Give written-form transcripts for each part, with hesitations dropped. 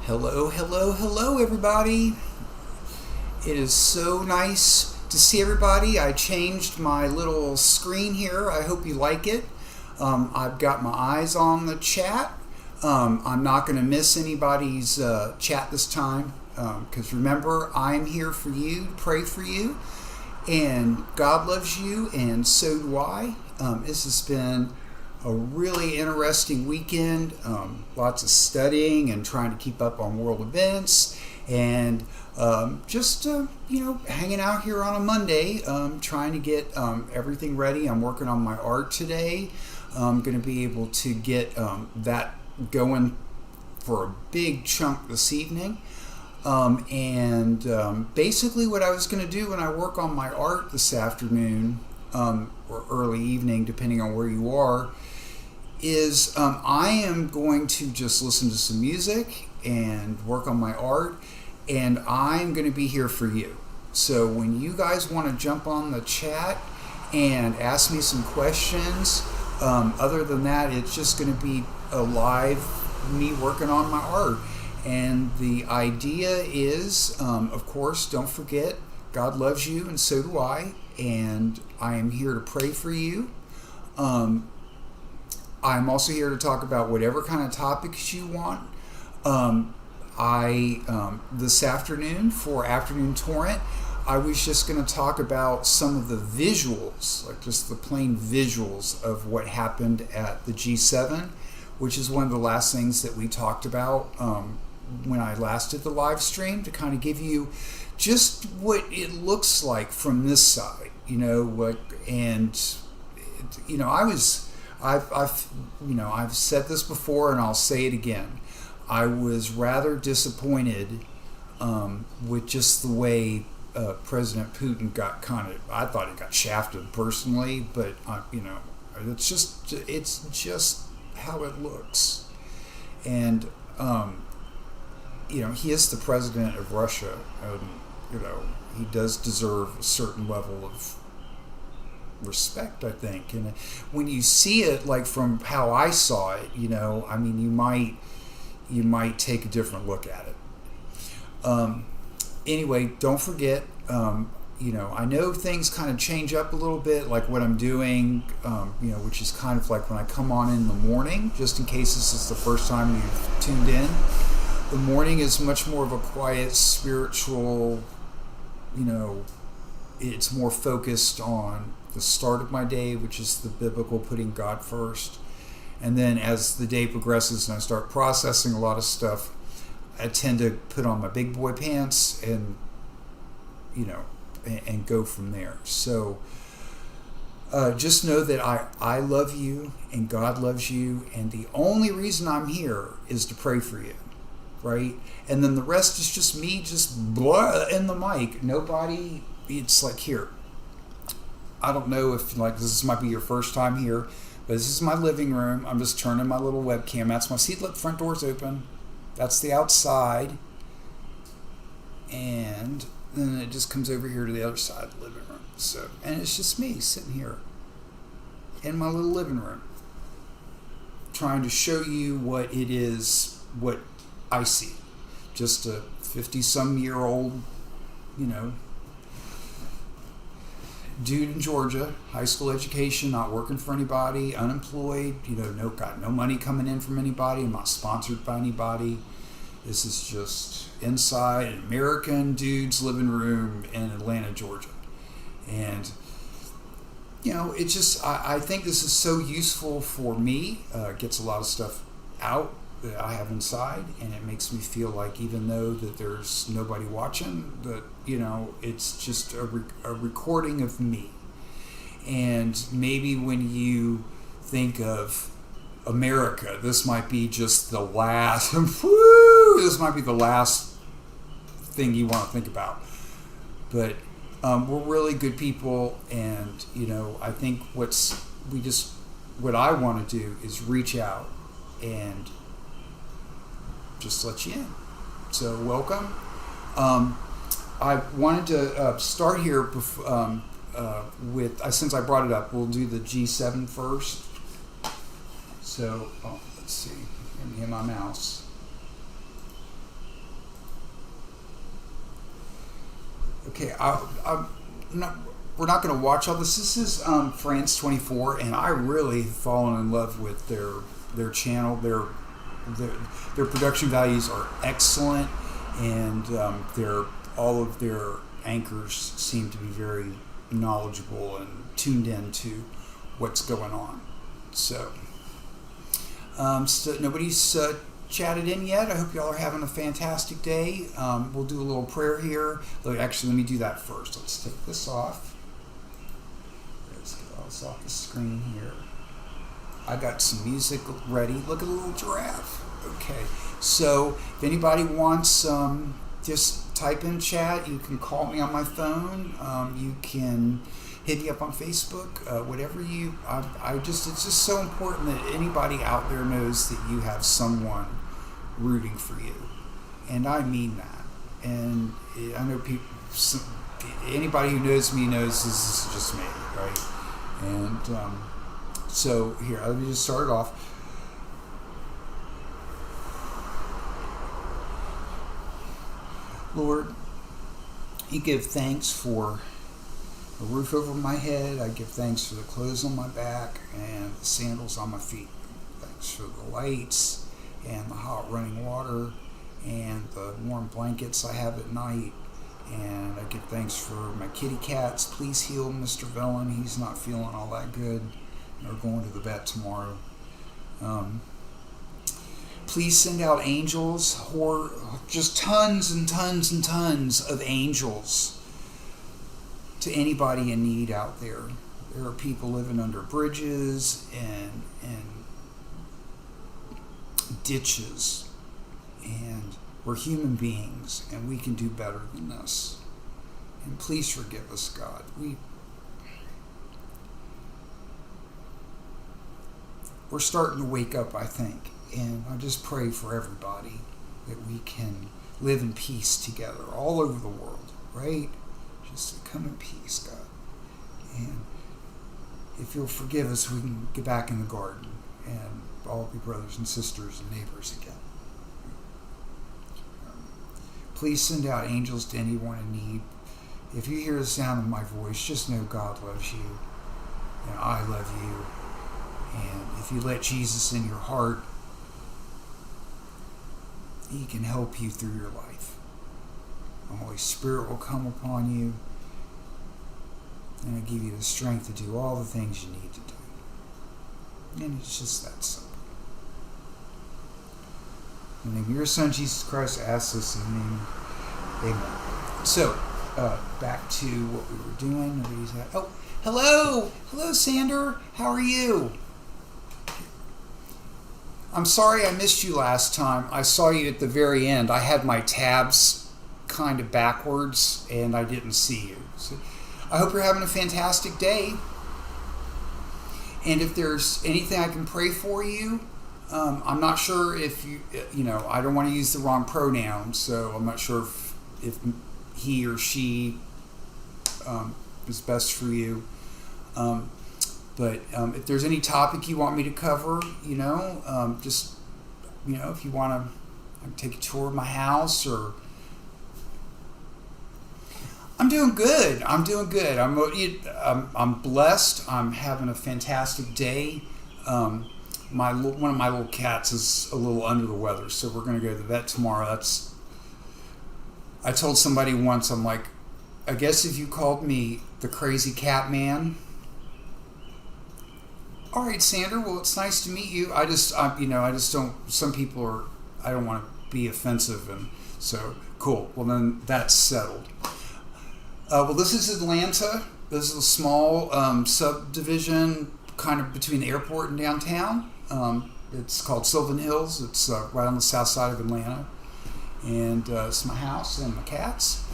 Hello, hello, hello, everybody. It is so nice to see everybody. I changed my little screen here. I hope you like it. I've got my eyes on the chat. I'm not going to miss anybody's chat this time because remember, I'm here for you, to pray for you, and God loves you, and so do I. This has been a really interesting weekend. Lots of studying and trying to keep up on world events, and just hanging out here on a Monday, trying to get everything ready. I'm working on my art today. I'm going to be able to get that going for a big chunk this evening. Basically what I was going to do when I work on my art this afternoon, or early evening, depending on where you are, is I am going to just listen to some music and work on my art, and I'm going to be here for you. So when you guys want to jump on the chat and ask me some questions, other than that, it's just going to be a live me working on my art. And the idea is, of course, don't forget, God loves you and so do I, and I am here to pray for you. I'm also here to talk about whatever kind of topics you want. This afternoon for Afternoon Torrent, I was just going to talk about some of the visuals, like just the plain visuals of what happened at the G7, which is one of the last things that we talked about when I last did the live stream, to kind of give you just what it looks like from this side, I've said this before and I'll say it again. I was rather disappointed with just the way President Putin got I thought he got shafted personally, but it's just how it looks. And he is the president of Russia, and he does deserve a certain level of respect, I think. And when you see it, like from how I saw it, you might take a different look at it. Anyway, don't forget, I know things kind of change up a little bit, like what I'm doing, which is kind of like when I come on in the morning, just in case this is the first time you've tuned in. The morning is much more of a quiet, spiritual, it's more focused on the start of my day, which is the biblical putting God first. And then as the day progresses and I start processing a lot of stuff, I tend to put on my big boy pants and go from there. So just know that I love you and God loves you, and the only reason I'm here is to pray for you, right? And then the rest is just me just blah in the mic. Nobody, it's like, here, I don't know if this might be your first time here, but this is my living room. I'm just turning my little webcam. That's my seat. Look, front door's open. That's the outside. And then it just comes over here to the other side of the living room. So, and it's just me sitting here in my little living room, trying to show you what it is, what I see. Just a 50-some-year-old, dude in Georgia, high school education, not working for anybody, unemployed, got no money coming in from anybody. I'm not sponsored by anybody. This is just inside an American dude's living room in Atlanta, Georgia. And, it's just, I think this is so useful for me. It gets a lot of stuff out that I have inside, and it makes me feel like, even though that there's nobody watching, that it's just a recording of me. And maybe when you think of America, this might be just the last this might be the last thing you want to think about. But we're really good people, and I think what I want to do is reach out and just let you in. So welcome. I wanted to start here with, since I brought it up, we'll do the G7 first. So let's see, let me hit my mouse. Okay, I'm not, we're not going to watch all this. This is France 24, and I really have fallen in love with their channel. Their production values are excellent, and all of their anchors seem to be very knowledgeable and tuned in to what's going on. So nobody's chatted in yet. I hope y'all are having a fantastic day. We'll do a little prayer here. Actually, let me do that first. Let's take this off. Let's get all this off the screen here. I got some music ready. Look at the little giraffe. Okay, so if anybody wants, just type in chat. You can call me on my phone. You can hit me up on Facebook. Whatever you, it's just so important that anybody out there knows that you have someone rooting for you, and I mean that. And I know people. Anybody who knows me knows this is just me, right? And so here, let me just start it off. Lord, you give thanks for a roof over my head. I give thanks for the clothes on my back and the sandals on my feet. Thanks for the lights and the hot running water and the warm blankets I have at night. And I give thanks for my kitty cats. Please heal Mr. Vellon. He's not feeling all that good. We're going to the vet tomorrow. Please send out angels, or just tons and tons and tons of angels to anybody in need out there. There are people living under bridges and ditches, and we're human beings, and we can do better than this. And please forgive us, God. We're starting to wake up, I think. And I just pray for everybody that we can live in peace together all over the world, right? Just come in peace, God. And if you'll forgive us, we can get back in the garden and all be brothers and sisters and neighbors again. Please send out angels to anyone in need. If you hear the sound of my voice, just know God loves you and I love you. And if you let Jesus in your heart, He can help you through your life. The Holy Spirit will come upon you and it'll give you the strength to do all the things you need to do. And it's just that simple. In the name of your Son, Jesus Christ, I ask this in the name. Amen. So, back to what we were doing. Oh, hello! Hello, Sander. How are you? I'm sorry I missed you last time. I saw you at the very end. I had my tabs kind of backwards and I didn't see you. So I hope you're having a fantastic day. And if there's anything I can pray for you, I'm not sure if I don't want to use the wrong pronoun, so I'm not sure if he or she is best for you. But if there's any topic you want me to cover, if you want to take a tour of my house, or I'm doing good. I'm blessed. I'm having a fantastic day. One of my little cats is a little under the weather, so we're going to go to the vet tomorrow. I told somebody once, I'm like, I guess if you called me the crazy cat man. All right, Sander. Well, it's nice to meet you. I just don't. Some people are. I don't want to be offensive, and so cool. Well, then that's settled. Well, this is Atlanta. This is a small subdivision, kind of between the airport and downtown. It's called Sylvan Hills. It's right on the south side of Atlanta, and it's my house and my cats.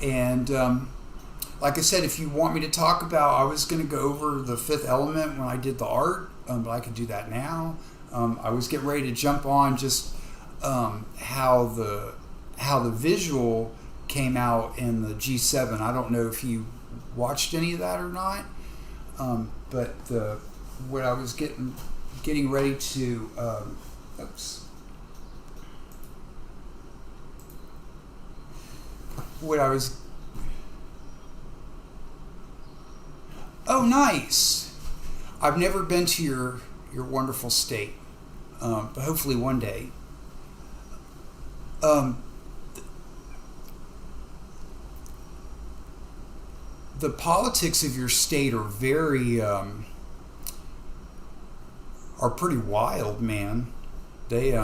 And like I said, if you want me to talk about, I was going to go over the fifth element when I did the art, but I could do that now. I was getting ready to jump on just how the visual came out in the G7. I don't know if you watched any of that or not, but what I was getting ready to nice. I've never been to your wonderful state, but hopefully one day. The politics of your state are are pretty wild, man. They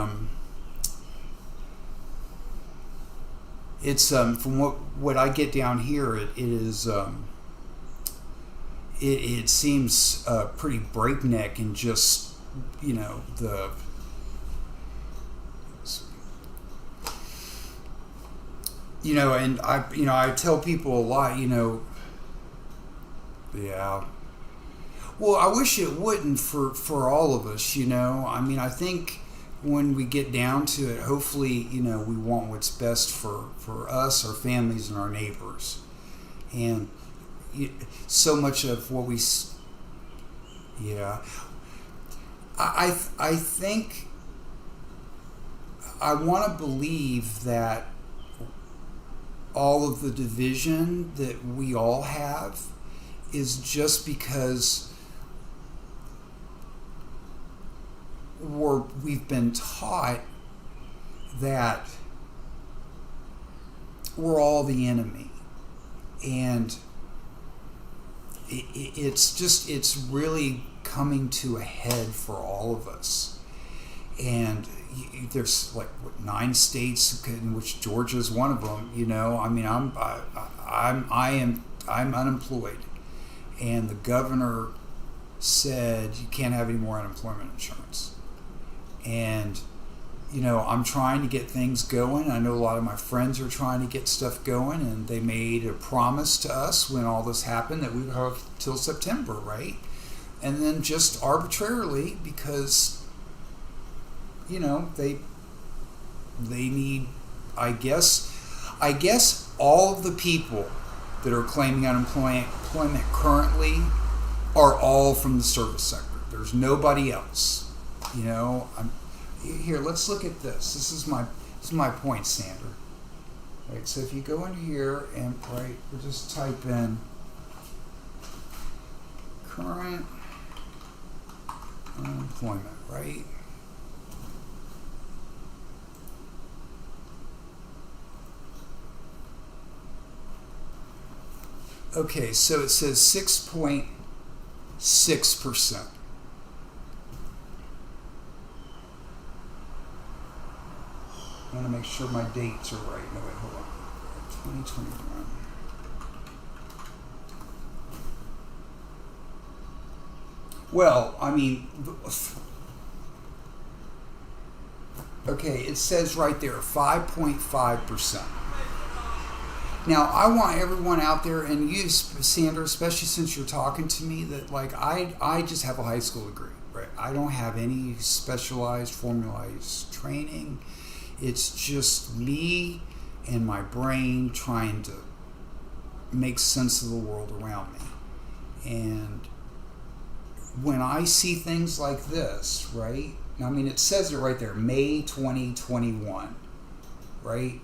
it's from what I get down here, it is it seems pretty breakneck, and just the and I tell people a lot, yeah. Well, I wish it wouldn't for all of us, I mean, I think when we get down to it, hopefully, we want what's best for us, our families, and our neighbors. And so much of what we, yeah. I think I want to believe that all of the division that we all have is just because we've been taught that we're all the enemy, and it's really coming to a head for all of us. And there's like 9 states, in which Georgia is one of them. I mean, I'm unemployed, and the governor said you can't have any more unemployment insurance. And I'm trying to get things going. I know a lot of my friends are trying to get stuff going, and they made a promise to us when all this happened that we would have till September, right? And then just arbitrarily, because they need, I guess all of the people that are claiming unemployment currently are all from the service sector. There's nobody else. Here, let's look at this. This is my point, Sander. Right, so if you go in here and we'll just type in current unemployment, right? Okay, so it says 6.6%. I want to make sure my dates are right. No, wait, hold on. 2021. Well, I mean, okay, it says right there 5.5%. Now, I want everyone out there, and you, Sandra, especially since you're talking to me, that I just have a high school degree, right? I don't have any specialized, formalized training. It's just me and my brain trying to make sense of the world around me. And when I see things like this, right? I mean, it says it right there, May 2021, right?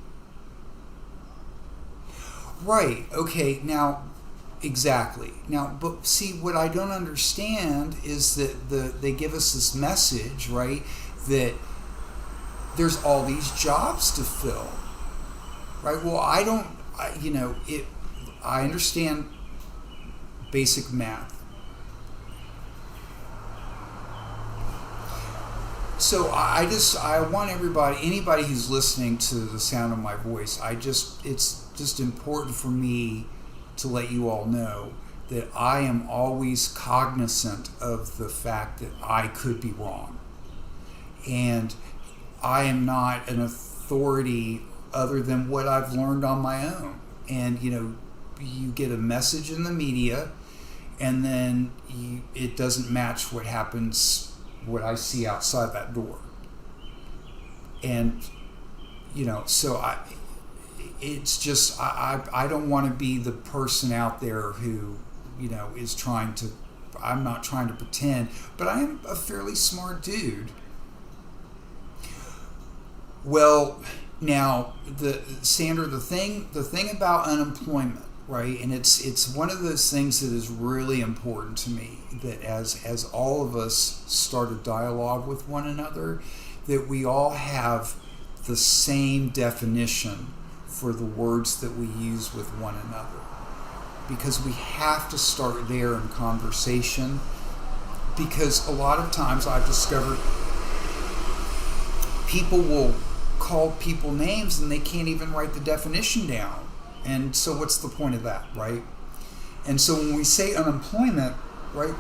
Right, okay, now, exactly. Now, but see, what I don't understand is that they give us this message, right, that there's all these jobs to fill, right? Well, I understand basic math. So I want anybody who's listening to the sound of my voice, it's just important for me to let you all know that I am always cognizant of the fact that I could be wrong. And I am not an authority other than what I've learned on my own. And, you get a message in the media, and then it doesn't match what I see outside that door. And, so it's just, I don't want to be the person out there who, is I'm not trying to pretend, but I am a fairly smart dude. Well, now, Sandra, the thing about unemployment, right? And it's one of those things that is really important to me, that as all of us start a dialogue with one another, that we all have the same definition for the words that we use with one another, because we have to start there in conversation. Because a lot of times I've discovered people will call people names and they can't even write the definition down. And so what's the point of that, right? And so when we say unemployment, right,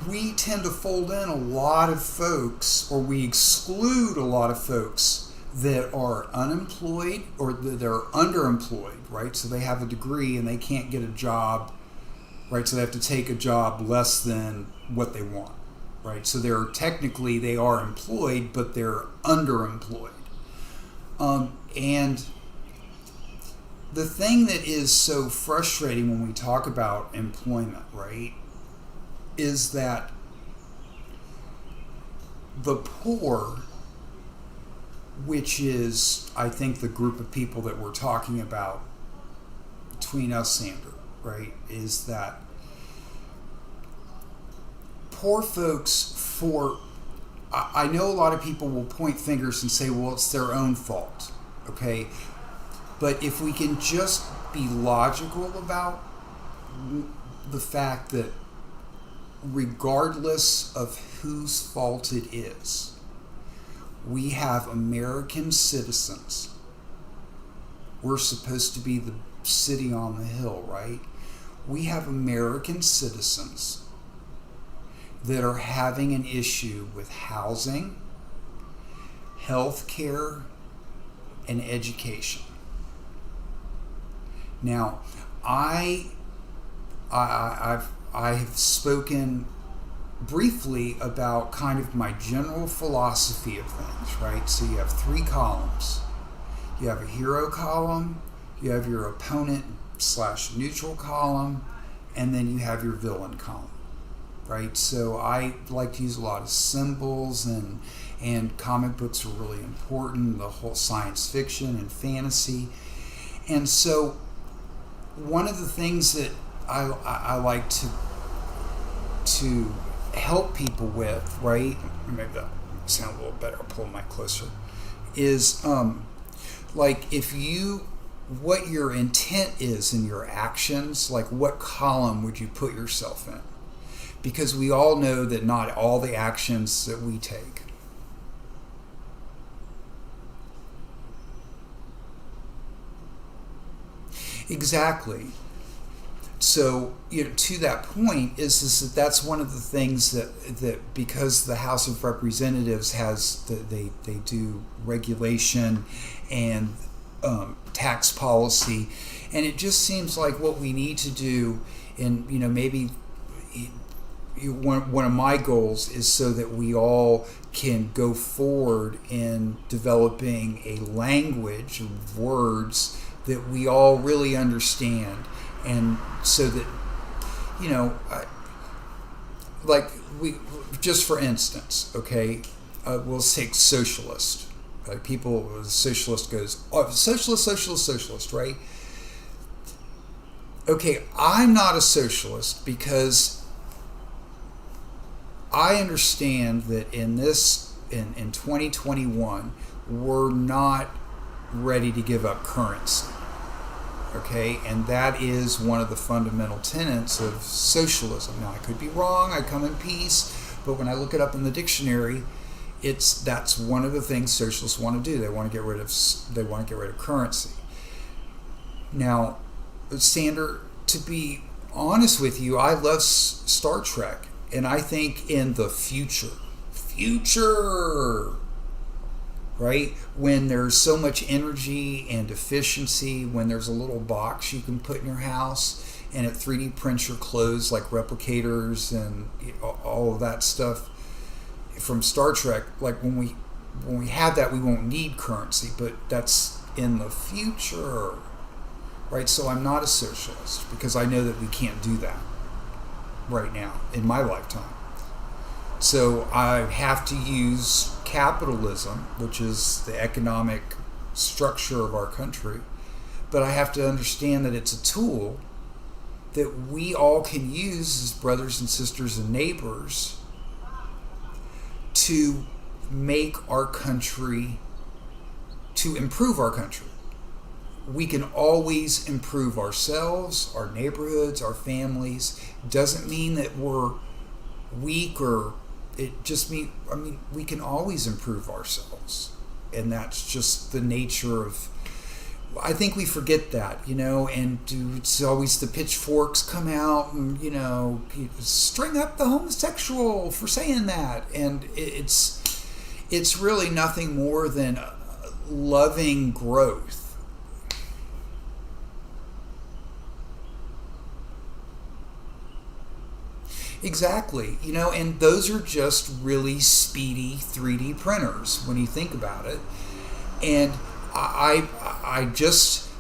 we tend to fold in a lot of folks, or we exclude a lot of folks that are unemployed or that are underemployed, right? So they have a degree and they can't get a job, right? So they have to take a job less than what they want, right? So they're technically, they are employed, but they're underemployed. And the thing that is so frustrating when we talk about employment, right, is that the poor, which is, I think, the group of people that we're talking about between us, Sandra, right, is that poor folks, I know a lot of people will point fingers and say, well, it's their own fault, okay? But if we can just be logical about the fact that regardless of whose fault it is, we have American citizens. We're supposed to be the city on the hill, right? We have American citizens that are having an issue with housing, health care, and education. Now, I have spoken briefly about kind of my general philosophy of things, right? So you have 3 columns. You have a hero column, you have your opponent / neutral column, and then you have your villain column, right? So I like to use a lot of symbols, and comic books are really important, the whole science fiction and fantasy. And so one of the things that I like to help people with, right? Maybe that sound a little better. I'll pull the mic closer. Is like what your intent is in your actions, like what column would you put yourself in? Because we all know that not all the actions that we take. Exactly. So, to that point is that's one of the things that because the House of Representatives they do regulation and tax policy, and it just seems like what we need to do, and maybe one of my goals is so that we all can go forward in developing a language of words that we all really understand. And so that, like just for instance, okay, we'll take socialist. Like the socialist goes, oh, socialist, right? Okay, I'm not a socialist because I understand that in 2021, we're not ready to give up currency. Okay, and that is one of the fundamental tenets of socialism. Now, I could be wrong. I come in peace, but when I look it up in the dictionary, that's one of the things socialists want to do. They want to get rid of currency. Now, Sandra, to be honest with you, I love Star Trek, and I think in the future, right? When there's so much energy and efficiency, when there's a little box you can put in your house and it 3D prints your clothes like replicators and all of that stuff from Star Trek, like when we have that, we won't need currency, but that's in the future, right? So I'm not a socialist because I know that we can't do that right now in my lifetime. So I have to use capitalism, which is the economic structure of our country, but I have to understand that it's a tool that we all can use as brothers and sisters and neighbors to make our country, to improve our country. We can always improve ourselves, our neighborhoods, our families. Doesn't mean that we're weak, or it just means, we can always improve ourselves. And that's just the nature of, I think we forget that, and it's always the pitchforks come out and, string up the homosexual for saying that. And it's really nothing more than loving growth. Exactly, and those are just really speedy 3D printers when you think about it. And I just,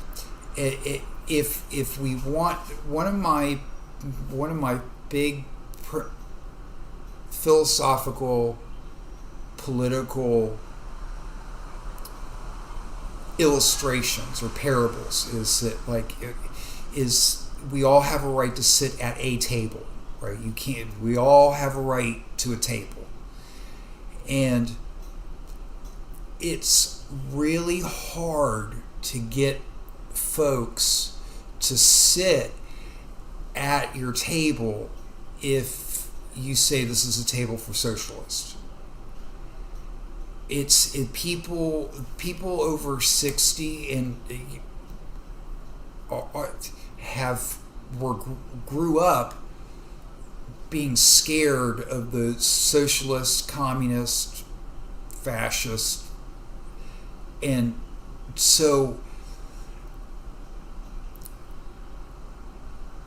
if we want, one of my big philosophical, political illustrations or parables is that we all have a right to sit at a table. Right, we all have a right to a table. And it's really hard to get folks to sit at your table if you say this is a table for socialists. People over 60 and grew up being scared of the socialist, communist, fascist, and so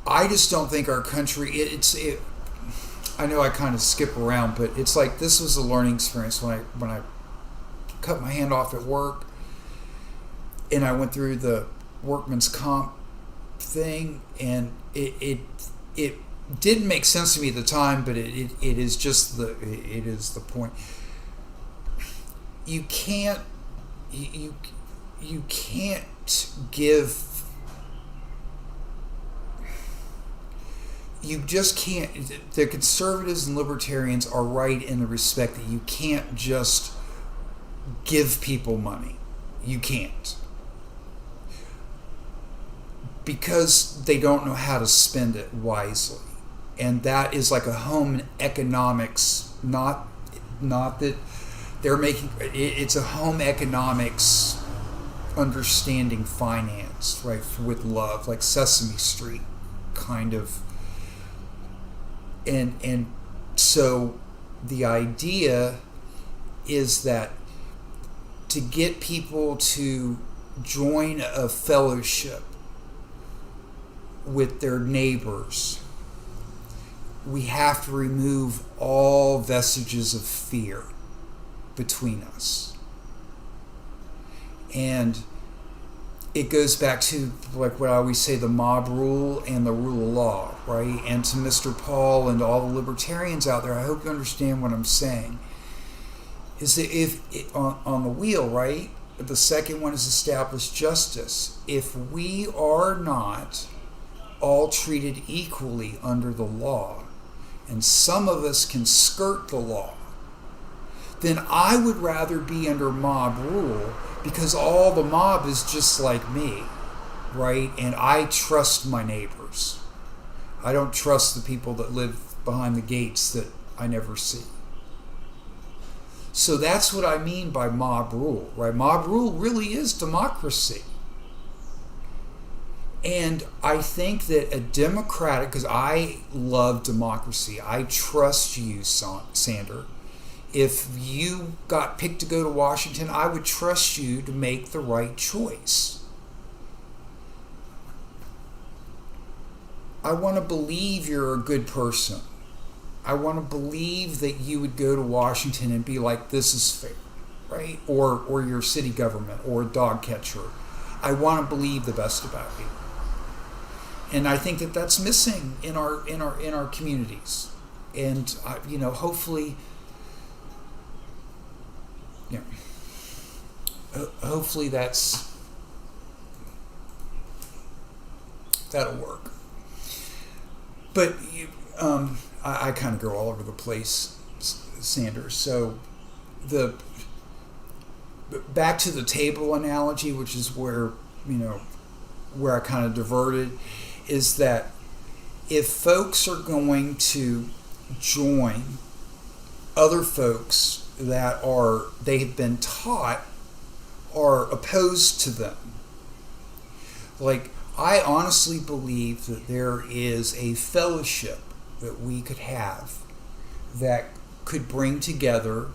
I just don't think our country. I know I kind of skip around, but it's like this was a learning experience when I cut my hand off at work, and I went through the workman's comp thing, and it didn't make sense to me at the time, but it is just it is the point. You can't give. You just can't. The conservatives and libertarians are right in the respect that you can't just give people money. You can't. Because they don't know how to spend it wisely. And that is like a home economics, not that they're making, it's a home economics understanding finance, right, with love, like Sesame Street kind of. And so the idea is that to get people to join a fellowship with their neighbors, we have to remove all vestiges of fear between us. And it goes back to, like what I always say, the mob rule and the rule of law, right? And to Mr. Paul and all the libertarians out there, I hope you understand what I'm saying, is that if on the wheel, right, the second one is established justice. If we are not all treated equally under the law, and some of us can skirt the law, then I would rather be under mob rule, because all the mob is just like me, right? And I trust my neighbors. I don't trust the people that live behind the gates that I never see. So that's what I mean by mob rule, right? Mob rule really is democracy. And I think that a democratic, because I love democracy, I trust you, Sander. If you got picked to go to Washington, I would trust you to make the right choice. I want to believe you're a good person. I want to believe that you would go to Washington and be like, this is fair, right? Or your city government, or a dog catcher. I want to believe the best about you. And I think that that's missing in our communities. And hopefully, hopefully that's That'll work. But I kind of go all over the place, Sanders. So back to the table analogy, which is where I kind of diverted, is that if folks are going to join other folks that they've been taught are opposed to them, like, I honestly believe that there is a fellowship that we could have that could bring together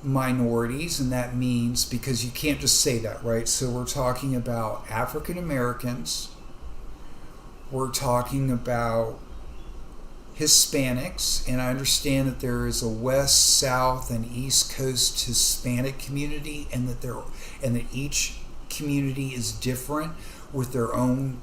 minorities, and that means, because you can't just say that, right? So we're talking about African Americans, we're talking about Hispanics, and I understand that there is a West, South, and East Coast Hispanic community, and that each community is different with their own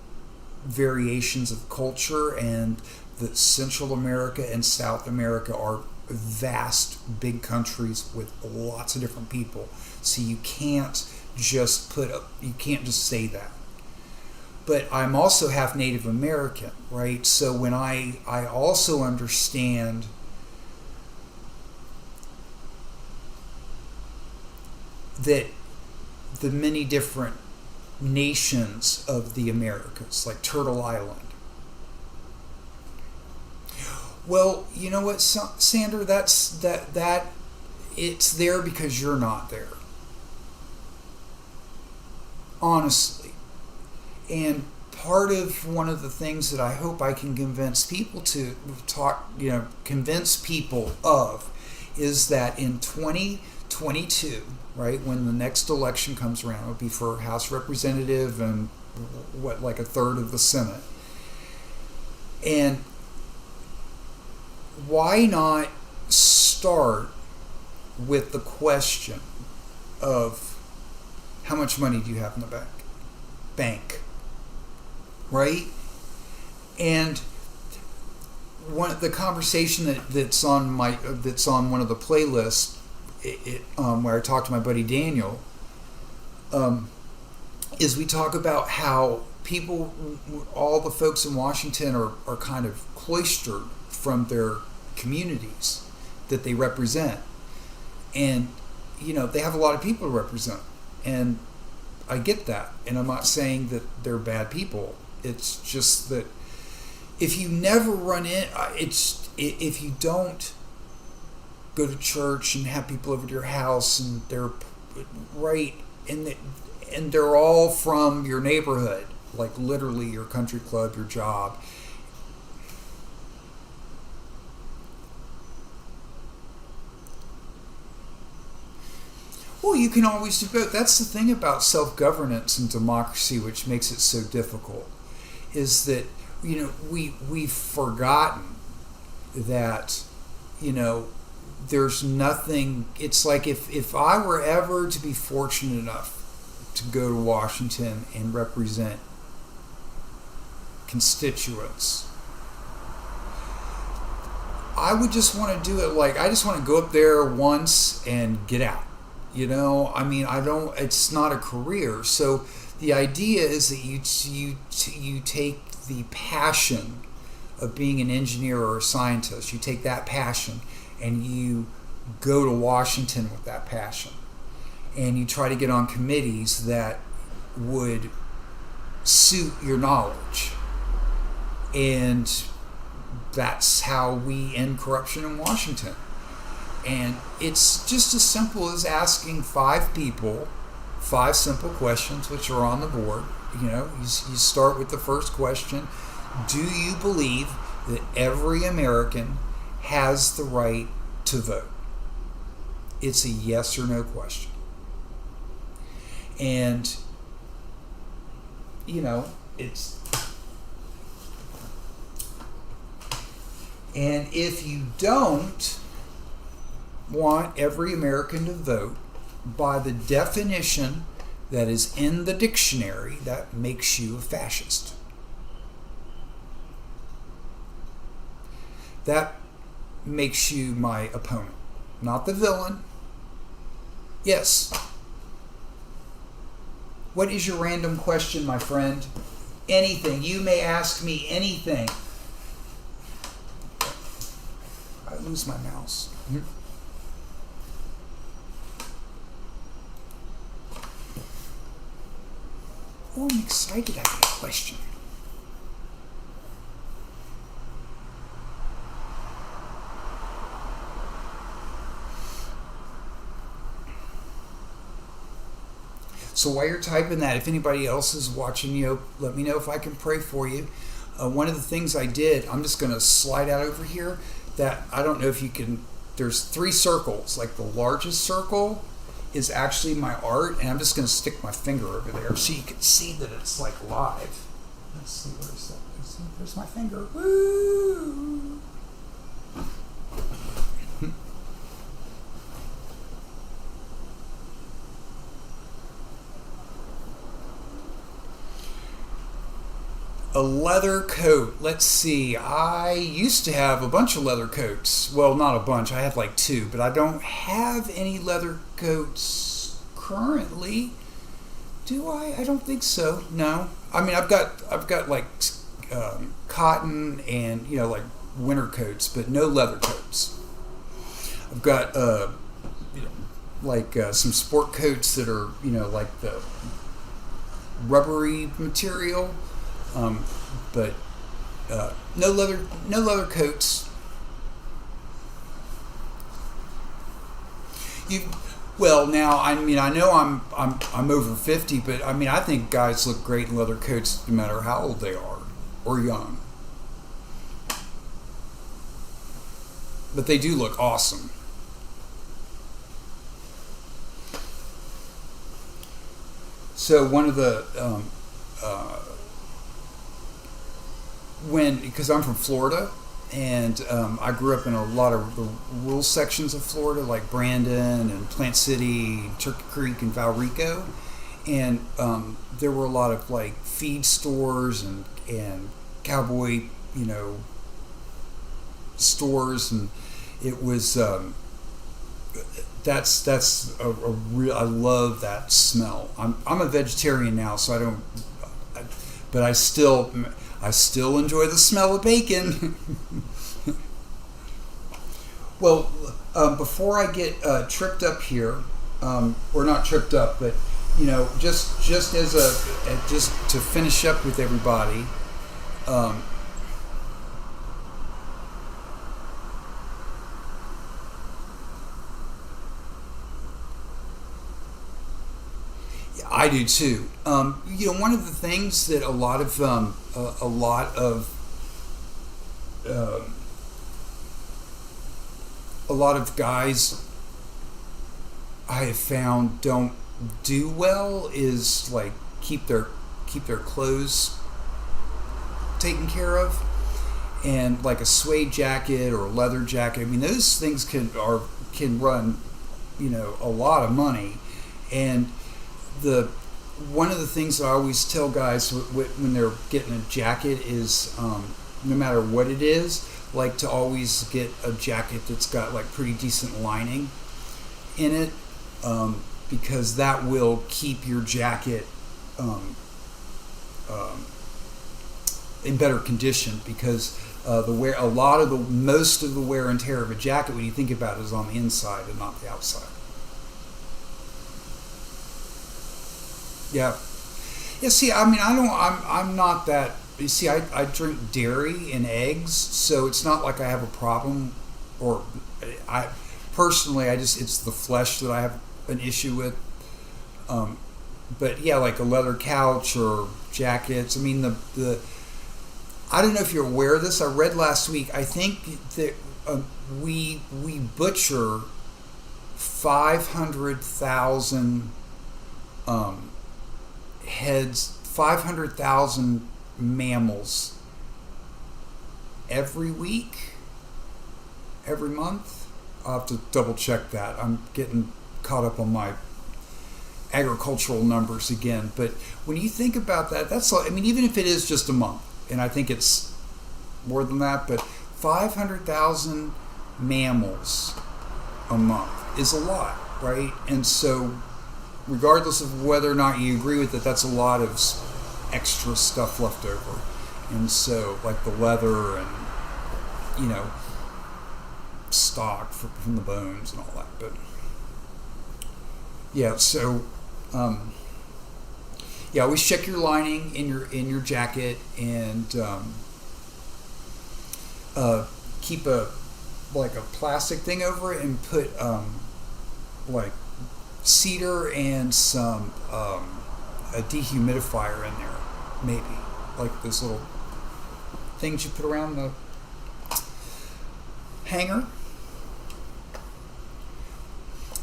variations of culture, and that Central America and South America are vast, big countries with lots of different people. So you can't just say that. But I'm also half Native American, right? So when I also understand that the many different nations of the Americas, like Turtle Island. Well, you know what, Sandra? That it's there because you're not there. Honestly. And part of one of the things that I hope I can convince people of, is that in 2022, right, when the next election comes around, it'll be for House Representative and like a third of the Senate. And why not start with the question of how much money do you have in the bank? Right? And the conversation that's on one of the playlists, where I talk to my buddy Daniel, is we talk about how people, all the folks in Washington are kind of cloistered from their communities that they represent. And, they have a lot of people to represent. And I get that. And I'm not saying that they're bad people. It's just that if you never if you don't go to church and have people over to your house and they're right, and they're all from your neighborhood, like literally your country club, your job. Well, you can always do both. That's the thing about self-governance and democracy, which makes it so difficult, is that, we've forgotten that, there's nothing. It's like if I were ever to be fortunate enough to go to Washington and represent constituents, I would just want to do it I just want to go up there once and get out. It's not a career. So the idea is that you take the passion of being an engineer or a scientist, you take that passion and you go to Washington with that passion. And you try to get on committees that would suit your knowledge. And that's how we end corruption in Washington. And it's just as simple as asking 5 people 5 simple questions which are on the board. You start with the first question. Do you believe that every American has the right to vote? It's a yes or no question. And, and if you don't want every American to vote, by the definition that is in the dictionary, that makes you a fascist. That makes you my opponent, not the villain. Yes, What is your random question, my friend? Anything. You may ask me anything. I lose my mouse. Oh, I'm excited. I got a question. So while you're typing that, if anybody else is watching you, let me know if I can pray for you. One of the things I did, I'm just going to slide out over here, that I don't know if you can, there's 3 circles. Like the largest circle is actually my art, and I'm just going to stick my finger over there so you can see that it's like live. Let's see, where's that? There's my finger. Woo! A leather coat. Let's see. I used to have a bunch of leather coats. Well, not a bunch. I had like 2, but I don't have any leather coats currently. Do I? I don't think so. No. I mean, I've got like cotton and like winter coats, but no leather coats. I've got some sport coats that are like the rubbery material. But no leather coats. Now I mean I know I'm over 50, but I mean I think guys look great in leather coats no matter how old they are or young. But they do look awesome. So one of the because I'm from Florida, and I grew up in a lot of the rural sections of Florida, like Brandon and Plant City, Turkey Creek, and Valrico, and there were a lot of like feed stores and cowboy stores, and it was that's a real. I love that smell. I'm a vegetarian now, so I don't, but I still enjoy the smell of bacon. Well, before I get tripped up here, or not tripped up, but just as just to finish up with everybody. I do too. One of the things that a lot of guys I have found don't do well is like keep their clothes taken care of, and like a suede jacket or a leather jacket. I mean, those things can run a lot of money, and one of the things that I always tell guys when they're getting a jacket is no matter what it is, like to always get a jacket that's got like pretty decent lining in it, because that will keep your jacket in better condition, because most of the wear and tear of a jacket, when you think about it, is on the inside and not the outside. Yeah. See, I mean, I'm not that. You see, I drink dairy and eggs, so it's not like I have a problem, or I personally, it's the flesh that I have an issue with. But yeah, like a leather couch or jackets. I mean, I don't know if you're aware of this. I read last week. I think that we butcher 500,000 heads, 500,000 mammals every week, every month. I'll have to double check that. I'm getting caught up on my agricultural numbers again. But when you think about that, that's, I mean, even if it is just a month, and I think it's more than that, but 500,000 mammals a month is a lot, right? And so regardless of whether or not you agree with it, that's a lot of extra stuff left over. And so, like the leather and, stock from the bones and all that. But yeah, so always check your lining in your jacket, and keep a plastic thing over it, and put like cedar and some a dehumidifier in there, maybe like those little things you put around the hanger.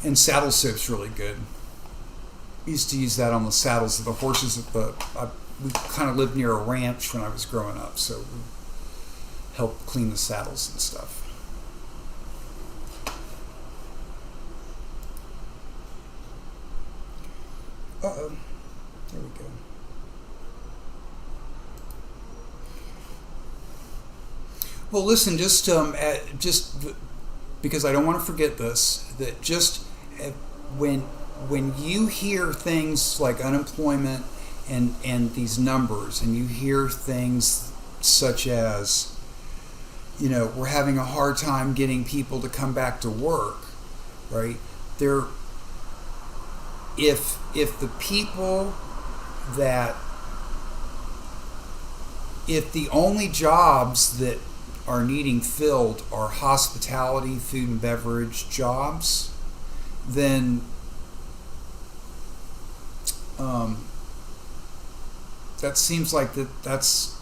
And saddle soap's really good. I used to use that on the saddles of the horses. We kind of lived near a ranch when I was growing up, so we helped clean the saddles and stuff. Uh-oh. There we go. Well, listen, just because I don't want to forget this, that just when you hear things like unemployment and these numbers, and you hear things such as, we're having a hard time getting people to come back to work, right? If the people if the only jobs that are needing filled are hospitality, food and beverage jobs, then that seems like that's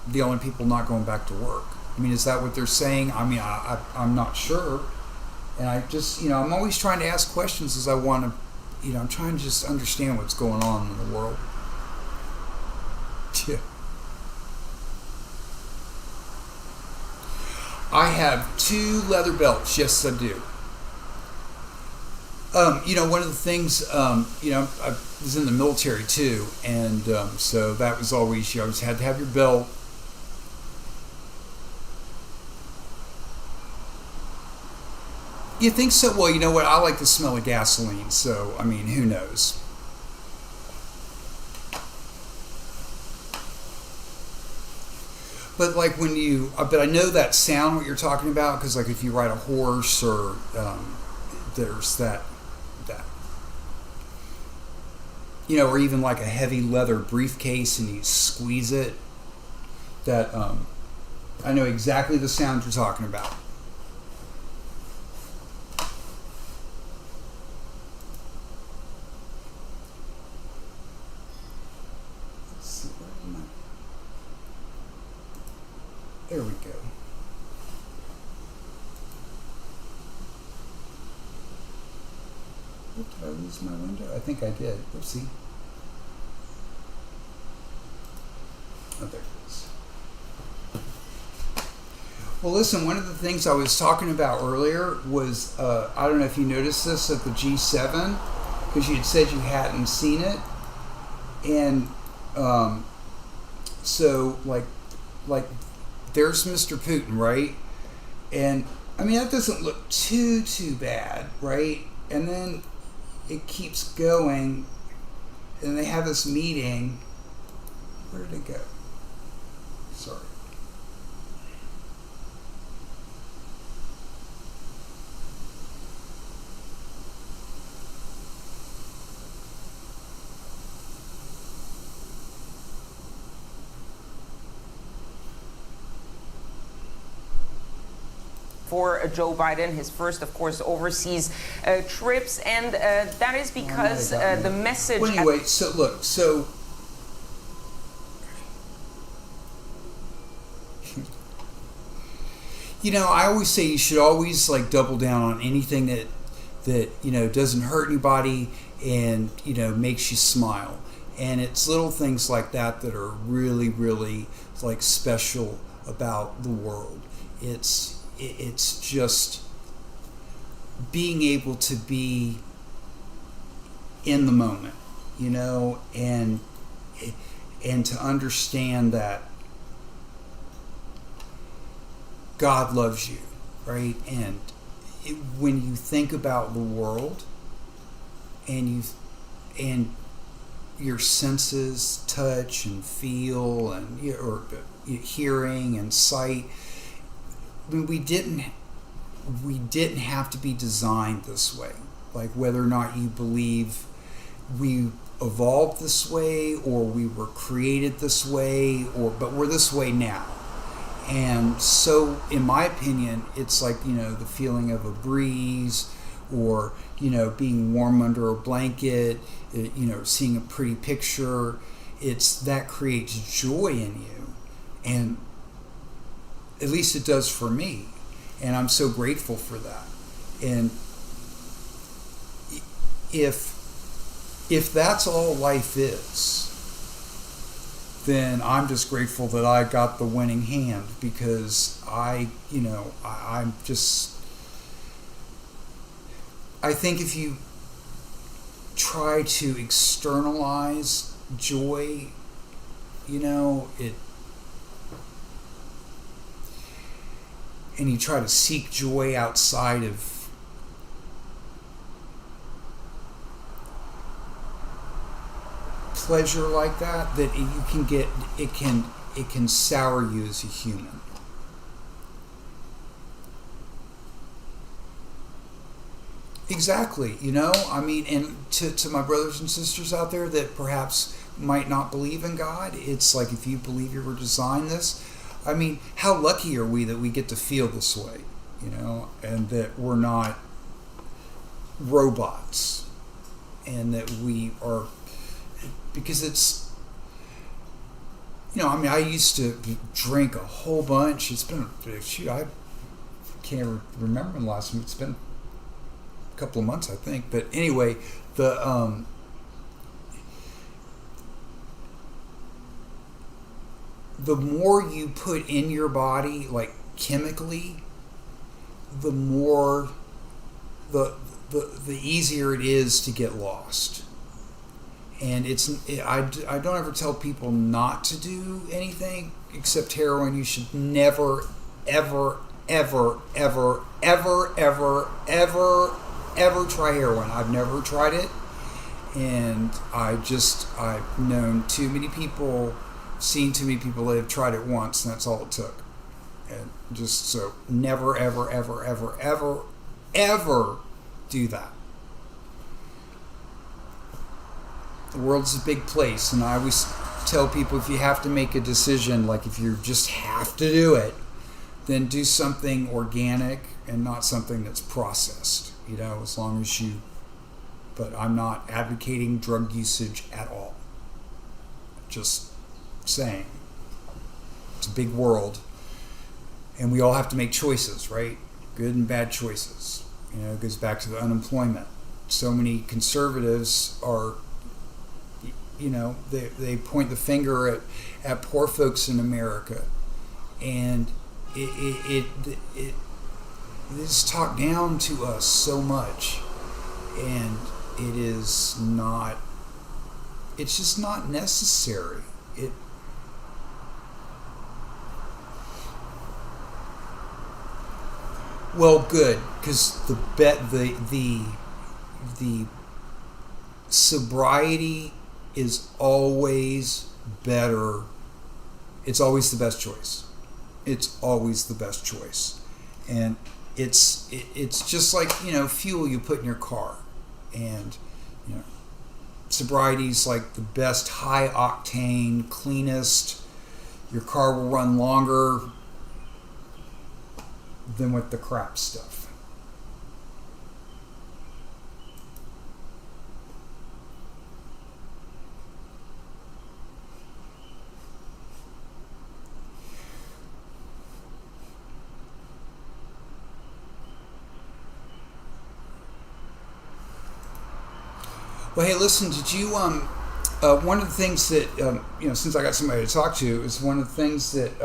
the only people not going back to work. I mean, is that what they're saying? I mean, I'm not sure. And I just, I'm always trying to ask questions as I want to, I'm trying to just understand what's going on in the world. Yeah. I have 2 leather belts. Yes, I do. One of the things, I was in the military too, and so that was always, you always had to have your belt. You think so? Well, you know what? I like the smell of gasoline, so, I mean, who knows? But like but I know that sound, what you're talking about, because like if you ride a horse, or there's that, or even like a heavy leather briefcase and you squeeze it, that I know exactly the sound you're talking about. Let's see, where am I? There we go. Did I lose my window? I think I did. Oopsie. Oh, there it is. Well, listen, one of the things I was talking about earlier was, I don't know if you noticed this at the G7, because you had said you hadn't seen it. And so, like there's Mr. Putin, right? And, I mean, that doesn't look too bad, right? And then it keeps going, and they have this meeting. Where did it go? Sorry. For Joe Biden, his first, of course, overseas trips, and that is because the message... Well, anyway, so look, I always say you should always like double down on anything that doesn't hurt anybody and makes you smile. And it's little things like that are really, really like special about the world. It's just being able to be in the moment, and to understand that God loves you, right? And when you think about the world and and your senses, touch and feel, and or hearing and sight. I mean, we didn't have to be designed this way. Like, whether or not you believe we evolved this way or we were created this way, but we're this way now. And so, in my opinion, it's like, the feeling of a breeze, or being warm under a blanket, seeing a pretty picture. It's that creates joy in you, and at least it does for me, and I'm so grateful for that. And if that's all life is, then I'm just grateful that I got the winning hand, because I think if you try to externalize joy, and you try to seek joy outside of pleasure like that, it can sour you as a human. Exactly, and to my brothers and sisters out there that perhaps might not believe in God, it's like, if you believe you were designed this, how lucky are we that we get to feel this way, and that we're not robots, and that we are, because it's, I used to drink a whole bunch. It's been, I can't remember the last time. It's been a couple of months, I think. But anyway, the more you put in your body, like chemically, the more the easier it is to get lost. And I don't ever tell people not to do anything except heroin. You should never, ever, ever, ever, ever, ever, ever, ever try heroin. I've never tried it, and I've known too many people, seen too many people that have tried it once, and that's all it took. And just so, never, ever, ever, ever, ever, ever do that. The world's a big place, and I always tell people, if you have to make a decision, like if you just have to do it, then do something organic and not something that's processed, as long as you, but I'm not advocating drug usage at all. Just saying. It's a big world, and we all have to make choices, right? Good and bad choices. It goes back to the unemployment. So many conservatives are, they point the finger at poor folks in America, and it is talked down to us so much, and it's just not necessary. Well, good, because the sobriety is always better. It's always the best choice. It's always the best choice. And it's just like, fuel you put in your car. And, sobriety's like the best high octane, cleanest. Your car will run longer than with the crap stuff. Well, hey, listen, did you, one of the things that, since I got somebody to talk to, is one of the things that,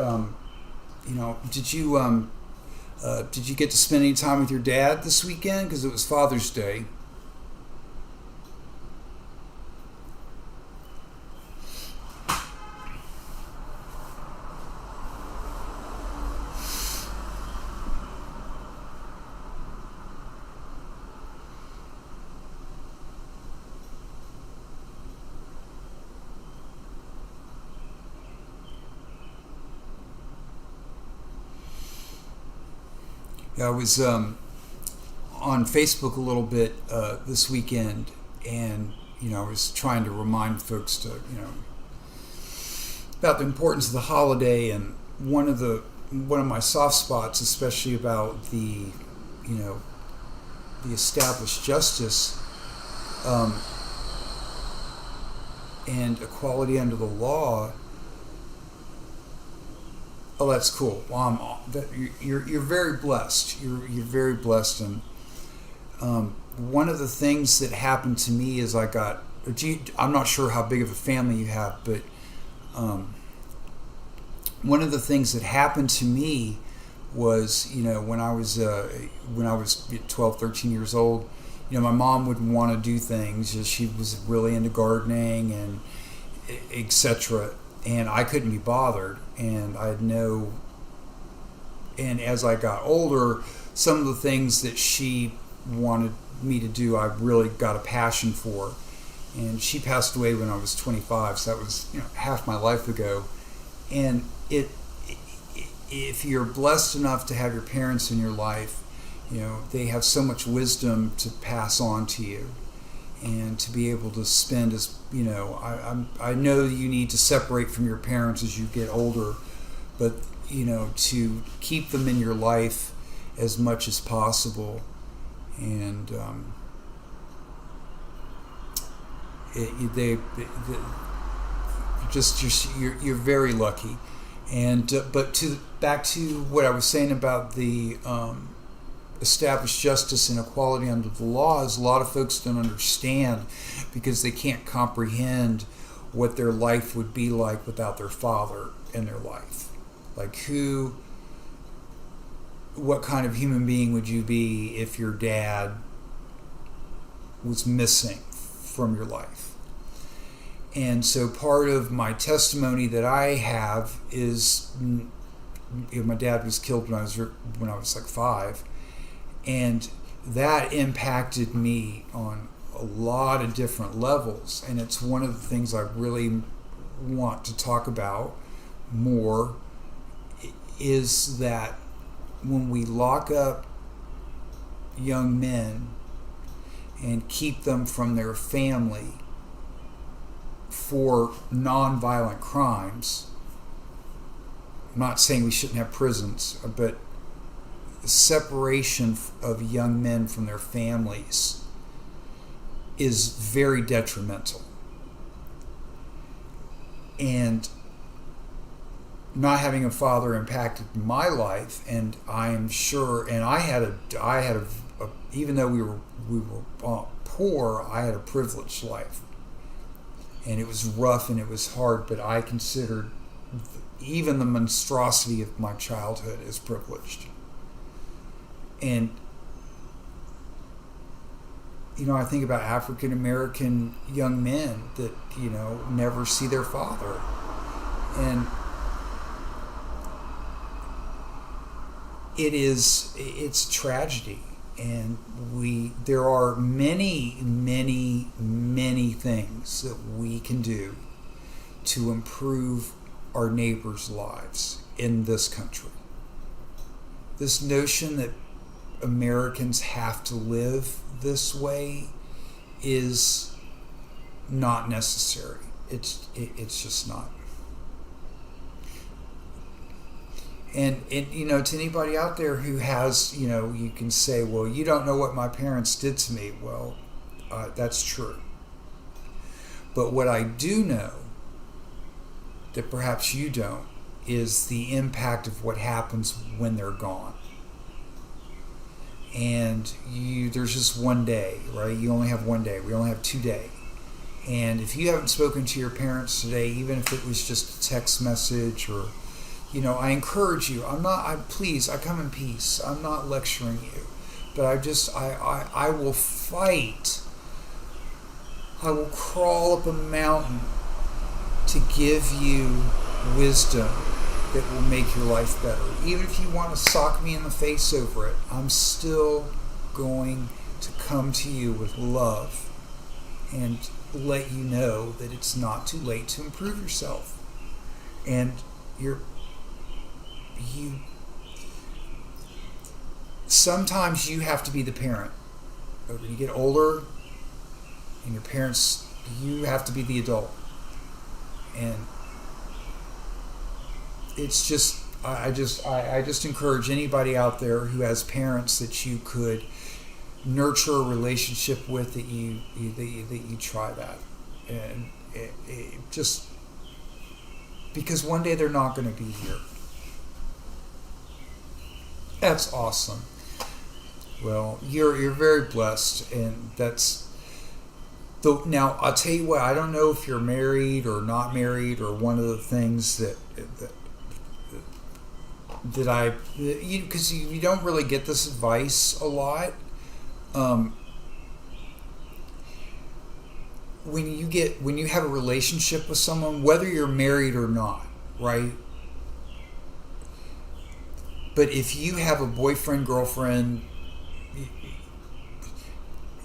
did you get to spend any time with your dad this weekend? Because it was Father's Day. I was on Facebook a little bit this weekend, and I was trying to remind folks to about the importance of the holiday, and one of my soft spots, especially about the established justice and equality under the law. Oh, that's cool. Well, you're very blessed. You're very blessed, and one of the things that happened to me is I'm not sure how big of a family you have, but one of the things that happened to me was, when I was 12, 13 years old, my mom would want to do things. She was really into gardening and etc. And I couldn't be bothered. And and as I got older, some of the things that she wanted me to do, I really got a passion for. And she passed away when I was 25, so that was half my life ago. And if you're blessed enough to have your parents in your life, they have so much wisdom to pass on to you, and to be able to spend I know you need to separate from your parents as you get older, but to keep them in your life as much as possible, and you're very lucky. And but back to what I was saying about the established justice and equality under the law, is a lot of folks don't understand because they can't comprehend what their life would be like without their father in their life. Like what kind of human being would you be if your dad was missing from your life? And so part of my testimony that I have is, my dad was killed when I was like 5, and that impacted me on a lot of different levels. And it's one of the things I really want to talk about more, is that when we lock up young men and keep them from their family for non-violent crimes, I'm not saying we shouldn't have prisons, but separation of young men from their families is very detrimental. And not having a father impacted my life, and I am sure, and I had a even though we were poor, I had a privileged life. And it was rough and it was hard, but I considered even the monstrosity of my childhood as privileged. And I think about African American young men that never see their father, and it's tragedy. And there are many, many, many things that we can do to improve our neighbors' lives in this country. This notion that Americans have to live this way is not necessary. It's just not. And to anybody out there who has, you can say, well, you don't know what my parents did to me. Well, that's true. But what I do know, that perhaps you don't, is the impact of what happens when they're gone. And there's just one day, right? You only have one day. We only have 2 days. And if you haven't spoken to your parents today, even if it was just a text message, or I encourage you. Please, I come in peace. I'm not lecturing you, but I will fight. I will crawl up a mountain to give you wisdom that will make your life better. Even if you want to sock me in the face over it, I'm still going to come to you with love and let you know that it's not too late to improve yourself. And sometimes you have to be the parent. But when you get older and your parents, you have to be the adult. And it's just, I just encourage anybody out there who has parents that you could nurture a relationship with, that you try that. And it just, because one day they're not going to be here. That's awesome. Well, you're very blessed, and that's the. Now I'll tell you what. I don't know if you're married or not married, or one of the things that I, because you don't really get this advice a lot. When you have a relationship with someone, whether you're married or not, right? But if you have a boyfriend, girlfriend,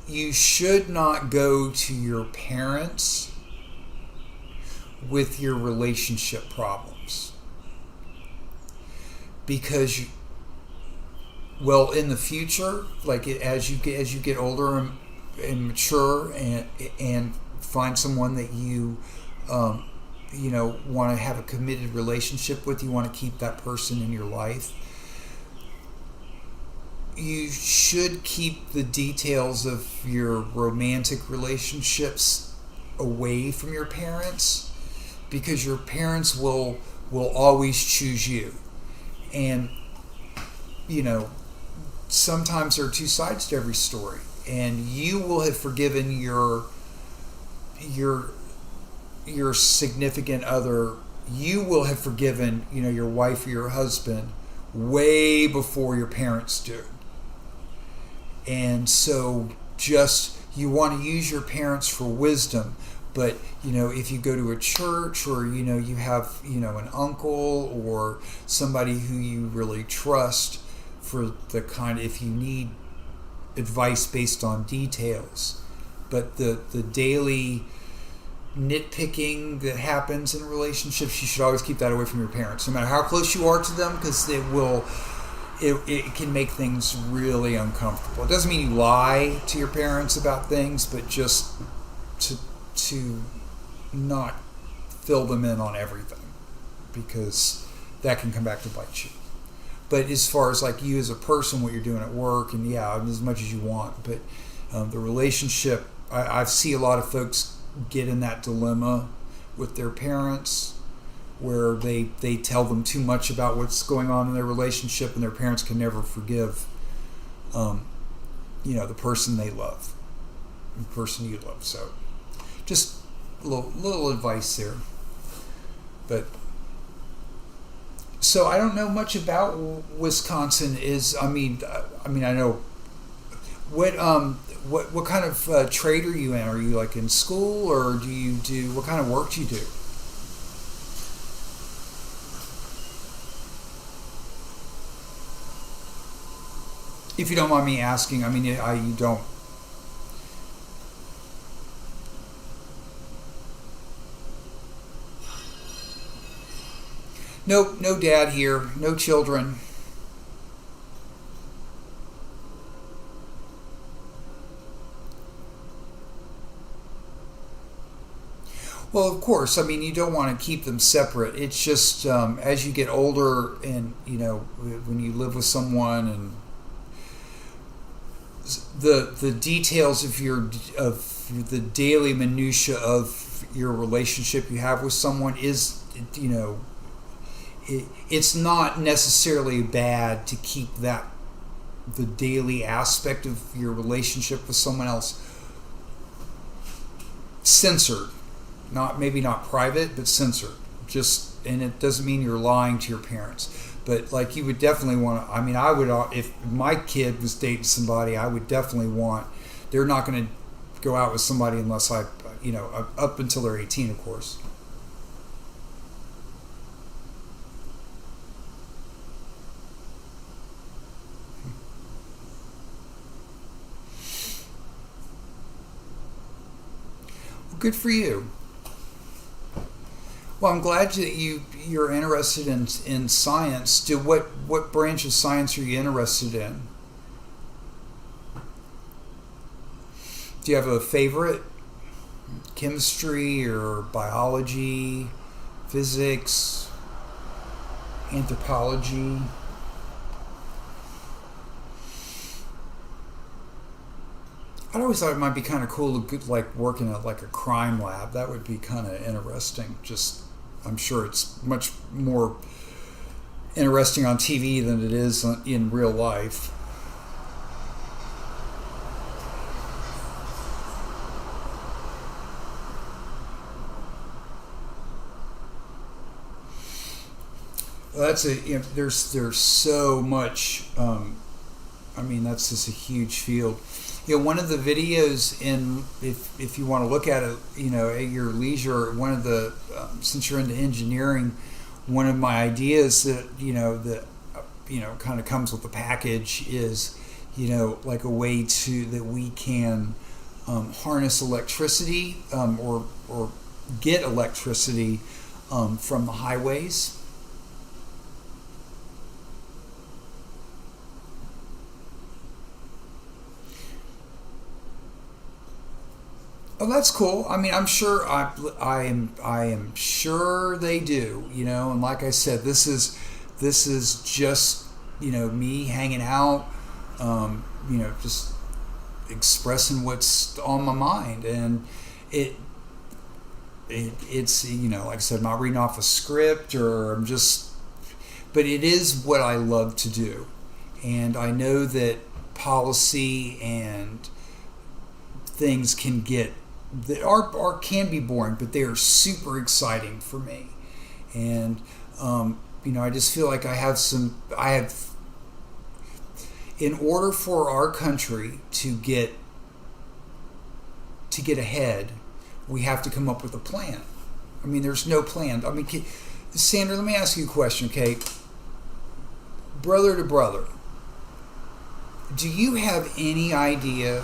you should not go to your parents with your relationship problems. Because in the future, like as you get older and mature and find someone that you want to have a committed relationship with, you want to keep that person in your life, you should keep the details of your romantic relationships away from your parents, because your parents will always choose you. And sometimes there are two sides to every story, and you will have forgiven your significant other, you will have forgiven your wife or your husband way before your parents do. And so just, you want to use your parents for wisdom, but if you go to a church, or you have an uncle or somebody who you really trust for the kind, if you need advice based on details, but the daily nitpicking that happens in relationships, you should always keep that away from your parents, no matter how close you are to them, because it can make things really uncomfortable. It doesn't mean you lie to your parents about things, but just to not fill them in on everything, because that can come back to bite you. But as far as like you as a person, what you're doing at work, and as much as you want, but the relationship, I see a lot of folks get in that dilemma with their parents, where they tell them too much about what's going on in their relationship, and their parents can never forgive the person they love, the person you love. So just a little advice there. But so I don't know much about Wisconsin. I know what kind of trade are you in? Are you like in school, or what kind of work do you do? If you don't mind me asking, you don't. Nope, no dad here, no children. Well, of course, you don't want to keep them separate. It's just as you get older, and when you live with someone, and the details of the daily minutia of your relationship you have with someone is, it's not necessarily bad to keep the daily aspect of your relationship with someone else censored. Maybe not private, but censored. And it doesn't mean you're lying to your parents. But like, you would definitely want to, I would, if my kid was dating somebody, I would definitely want, they're not going to go out with somebody unless up until they're 18, of course. Well, good for you. Well, I'm glad that you're interested in science. What branch of science are you interested in? Do you have a favorite? Chemistry or biology, physics, anthropology? I always thought it might be kind of cool to like work in like a crime lab. That would be kind of interesting. Just, I'm sure it's much more interesting on TV than it is in real life. That's there's so much. That's just a huge field. One of the videos if you want to look at it, at your leisure, one of the since you're into engineering, one of my ideas that kind of comes with the package is like a way that we can harness electricity or get electricity from the highways. Oh, that's cool. I'm sure I am sure they do. And like I said, this is just me hanging out, just expressing what's on my mind, and it's like I said, I'm not reading off a script but it is what I love to do, and I know that policy and things can be boring, but they are super exciting for me. And I just feel like I have in order for our country to get ahead, we have to come up with a plan. There's no plan. Sandra, let me ask you a question, okay? Brother to brother, do you have any idea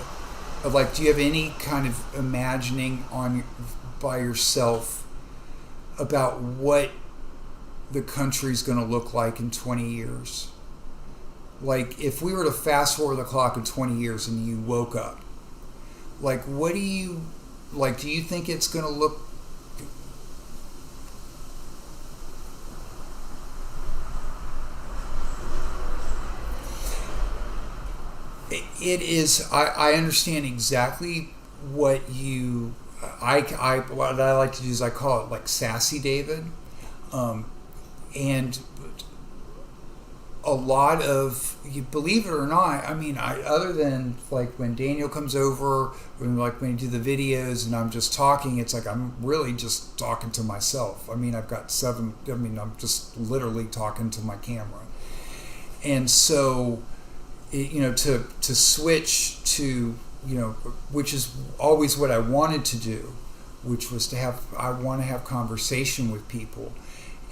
do you have any kind of imagining by yourself about what the country's going to look like in 20 years? Like, if we were to fast forward the clock in 20 years and you woke up, like, what do you think it's going to look? It is. I understand exactly what what I like to do is I call it like sassy David, and a lot of, you believe it or not, other than like when Daniel comes over, when you do the videos and I'm just talking, it's like I'm really just talking to myself. I've got I'm just literally talking to my camera, and so. To switch to, which is always what I wanted to do, which was I want to have conversation with people,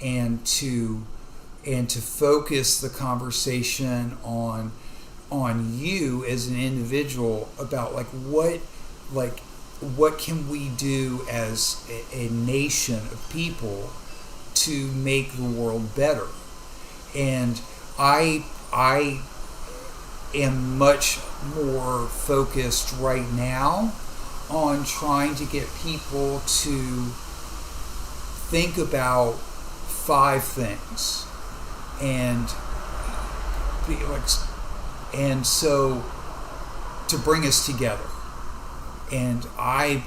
and to focus the conversation on you as an individual about what can we do as a nation of people to make the world better. And I am much more focused right now on trying to get people to think about 5 things and so to bring us together. And I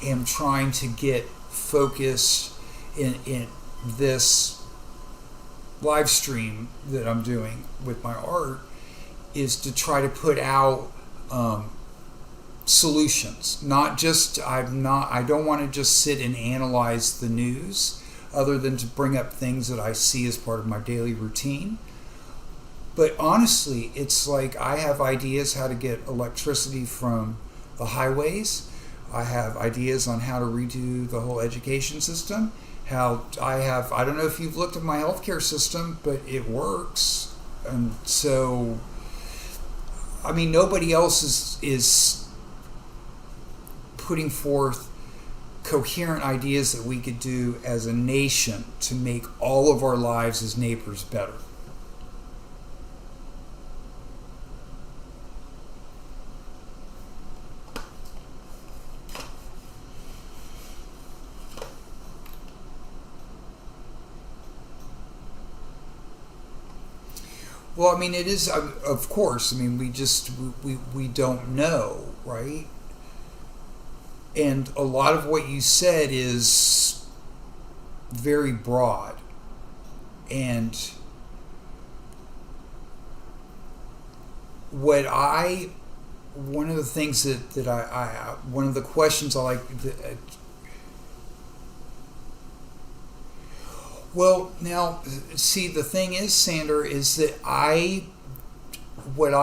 am trying to get focused in this live stream that I'm doing with my art, is to try to put out solutions. I don't want to just sit and analyze the news, other than to bring up things that I see as part of my daily routine. But honestly, it's like I have ideas how to get electricity from the highways. I have ideas on how to redo the whole education system. I don't know if you've looked at my healthcare system, but it works. And so, nobody else is putting forth coherent ideas that we could do as a nation to make all of our lives as neighbors better. Well, I mean, it is, of course. I mean, we don't know, right? And a lot of what you said is very broad. And one of the things that I one of the questions I like, well, now, see, the thing is, Sander, is that where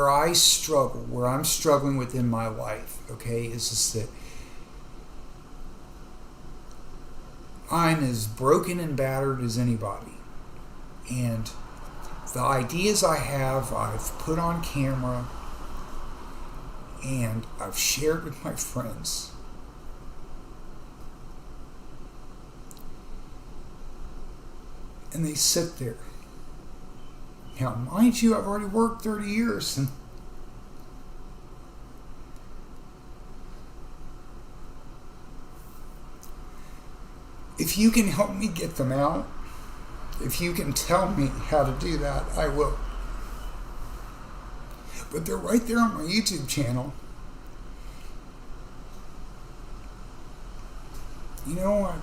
I struggle, where I'm struggling within my life, okay, is just that I'm as broken and battered as anybody. And the ideas I have, I've put on camera and I've shared with my friends. And they sit there. Now, mind you, I've already worked 30 years. And if you can help me get them out, if you can tell me how to do that, I will. But they're right there on my YouTube channel. You know, I've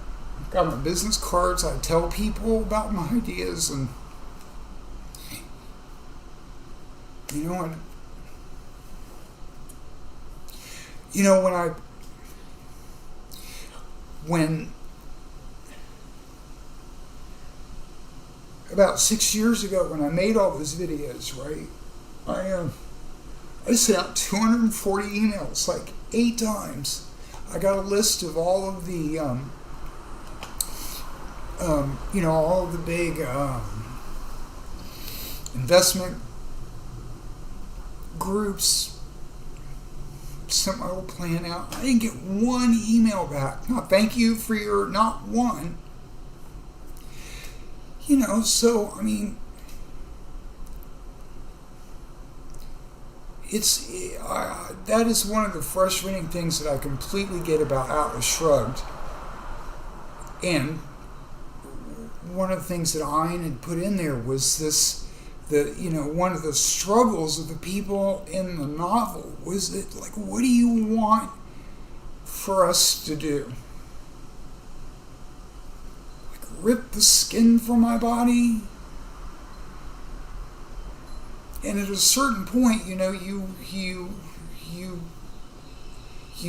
got my business cards. I tell people about my ideas, and you know what? You know, when about 6 years ago, when I made all those videos, right, I sent out 240 emails, like 8 times. I got a list of all of the, all of the big investment groups. Sent my whole plan out. I didn't get one email back. No, thank you for your, not one. You know, so, I mean, that is one of the frustrating things that I completely get about Atlas Shrugged. And one of the things that Ian had put in there was one of the struggles of the people in the novel was that, like, what do you want for us to do? Like, rip the skin from my body? And at a certain point, you know, you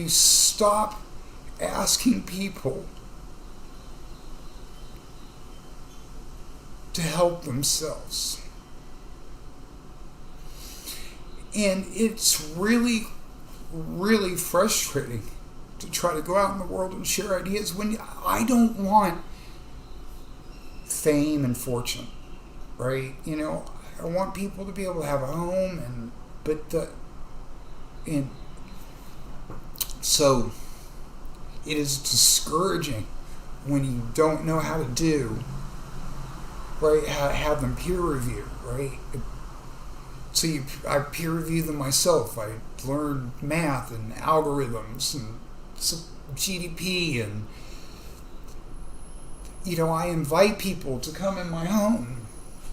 stop asking people to help themselves. And it's really, really frustrating to try to go out in the world and share ideas when I don't want fame and fortune, right? You know, I want people to be able to have a home, so it is discouraging when you don't know how to do, right? Have them peer review, right? So I peer review them myself. I learned math and algorithms and GDP, and you know, I invite people to come in my home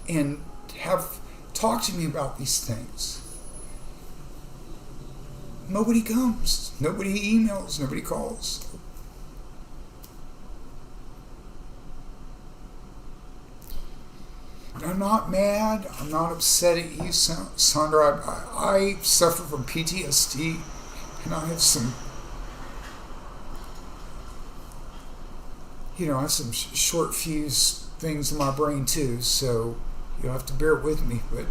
and talk to me about these things. Nobody comes. Nobody emails. Nobody calls. I'm not mad. I'm not upset at you, Sandra. I suffer from PTSD, and I have some, short fuse things in my brain too. So you'll have to bear with me. But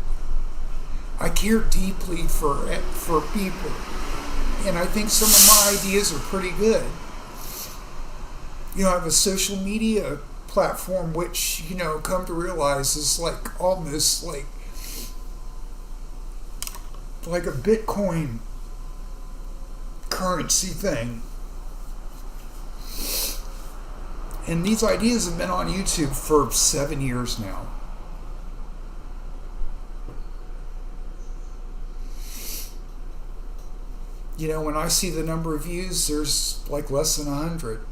I care deeply for people, and I think some of my ideas are pretty good. You know, I have a social media platform which, you know, come to realize is like almost like a Bitcoin currency thing. And these ideas have been on YouTube for 7 years now. You know, when I see the number of views, there's like less than 100.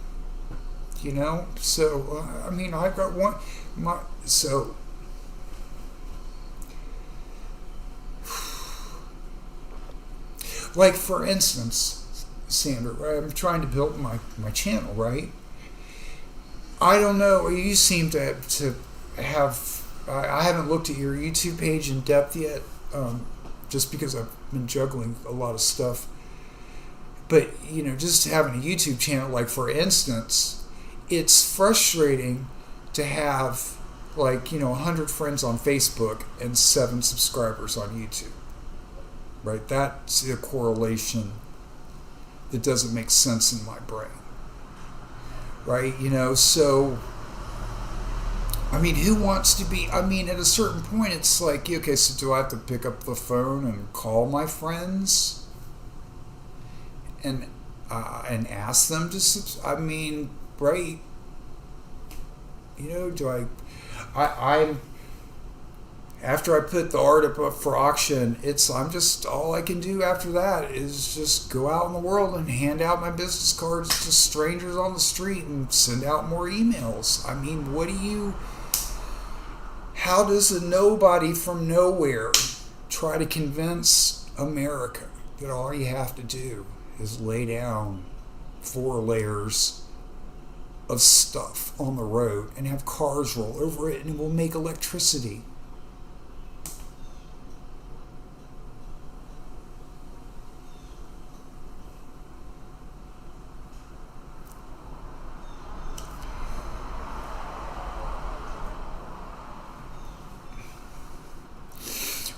You know, so I mean, I've got Like, for instance, Sandra, right? I'm trying to build my channel, right? I don't know. You seem to have. I haven't looked at your YouTube page in depth yet, just because I've been juggling a lot of stuff. But, just having a YouTube channel, like, for instance, it's frustrating to have, 100 friends on Facebook and 7 subscribers on YouTube. Right? That's a correlation that doesn't make sense in my brain. Right? So, who wants to be, at a certain point, it's like, okay, so do I have to pick up the phone and call my friends and ask them to, right? Do I'm after I put the art up for auction, I'm just, all I can do after that is just go out in the world and hand out my business cards to strangers on the street and send out more emails. How does a nobody from nowhere try to convince America that all you have to do is lay down 4 layers of stuff on the road and have cars roll over it and it will make electricity?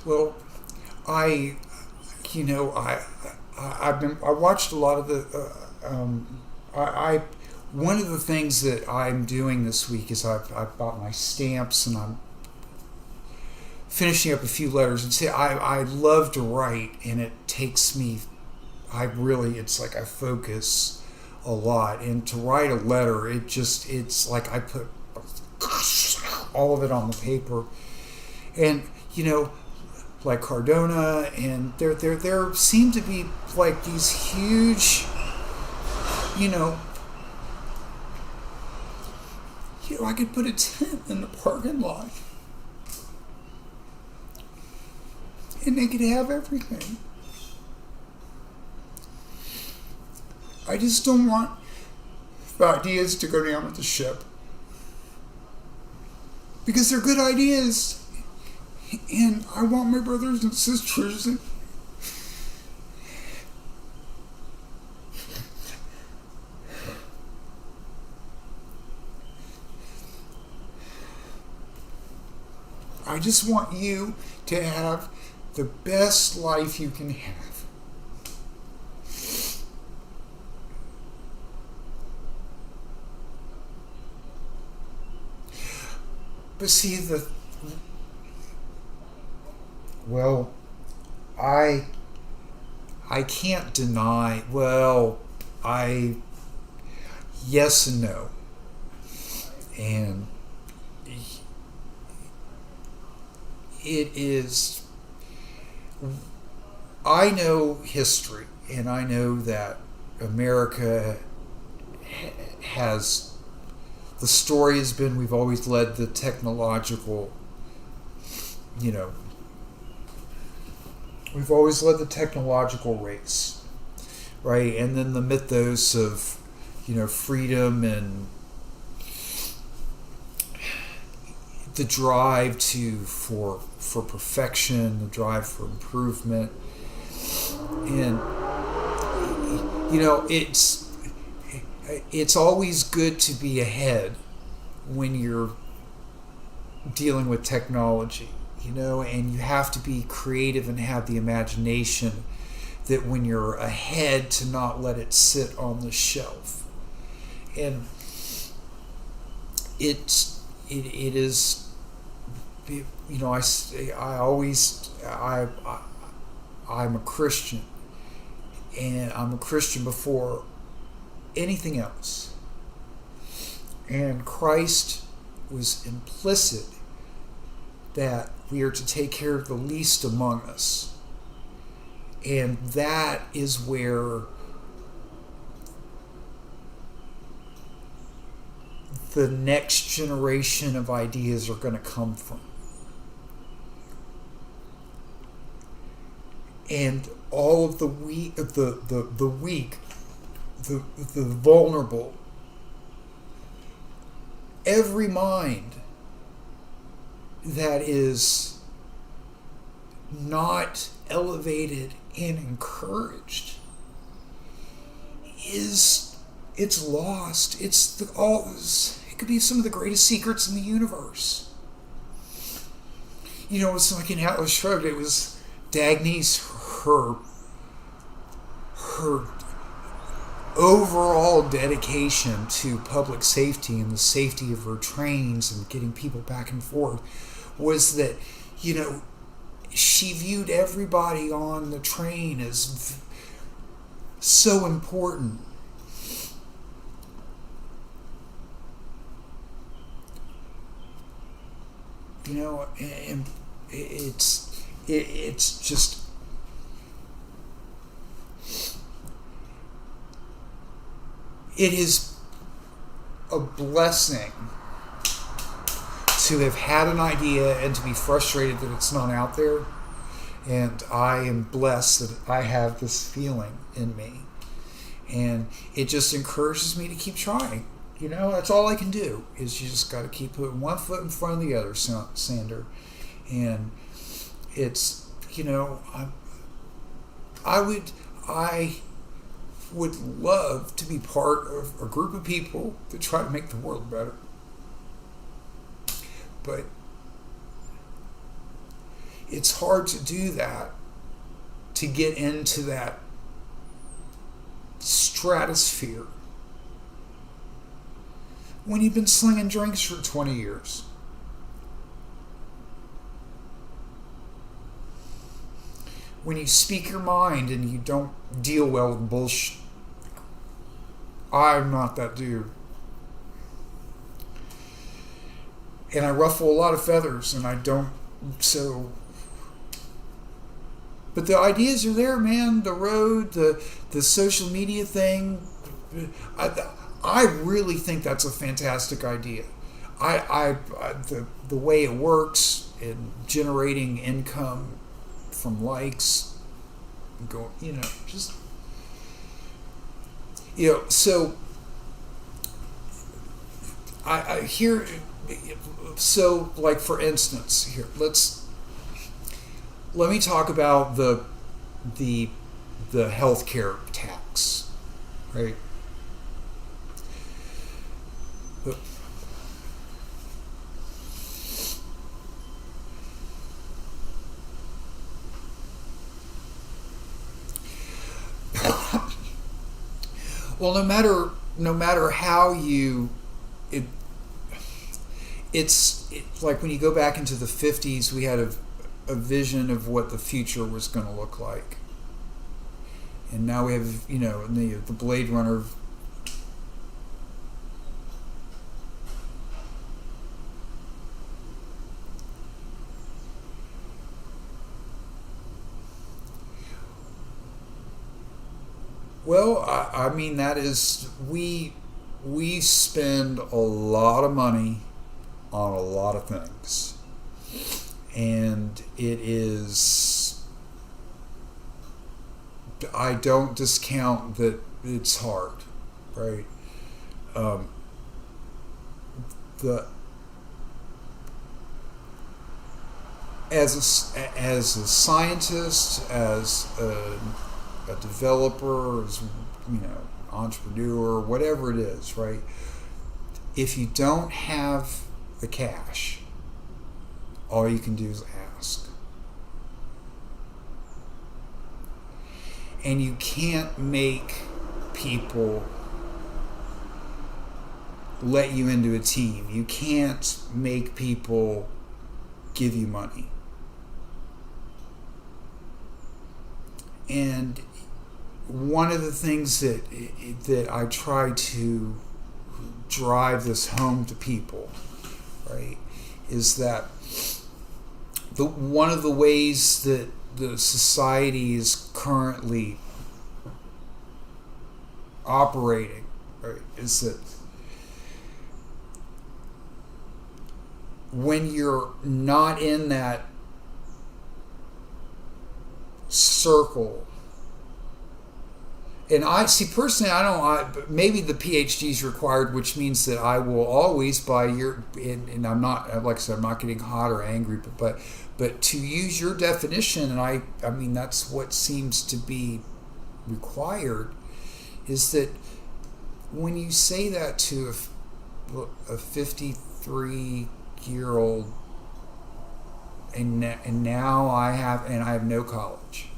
Well, I watched a lot of the. One of the things that I'm doing this week is I've bought my stamps and I'm finishing up a few letters. And I love to write, and it takes me. It's like I focus a lot, and to write a letter, it's like I put all of it on the paper, and like Cardona, and there seem to be like these huge, I could put a tent in the parking lot and they could have everything. I just don't want the ideas to go down with the ship, because they're good ideas. And I want my brothers and sisters I just want you to have the best life you can have. But see, I can't deny, yes and no. And it is, I know history, and I know that America has, the story has been, we've always led the technological, we've always led the technological race, right? And then the mythos of, freedom and the drive for perfection, the drive for improvement. And, it's always good to be ahead when you're dealing with technology. And you have to be creative and have the imagination that when you're ahead, to not let it sit on the shelf. And it is, I'm a Christian, and I'm a Christian before anything else. And Christ was implicit that we are to take care of the least among us. And that is where the next generation of ideas are going to come from. And all of the weak, the weak, the vulnerable. Every mind that is not elevated and encouraged it's lost. It could be some of the greatest secrets in the universe. You know, it's like in Atlas Shrugged, it was Dagny's her overall dedication to public safety and the safety of her trains and getting people back and forth was that, you know, she viewed everybody on the train as so important. You know, and it's just, it is a blessing to have had an idea and to be frustrated that it's not out there. And I am blessed that I have this feeling in me. And it just encourages me to keep trying. You know, that's all I can do, is you just got to keep putting one foot in front of the other, Sander. And it's, you know, I would love to be part of a group of people that try to make the world better. But it's hard to do that, to get into that stratosphere when you've been slinging drinks for 20 years. When you speak your mind and you don't deal well with bullshit. I'm not that dude. And I ruffle a lot of feathers, and I don't, so... But the ideas are there, man. The road, the social media thing. I really think that's a fantastic idea. The way it works in generating income from likes, go, you know, just, you know. So I hear. So, like, for instance, here, let me talk about the healthcare tax, right? Well, no matter how it's like when you go back into the 50s, we had a vision of what the future was going to look like. And now we have, you know, the Blade Runner. Well, I mean, that is, we spend a lot of money on a lot of things. And it is, I don't discount that it's hard, right? As a scientist, as a developer, as, you know, entrepreneur, whatever it is, right? If you don't have the cash, all you can do is ask. And you can't make people let you into a team. You can't make people give you money. And one of the things that I try to drive this home to people, right, is that one of the ways that the society is currently operating, right, is that when you're not in that circle And I see personally, maybe the PhD is required, which means that I will always, and I'm not, like I said, I'm not getting hot or angry, but to use your definition, and I mean, that's what seems to be required, is that when you say that to a 53-year-old, and now I have no college.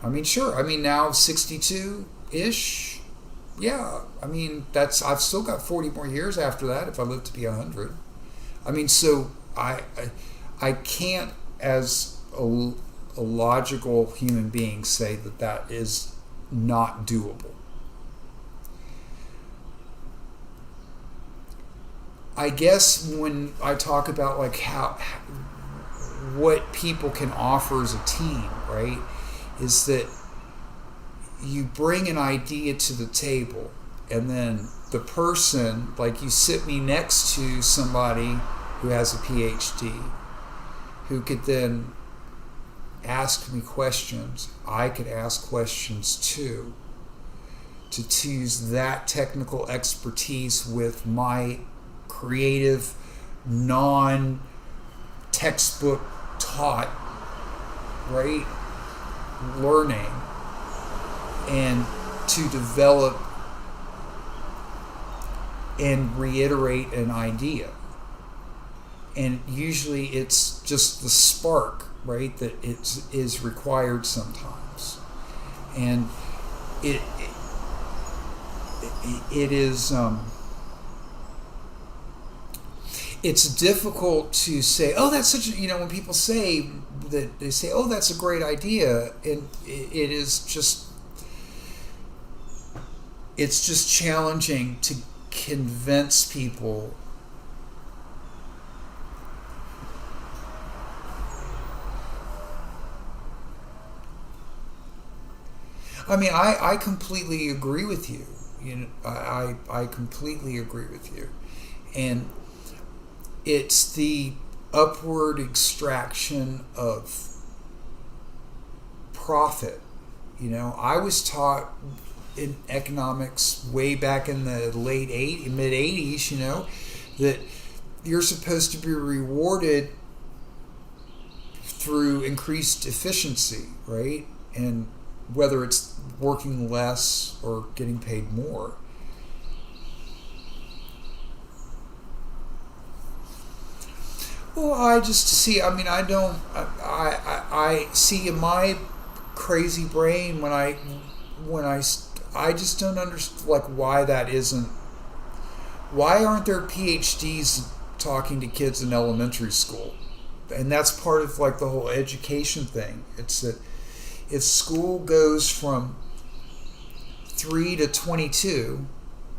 I mean, sure. I mean, now 62-ish. Yeah. I mean, I've still got 40 more years after that if I live to be 100. I mean, so I can't, as a logical human being, say that is not doable. I guess when I talk about like what people can offer as a team, right, is that you bring an idea to the table, and then the person, like you sit me next to somebody who has a PhD, who could then ask me questions. I could ask questions too, to use that technical expertise with my creative, non-textbook taught, right, learning, and to develop and reiterate an idea. And usually it's just the spark, right, that is required sometimes. And it is it's difficult to say, oh, that's such a, when people say that, they say, oh, that's a great idea, and it is just, it's just challenging to convince people I mean, I completely agree with you. I completely agree with you. And it's the upward extraction of profit. I was taught in economics way back in the mid 80s, that you're supposed to be rewarded through increased efficiency, right? And whether it's working less or getting paid more. Well, I see in my crazy brain when I just don't understand, like, why that isn't. Why aren't there PhDs talking to kids in elementary school? And that's part of like the whole education thing. It's that if school goes from 3 to 22,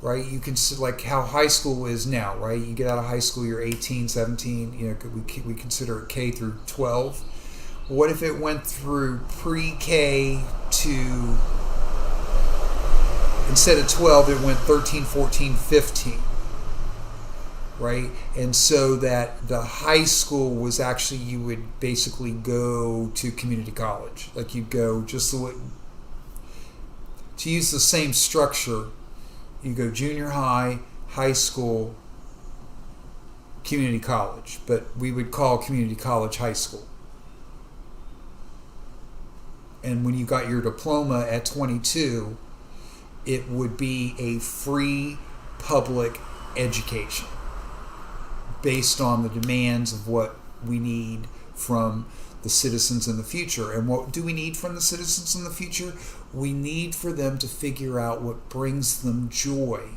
right? You can see like how high school is now, right? You get out of high school, you're 18, 17, we consider it K through 12. What if it went through pre-K to, instead of 12, it went 13, 14, 15, right? And so that the high school was actually, you would basically go to community college. Like you'd go just to use the same structure, you go junior high, high school, community college, but we would call community college high school. And when you got your diploma at 22, it would be a free public education based on the demands of what we need from the citizens in the future. And what do we need from the citizens in the future? We need for them to figure out what brings them joy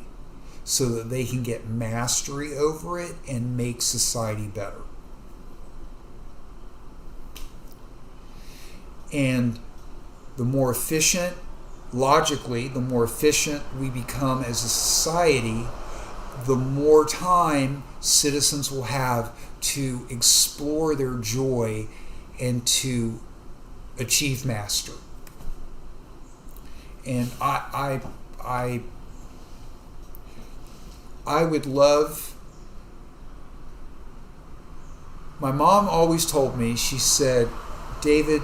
so that they can get mastery over it and make society better. And the more efficient, logically, the more efficient we become as a society, the more time citizens will have to explore their joy and to achieve mastery. And I would love, my mom always told me, she said, David,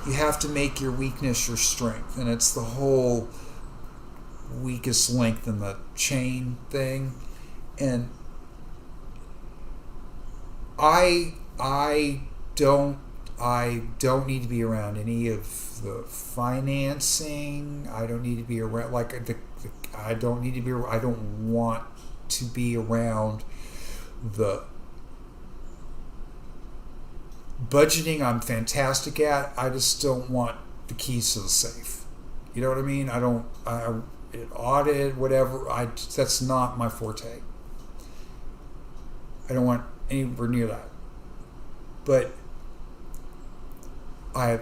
you have to make your weakness your strength, and it's the whole weakest link in the chain thing. And I don't need to be around any of the financing. I don't need to be around I don't want to be around the budgeting. I'm fantastic at. I just don't want the keys to the safe. You know what I mean? Audit, whatever. That's not my forte. I don't want anywhere near that. But I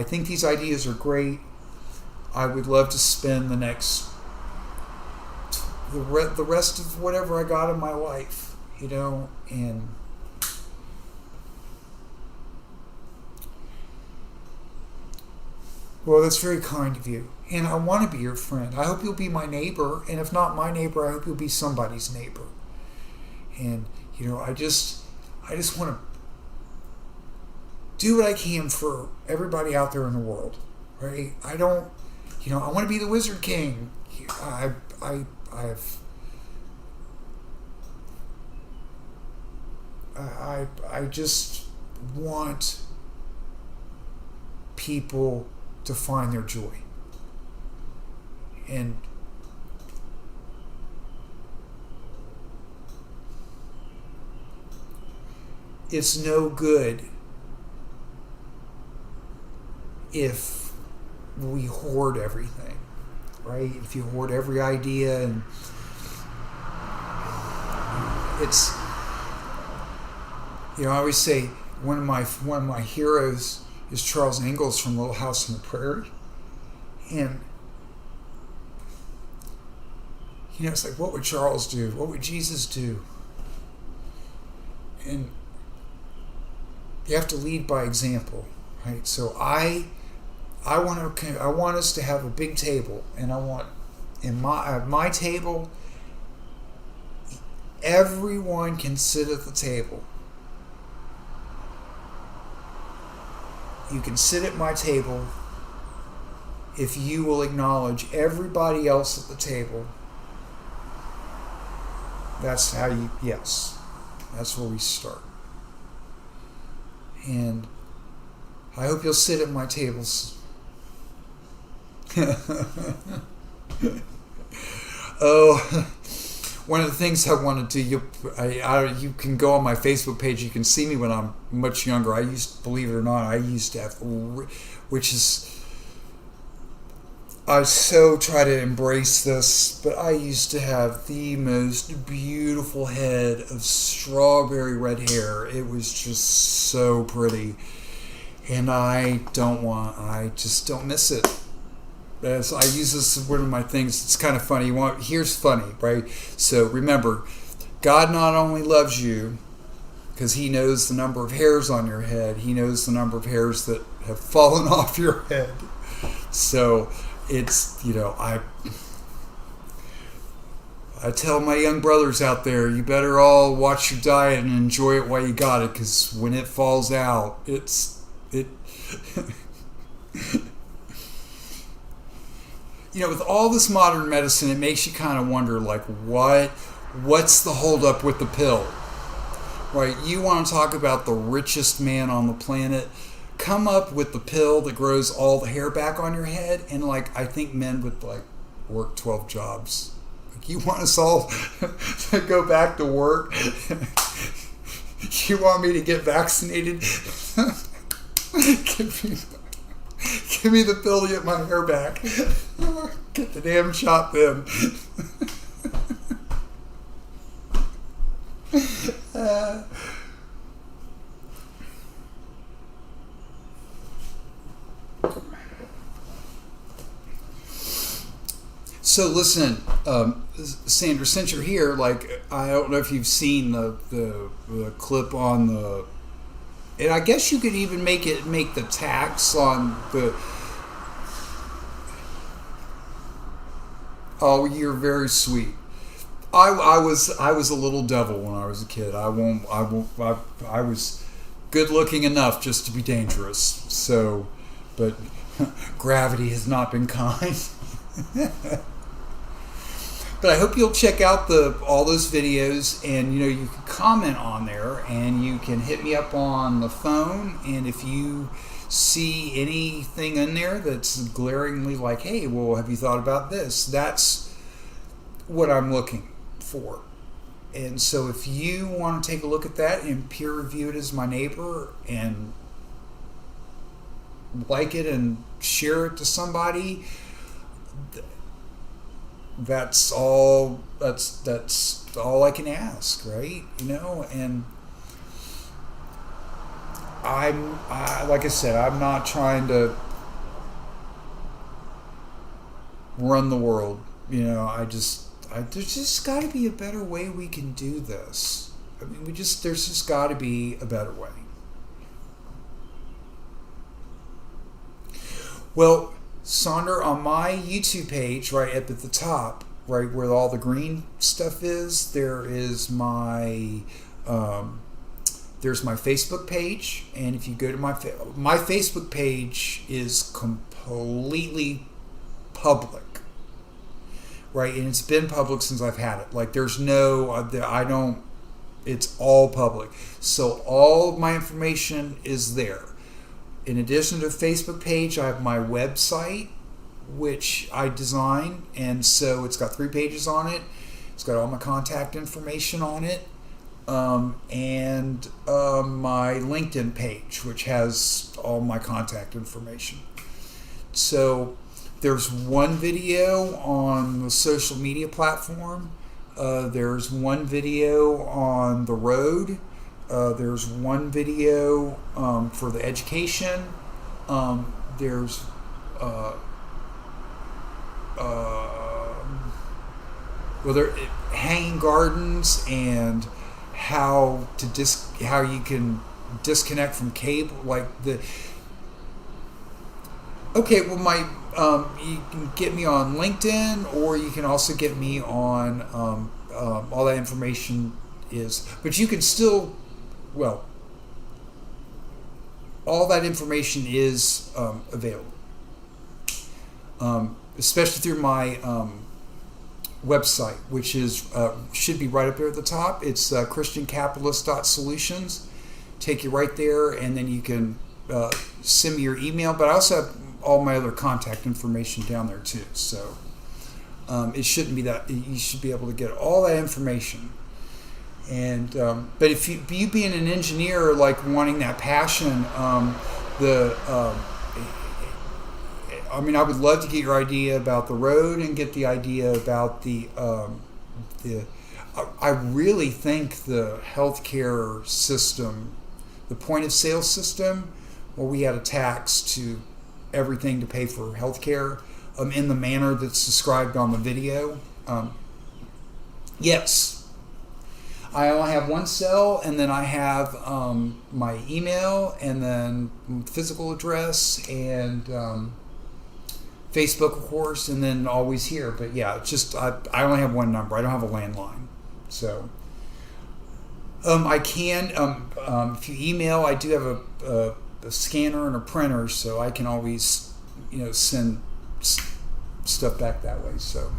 think these ideas are great. I would love to spend the rest of whatever I got in my life, and well, that's very kind of you. And I want to be your friend. I hope you'll be my neighbor. And if not my neighbor, I hope you'll be somebody's neighbor. And, I just want to do what I can for everybody out there in the world, right? I don't, I want to be the Wizard King. I just want people to find their joy. And it's no good if we hoard everything, right? If you hoard every idea, and it's, I always say one of my heroes is Charles Ingalls from Little House on the Prairie, and it's like, what would Charles do? What would Jesus do? And you have to lead by example, right? So I want us to have a big table, and I want at my table, everyone can sit at the table. You can sit at my table if you will acknowledge everybody else at the table. That's that's where we start. And I hope you'll sit at my tables. Oh, one of the things I want to do, you can go on my Facebook page. You can see me when I'm much younger. Believe it or not, I used to have, I so try to embrace this, but I used to have the most beautiful head of strawberry red hair. It was just so pretty. And I just don't miss it. As I use this as one of my things. It's kind of funny. Here's funny, right? So remember, God not only loves you because He knows the number of hairs on your head, He knows the number of hairs that have fallen off your head. So it's, I tell my young brothers out there, you better all watch your diet and enjoy it while you got it, because when it falls out, with all this modern medicine, it makes you kind of wonder, like, what's the holdup with the pill? Right? You want to talk about the richest man on the planet? Come up with the pill that grows all the hair back on your head, and I think men would work 12 jobs. You want us all to go back to work? You want me to get vaccinated? Give me the pill to get my hair back. Get the damn shot then. So listen, Sandra, since you're here, I don't know if you've seen the clip on the, and I guess you could even make the tax on the. Oh, you're very sweet. I was a little devil when I was a kid. I was good looking enough just to be dangerous. So, but gravity has not been kind. But I hope you'll check out all those videos, and you can comment on there, and you can hit me up on the phone, and if you see anything in there that's glaringly like, hey, well, have you thought about this? That's what I'm looking for. And so if you want to take a look at that and peer review it as my neighbor and like it and share it to somebody, that's all I can ask, right? And like I said, I'm not trying to run the world. There's just got to be a better way we can do this. I mean, there's just got to be a better way. Well, Saagar, on my YouTube page, right up at the top, right where all the green stuff is, there's my Facebook page, and if you go to my Facebook page is completely public, right? And it's been public since I've had it. Like, there's no, it's all public. So all of my information is there. In addition to the Facebook page, I have my website, which I designed, and so it's got 3 pages on it. It's got all my contact information on it, and my LinkedIn page, which has all my contact information. So there's one video on the social media platform. There's one video on the road. There's one video for the education. There's hanging gardens and how you can disconnect from cable, you can get me on LinkedIn, or you can also get me on all that information but you can still, all that information is available, especially through my website, which is should be right up there at the top. It's christiancapitalist.solutions. Take you right there, and then you can send me your email. But I also have all my other contact information down there too. So it shouldn't be that you should be able to get all that information. And but if you being an engineer, like wanting that passion, I would love to get your idea about the road and get the idea about I really think the healthcare system, the point of sale system, where we had a tax to everything to pay for healthcare, in the manner that's described on the video. Yes. I only have one cell, and then I have my email, and then physical address, and Facebook, of course, and then always here. But yeah, it's just I only have one number. I don't have a landline. So I can, if you email, I do have a scanner and a printer, so I can always send stuff back that way. So,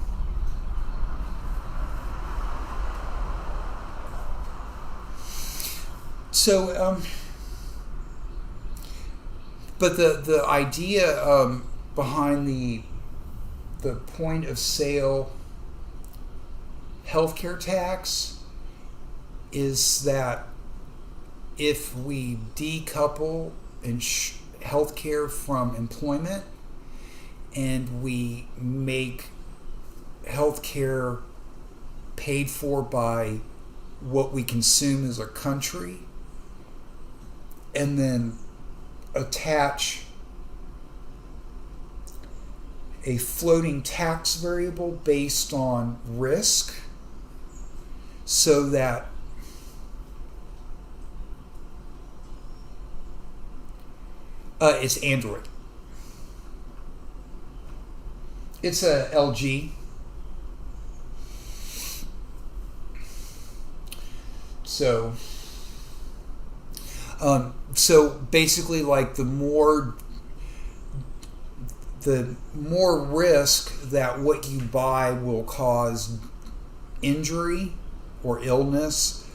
but the idea behind the point of sale healthcare tax is that if we decouple healthcare from employment, and we make healthcare paid for by what we consume as a country, and then attach a floating tax variable based on risk, so that it's Android. It's a LG. So basically, like the more risk that what you buy will cause injury or illness,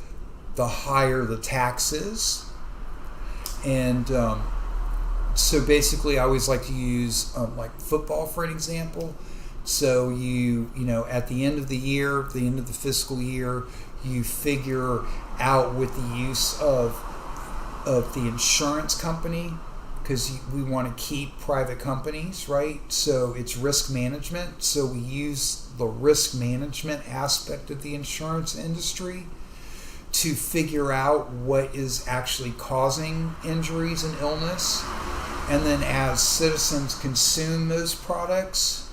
the higher the tax is. And so basically, I always like to use like football for an example. So you at the end of the year, the end of the fiscal year, you figure out with the use of the insurance company, because we want to keep private companies, right? So it's risk management. So we use the risk management aspect of the insurance industry to figure out what is actually causing injuries and illness. And then as citizens consume those products,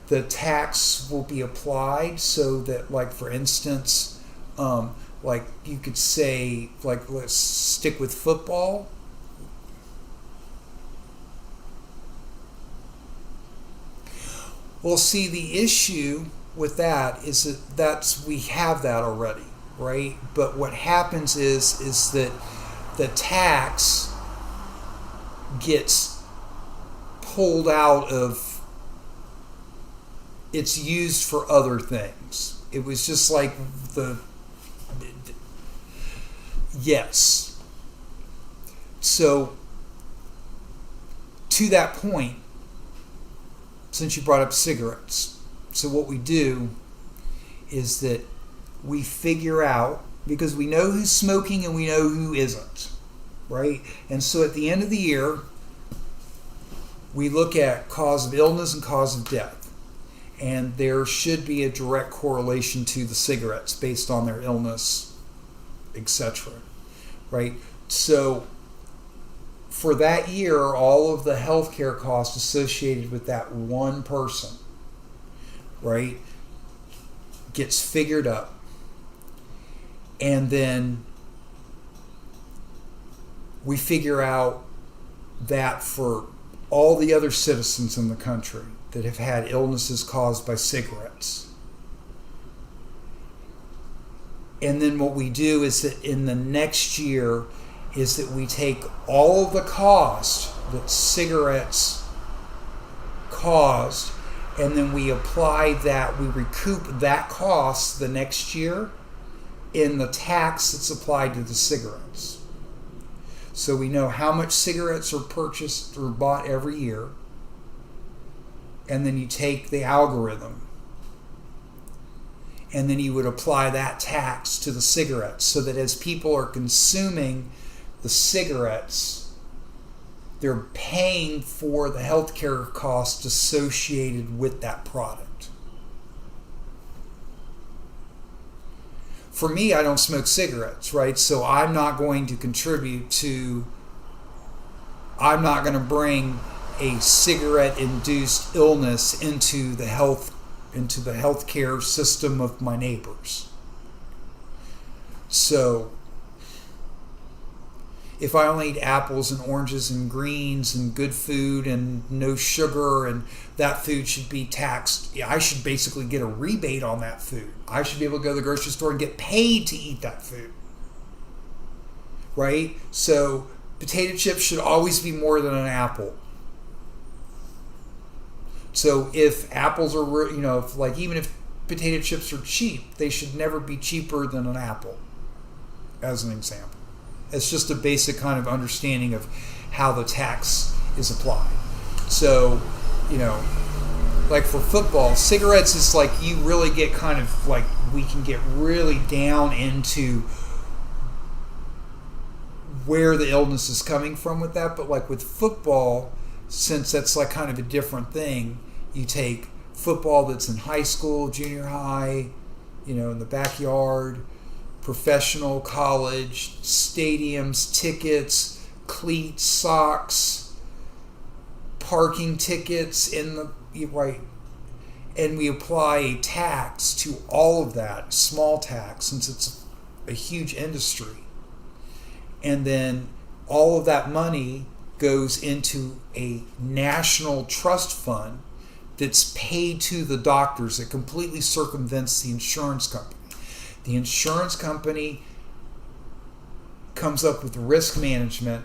the tax will be applied so that, like, for instance, like you could say, like, let's stick with football. Well, see, the issue with that is that we have that already, right? But what happens is that the tax gets pulled out of, it's used for other things. It was just like yes. So to that point, since you brought up cigarettes, so what we do is that we figure out, because we know who's smoking and we know who isn't, right? And so at the end of the year, we look at cause of illness and cause of death. And there should be a direct correlation to the cigarettes based on their illness, etc. Right? So for that year, all of the healthcare costs associated with that one person, right, gets figured up. And then we figure out that for all the other citizens in the country that have had illnesses caused by cigarettes. And then what we do is that in the next year is that we take all of the cost that cigarettes caused, and then we apply that, we recoup that cost the next year in the tax that's applied to the cigarettes. So we know how much cigarettes are purchased or bought every year. And then you take the algorithm and then you would apply that tax to the cigarettes, so that as people are consuming the cigarettes, they're paying for the healthcare costs associated with that product. For me, I don't smoke cigarettes, right? So I'm not going to contribute to, I'm not going to bring a cigarette-induced illness into the healthcare system of my neighbors. So if I only eat apples and oranges and greens and good food and no sugar, and that food should be taxed, I should basically get a rebate on that food. I should be able to go to the grocery store and get paid to eat that food. Right? So potato chips should always be more than an apple. So if apples are, even if potato chips are cheap, they should never be cheaper than an apple, as an example. It's just a basic kind of understanding of how the tax is applied. So, like for football, cigarettes is like, you really get kind of like, we can get really down into where the illness is coming from with that. But like with football, since that's like kind of a different thing, you take football that's in high school, junior high, in the backyard, professional, college, stadiums, tickets, cleats, socks, parking tickets right. And we apply a tax to all of that, small tax, since it's a huge industry. And then all of that money goes into a national trust fund that's paid to the doctors. It completely circumvents the insurance company. The The insurance company comes up with risk management.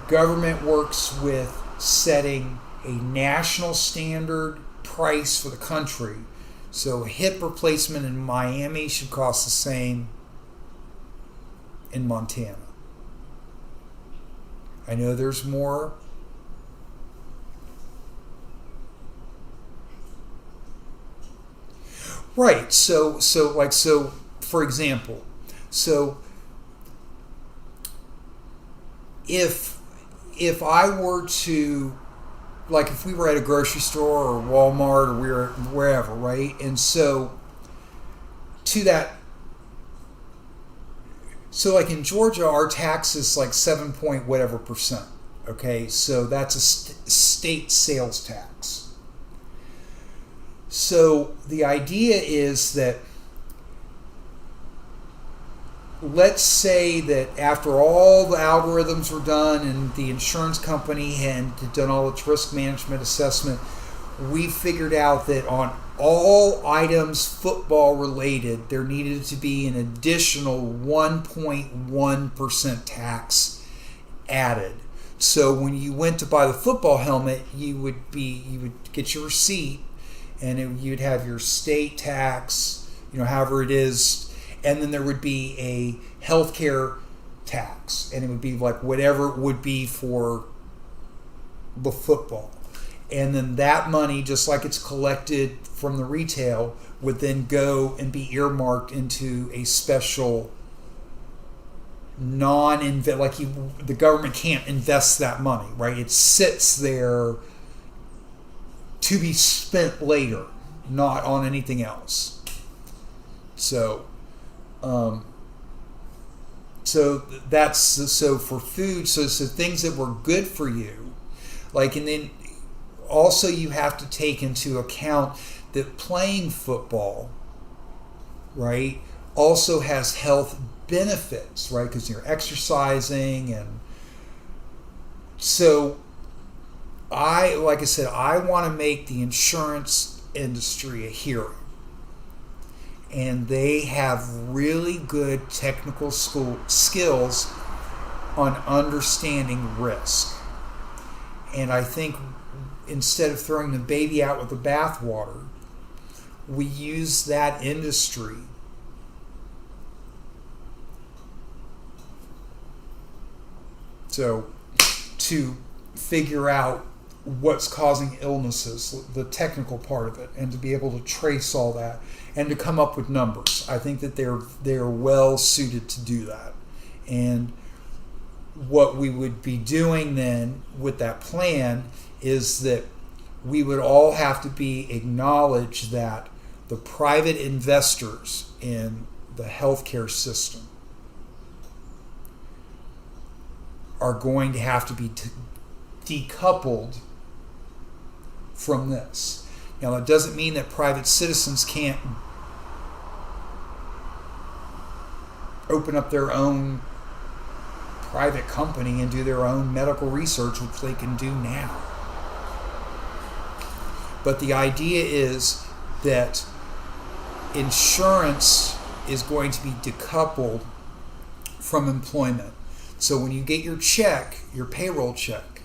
Government works with setting a national standard price for the country. So a hip replacement in Miami should cost the same in Montana. I know there's more. Right. So for example, if I were to, like, if we were at a grocery store or Walmart or we were wherever, right? And so to that, so like in Georgia, our tax is like 7 point whatever %. Okay, so that's a state sales tax. So the idea is that, let's say that after all the algorithms were done and the insurance company had done all its risk management assessment, we figured out that on all items football related, there needed to be an additional 1.1% tax added. So when you went to buy the football helmet, you would get your receipt, and you'd have your state tax, however it is. And then there would be a healthcare tax, and it would be like whatever it would be for the football. And then that money, just like it's collected from the retail, would then go and be earmarked into a special the government can't invest that money, right? It sits there to be spent later, not on anything else. So for food, so things that were good for you, like, and then also you have to take into account that playing football, right, also has health benefits, right, because you're exercising. And so I want to make the insurance industry a hero. And they have really good technical skills on understanding risk. And I think instead of throwing the baby out with the bathwater, we use that industry to figure out what's causing illnesses, the technical part of it, and to be able to trace all that and to come up with numbers. I think that they're well suited to do that. And what we would be doing then with that plan is that we would all have to be acknowledged that the private investors in the healthcare system are going to have to be decoupled from this. Now, that doesn't mean that private citizens can't open up their own private company and do their own medical research, which they can do now. But the idea is that insurance is going to be decoupled from employment. So when you get your check, your payroll check,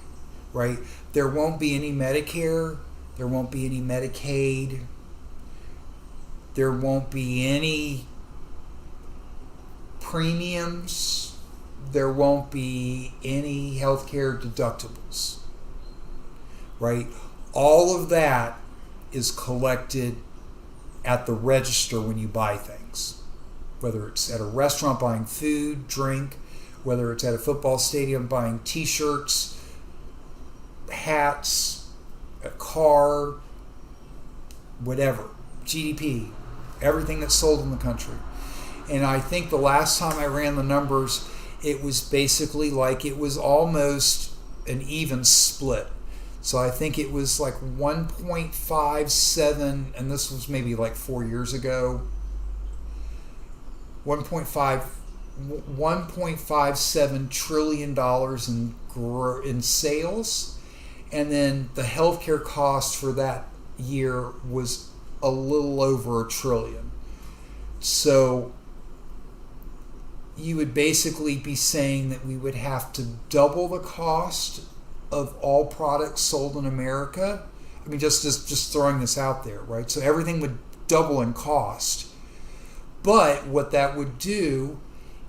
right, there won't be any Medicare, there won't be any Medicaid, there won't be any premiums, there won't be any healthcare deductibles, right? All of that is collected at the register when you buy things, whether it's at a restaurant buying food, drink, whether it's at a football stadium buying t-shirts, hats, a car, whatever, GDP, everything that's sold in the country. And I think the last time I ran the numbers, it was basically like it was almost an even split. So I think it was like 1.57, and this was maybe like 4 years ago, 1.57 trillion dollars in sales, and then the healthcare cost for that, year was a little over $1 trillion. So you would basically be saying that we would have to double the cost of all products sold in America. I mean, just throwing this out there, right? So everything would double in cost. But what that would do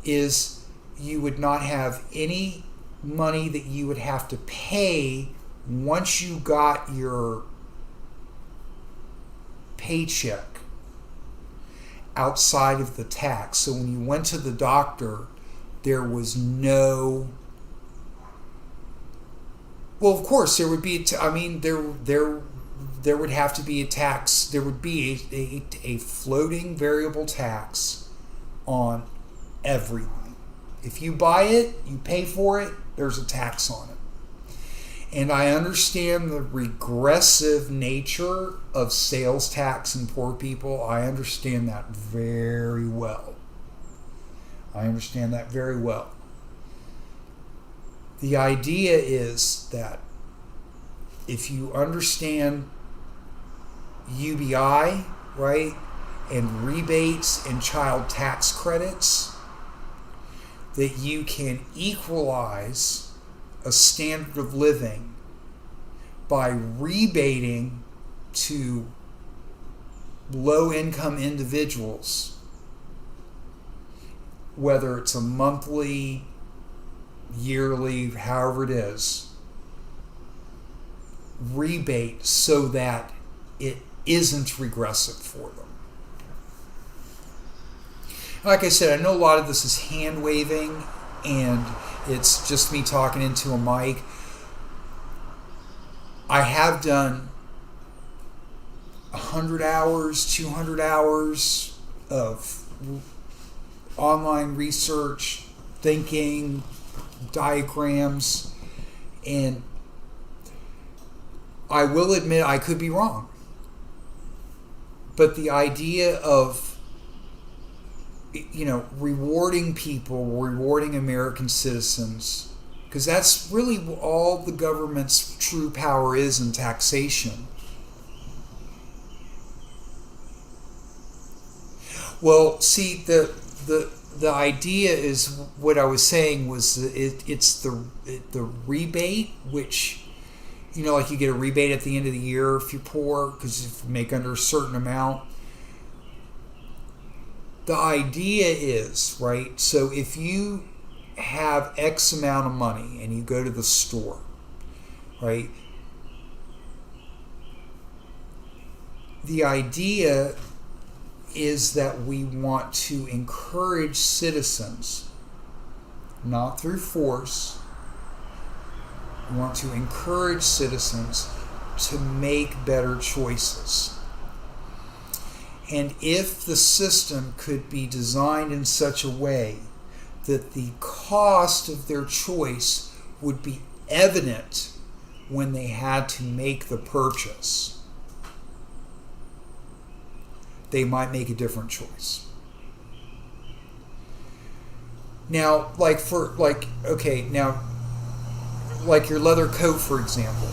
is you would not have any money that you would have to pay once you got your paycheck outside of the tax. So when you went to the doctor, there was no... Well, of course, there would be... there would have to be a tax. There would be a floating variable tax on everything. If you buy it, you pay for it, there's a tax on it. And I understand the regressive nature of sales tax in poor people. I understand that very well. The idea is that if you understand UBI, right, and rebates and child tax credits, that you can equalize a standard of living by rebating to low-income individuals, whether it's a monthly, yearly, however it is, rebate so that it isn't regressive for them. Like I said, I know a lot of this is hand waving and it's just me talking into a mic. I have done 100 hours, 200 hours of online research, thinking, diagrams, and I will admit I could be wrong. But the idea of, rewarding people, rewarding American citizens, because that's really all the government's true power is in taxation. Well, see, the idea is what I was saying was it's the rebate, which, like you get a rebate at the end of the year if you're poor, because if you make under a certain amount. The idea is, right, so if you have X amount of money and you go to the store, right, the idea is that we want to encourage citizens, not through force, we want to encourage citizens to make better choices. And if the system could be designed in such a way that the cost of their choice would be evident when they had to make the purchase, they might make a different choice. Now, like your leather coat, for example.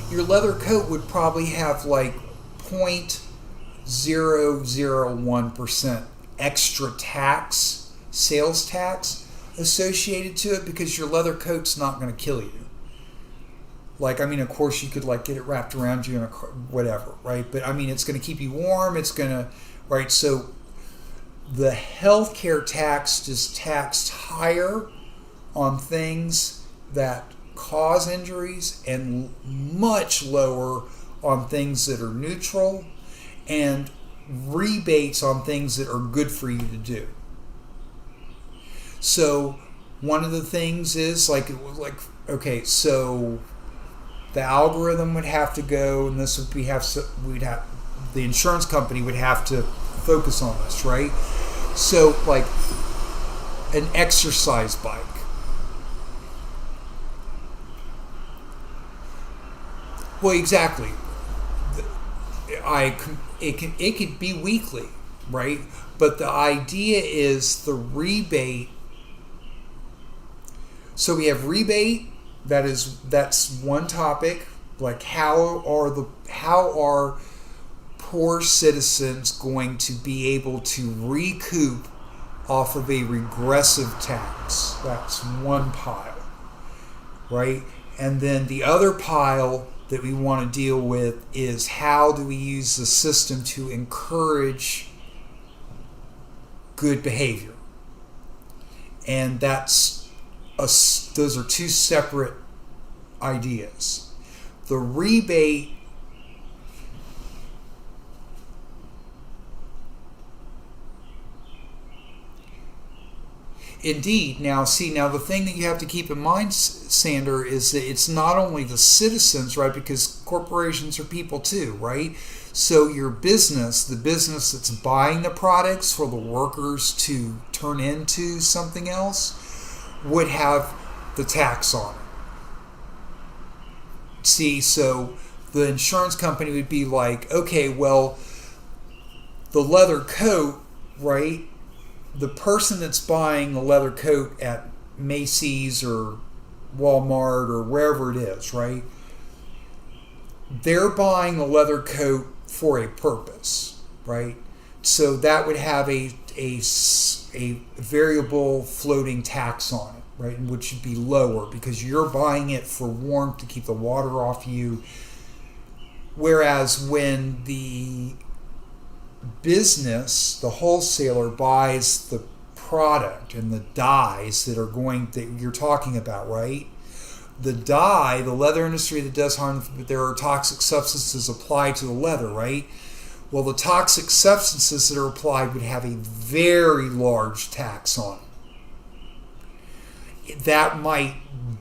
Your leather coat would probably have like 0.001% extra tax, sales tax associated to it, because your leather coat's not going to kill you. Of course you could get it wrapped around you and whatever, right? But it's going to keep you warm. It's going to, right? So the healthcare tax is taxed higher on things that cause injuries and much lower on things that are neutral, and rebates on things that are good for you to do. So one of the things is so the algorithm would have to go, and this would the insurance company would have to focus on this, right? So an exercise bike. Well, exactly. It could be weekly, right? But the idea is the rebate. So we have rebate. That's one topic, Like how are poor citizens going to be able to recoup off of a regressive tax? That's one pile, right? And then the other pile that we want to deal with is how do we use the system to encourage good behavior? And those are two separate ideas. The rebate indeed. Now the thing that you have to keep in mind, Sander, is that it's not only the citizens, right? Because corporations are people too, right? So your business, the business that's buying the products for the workers to turn into something else, would have the tax on it. See, so the insurance company would be like, okay, well, the leather coat, right? The person that's buying the leather coat at Macy's or Walmart or wherever it is, right? They're buying the leather coat for a purpose, right? So that would have a variable floating tax on it, right? Which would be lower because you're buying it for warmth to keep the water off you. Whereas when the business, the wholesaler, buys the product and the dyes that you're talking about, right? The dye, the leather industry that does harm, there are toxic substances applied to the leather, right? Well, the toxic substances that are applied would have a very large tax on it. That might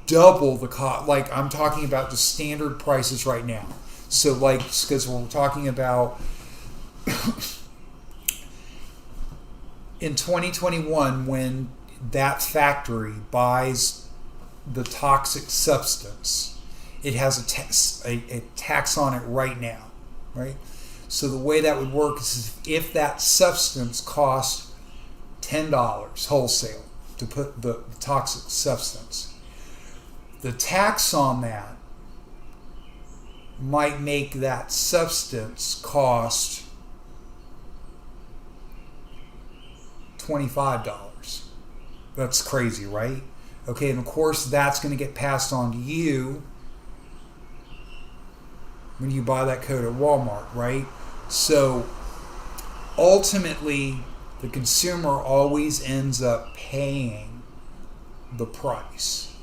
double the cost. Like, I'm talking about the standard prices right now. So, like, because we're talking about in 2021, when that factory buys the toxic substance, it has a tax on it right now, right? So the way that would work is if that substance costs $10 wholesale to put the toxic substance, the tax on that might make that substance cost $25. That's crazy, right? Okay, and of course that's going to get passed on to you when you buy that coat at Walmart, right? So ultimately, the consumer always ends up paying the price.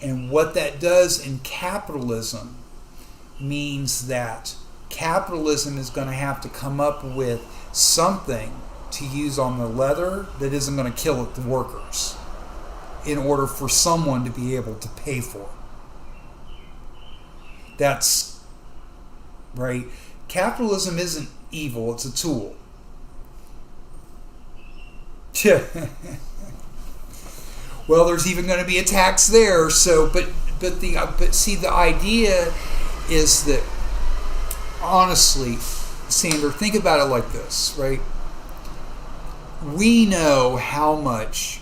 And what that does in capitalism means that capitalism is going to have to come up with something to use on the leather that isn't going to kill the workers in order for someone to be able to pay for it. That's right. Capitalism isn't evil, it's a tool. Well, there's even going to be a tax there. So, but see, the idea is that, honestly, Sander, think about it like this, right? We know how much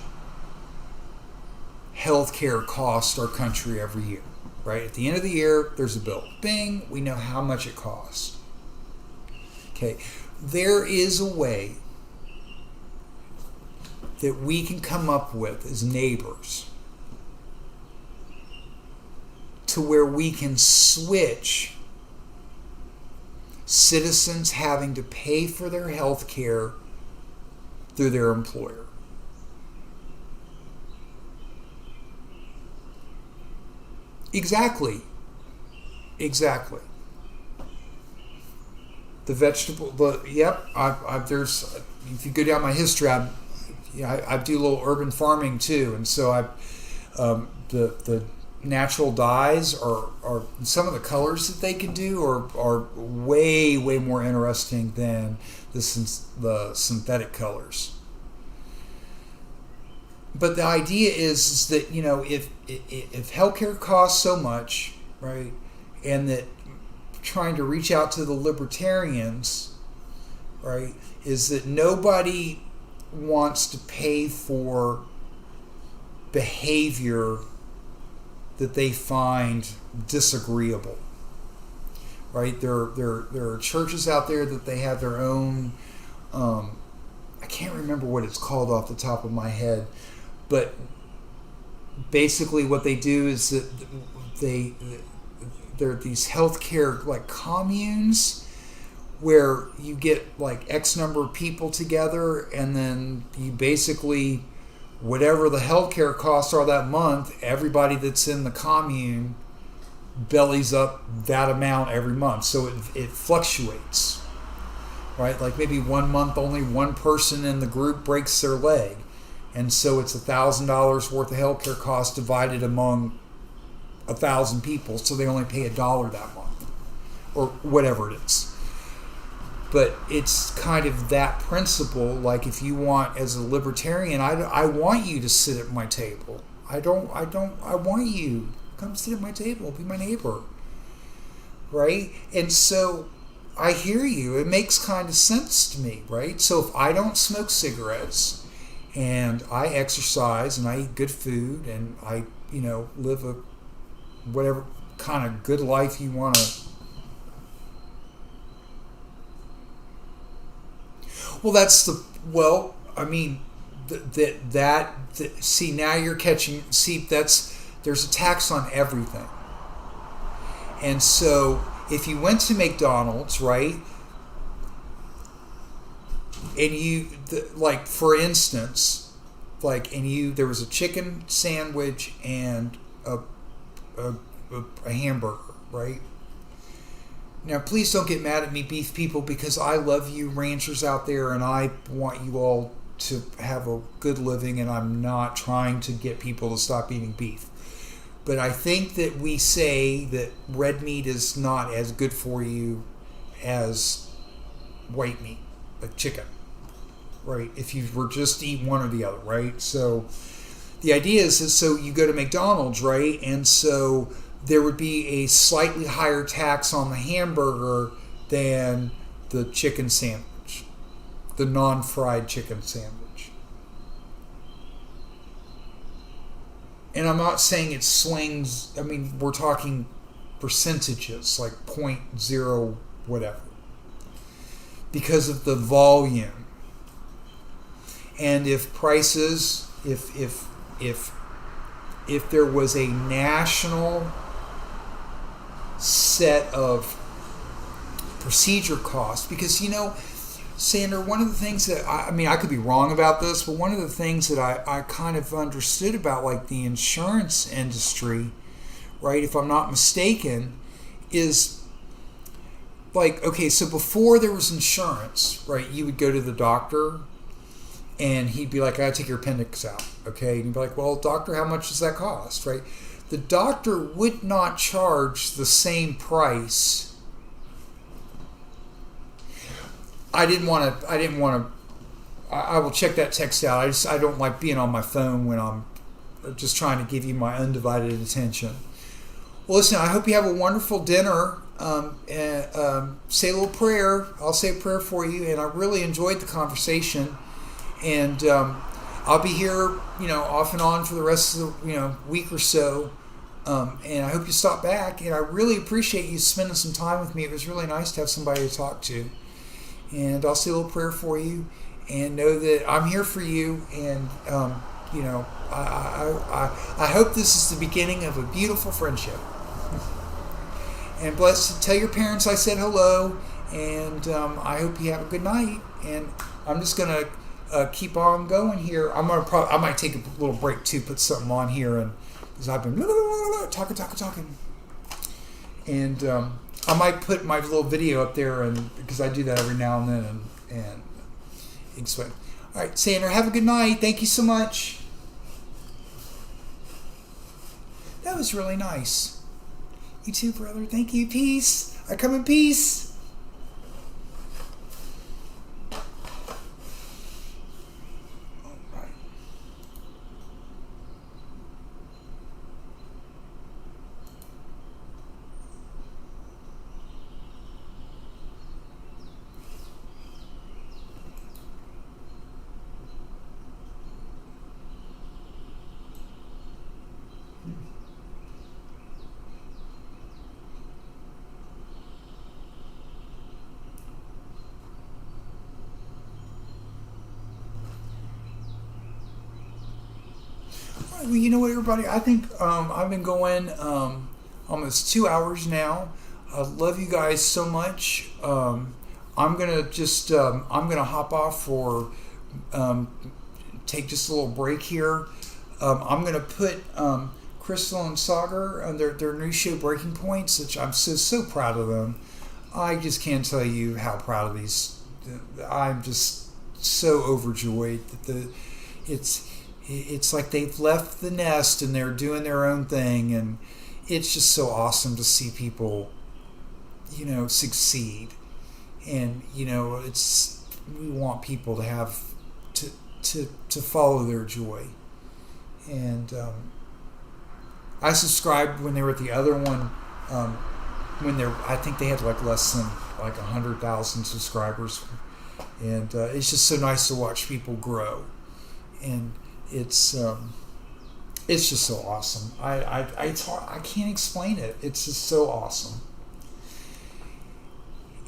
healthcare costs our country every year, right? At the end of the year, there's a bill. Bing, we know how much it costs. Okay, there is a way that we can come up with as neighbors to where we can switch citizens having to pay for their health care through their employer. Exactly. The vegetable, there's, if you go down my history, I do a little urban farming too, and so the natural dyes are some of the colors that they can do are way more interesting than the synthetic colors. But the idea is that, you know, if healthcare costs so much, right, and that trying to reach out to the libertarians, right, is that nobody wants to pay for behavior that they find disagreeable. Right? There are churches out there that they have their own. I can't remember what it's called off the top of my head, but basically what they do is that there are these healthcare like communes where you get like X number of people together, and then you basically, whatever the healthcare costs are that month, everybody that's in the commune bellies up that amount every month. So it fluctuates, right? Like maybe 1 month only one person in the group breaks their leg, and so it's $1,000 worth of healthcare costs divided among 1,000 people, so they only pay $1 that month, or whatever it is. But it's kind of that principle. Like if you want, as a libertarian, I want you to sit at my table. I want you. Come sit at my table. Be my neighbor. Right? And so I hear you. It makes kind of sense to me, right? So if I don't smoke cigarettes and I exercise and I eat good food and I, live a whatever kind of good life you want to. See, now you're catching, there's a tax on everything. And so if you went to McDonald's, right, and for instance, there was a chicken sandwich and a hamburger, right? Now, please don't get mad at me, beef people, because I love you ranchers out there, and I want you all to have a good living, and I'm not trying to get people to stop eating beef. But I think that we say that red meat is not as good for you as white meat, like chicken, right? If you were just to eat one or the other, right? So the idea is that so you go to McDonald's, right? And so there would be a slightly higher tax on the hamburger than the chicken sandwich, the non-fried chicken sandwich. And I'm not saying it swings, we're talking percentages, like 0.0 whatever, because of the volume. And if prices, if there was a national set of procedure costs, because Sandra, one of the things that I could be wrong about this, but one of the things that I kind of understood about like the insurance industry, right, if I'm not mistaken, is like, okay, so before there was insurance, right, you would go to the doctor and he'd be like, I gotta take your appendix out, okay, and you'd be like, well, doctor, how much does that cost, right? The doctor would not charge the same price. I will check that text out. I don't like being on my phone when I'm just trying to give you my undivided attention. Well, listen, I hope you have a wonderful dinner. Say a little prayer. I'll say a prayer for you. And I really enjoyed the conversation. And I'll be here, off and on for the rest of the, week or so. And I hope you stop back. And I really appreciate you spending some time with me. It was really nice to have somebody to talk to. And I'll say a little prayer for you. And know that I'm here for you. And, I hope this is the beginning of a beautiful friendship. And tell your parents I said hello. And I hope you have a good night. And I'm just going to keep on going here. I might take a little break too, put something on here, and because I've been talking, and I might put my little video up there, and because I do that every now and then, and explain. All right, Sandra, have a good night. Thank you so much. That was really nice. You too, brother. Thank you. Peace. I come in peace. Well, you know what, everybody? I think I've been going almost 2 hours now. I love you guys so much. I'm gonna hop off for take just a little break here. I'm gonna put Krystal and Saagar on their new show Breaking Points, which I'm so proud of them. I just can't tell you how proud of these. I'm just so overjoyed that it's like they've left the nest and they're doing their own thing, and it's just so awesome to see people, succeed. And we want people to have to follow their joy. And I subscribed when they were at the other one. I think they had less than 100,000 subscribers, and it's just so nice to watch people grow, and it's just so awesome. I can't explain it. It's just so awesome.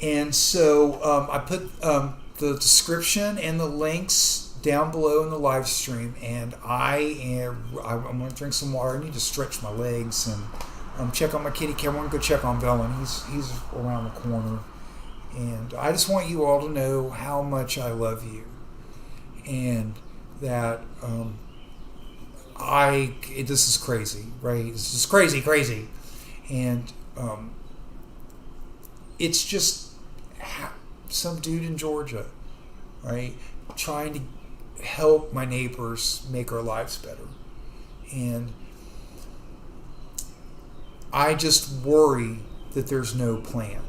And so I put the description and the links down below in the live stream, and I'm going to drink some water. I need to stretch my legs and check on my kitty cat. I'm going to go check on Velen. He's around the corner, and I just want you all to know how much I love you, and that this is crazy, right? This is crazy, and it's just some dude in Georgia, right, trying to help my neighbors make our lives better. And I just worry that there's no plan.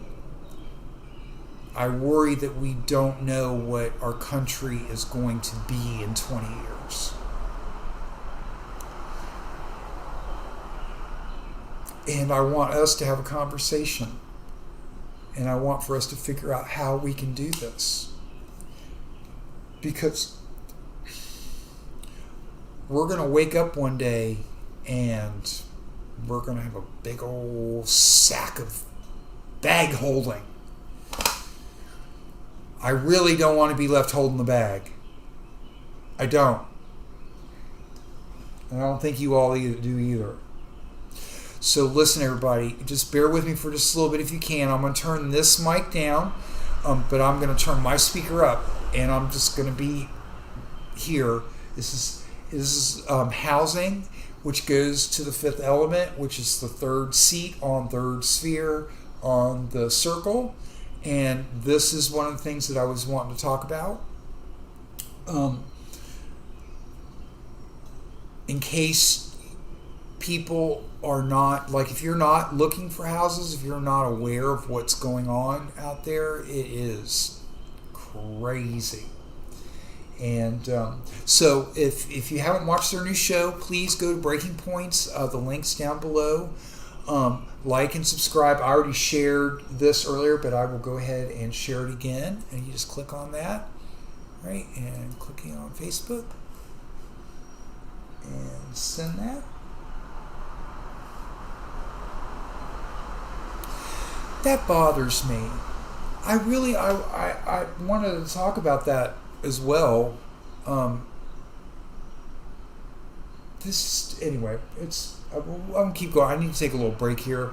I worry that we don't know what our country is going to be in 20 years. And I want us to have a conversation. And I want for us to figure out how we can do this. Because we're going to wake up one day and we're going to have a big old sack of bag holding. I really don't want to be left holding the bag. I don't. And I don't think you all do either. So listen, everybody, just bear with me for just a little bit if you can. I'm going to turn this mic down, but I'm going to turn my speaker up, and I'm just going to be here. This is housing, which goes to the fifth element, which is the third seat on third sphere on the circle. And this is one of the things that I was wanting to talk about. In case people are not, if you're not looking for houses, if you're not aware of what's going on out there, it is crazy. And so if you haven't watched their new show, please go to Breaking Points. The link's down below. Like and subscribe. I already shared this earlier, but I will go ahead and share it again. And you just click on that, right? And clicking on Facebook. And send that. That bothers me. I wanted to talk about that as well. Anyway, I'm gonna keep going. I need to take a little break here.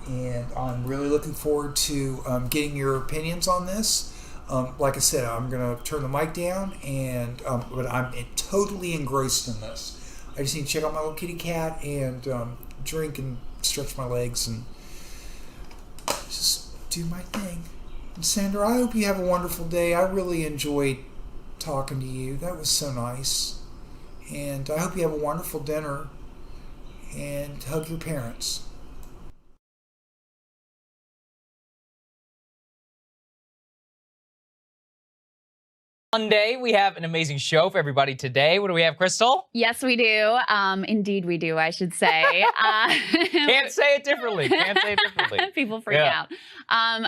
And I'm really looking forward to getting your opinions on this. Like I said, I'm gonna turn the mic down, and but I'm totally engrossed in this. I just need to check out my little kitty cat and drink and stretch my legs and just do my thing. And Sandra, I hope you have a wonderful day. I really enjoyed talking to you. That was so nice. And I hope you have a wonderful dinner, and hug your parents. Monday, we have an amazing show for everybody today. What do we have, Krystal? Yes, we do. Indeed, we do, I should say. Can't say it differently. People freak out.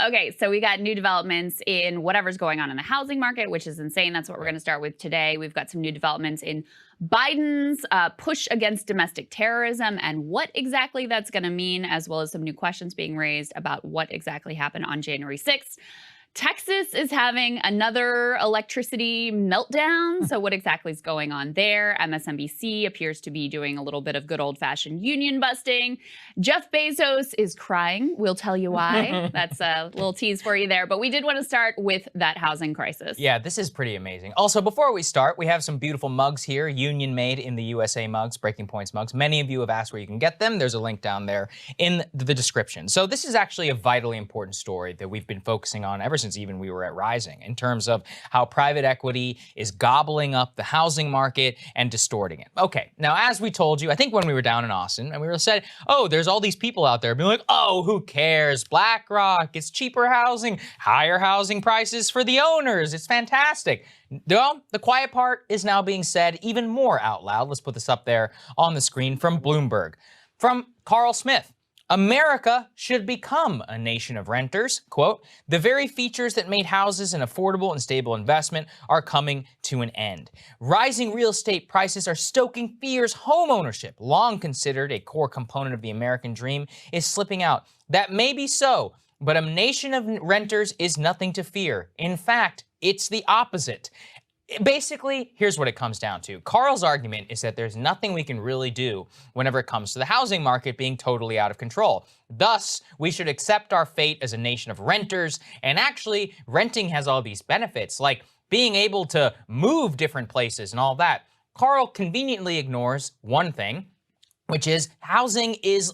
Okay, so we got new developments in whatever's going on in the housing market, which is insane. That's what we're going to start with today. We've got some new developments in Biden's push against domestic terrorism and what exactly that's going to mean, as well as some new questions being raised about what exactly happened on January 6th. Texas is having another electricity meltdown. So what exactly is going on there? MSNBC appears to be doing a little bit of good old-fashioned union busting. Jeff Bezos is crying. We'll tell you why. That's a little tease for you there. But we did want to start with that housing crisis. Yeah, this is pretty amazing. Also, before we start, we have some beautiful mugs here, union made in the USA mugs, Breaking Points mugs. Many of you have asked where you can get them. There's a link down there in the description. So this is actually a vitally important story that we've been focusing on ever since even we were at Rising, in terms of how private equity is gobbling up the housing market and distorting it. Okay, now as we told you, I think when we were down in Austin and we were said, oh, there's all these people out there being like, oh, who cares? BlackRock, it's cheaper housing, higher housing prices for the owners. It's fantastic. Well, the quiet part is now being said even more out loud. Let's put this up there on the screen from Bloomberg. From Carl Smith. America should become a nation of renters. Quote, the very features that made houses an affordable and stable investment are coming to an end. Rising real estate prices are stoking fears. Homeownership, long considered a core component of the American dream, is slipping out. That may be so, but a nation of renters is nothing to fear. In fact, it's the opposite. Basically, here's what it comes down to. Carl's argument is that there's nothing we can really do whenever it comes to the housing market being totally out of control. Thus, we should accept our fate as a nation of renters, and actually, renting has all these benefits, like being able to move different places and all that. Carl conveniently ignores one thing, which is housing is,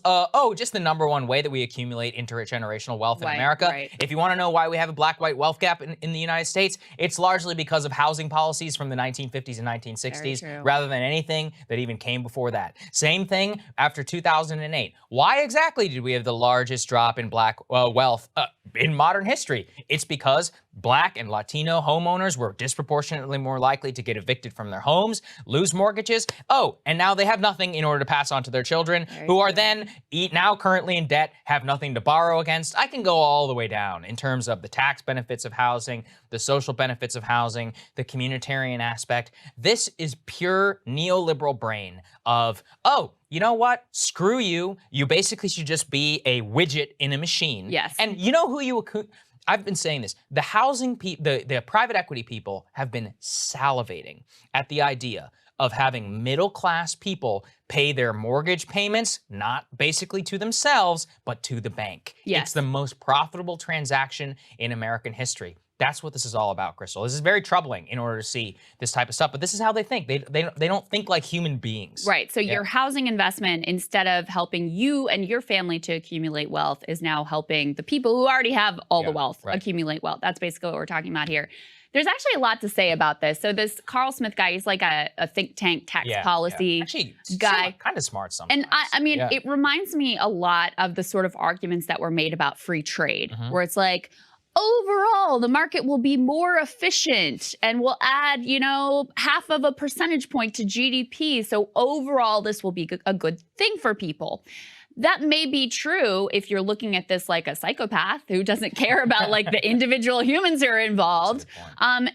just the #1 way that we accumulate intergenerational wealth in America. Right. If you want to know why we have a black-white wealth gap in the United States, it's largely because of housing policies from the 1950s and 1960s, rather than anything that even came before that. Same thing after 2008. Why exactly did we have the largest drop in black wealth in modern history? It's because Black and Latino homeowners were disproportionately more likely to get evicted from their homes, lose mortgages. Oh, and now they have nothing in order to pass on to their children, who are then now currently in debt, have nothing to borrow against. I can go all the way down in terms of the tax benefits of housing, the social benefits of housing, the communitarian aspect. This is pure neoliberal brain of, oh, you know what? Screw you. You basically should just be a widget in a machine. Yes. And you know who you... I've been saying this. The the private equity people have been salivating at the idea of having middle-class people pay their mortgage payments, not basically to themselves, but to the bank. Yes. It's the most profitable transaction in American history. That's what this is all about, Krystal. This is very troubling in order to see this type of stuff, but this is how they think. They don't think like human beings. Right. So your housing investment, instead of helping you and your family to accumulate wealth, is now helping the people who already have all the wealth accumulate wealth. That's basically what we're talking about here. There's actually a lot to say about this. So this Carl Smith guy, he's like a think tank tax policy guy. Kind of smart sometimes. And I mean, it reminds me a lot of the sort of arguments that were made about free trade, where it's like, overall, the market will be more efficient and will add, half of a percentage point to GDP. So overall, this will be a good thing for people. That may be true if you're looking at this like a psychopath who doesn't care about like the individual humans who are involved.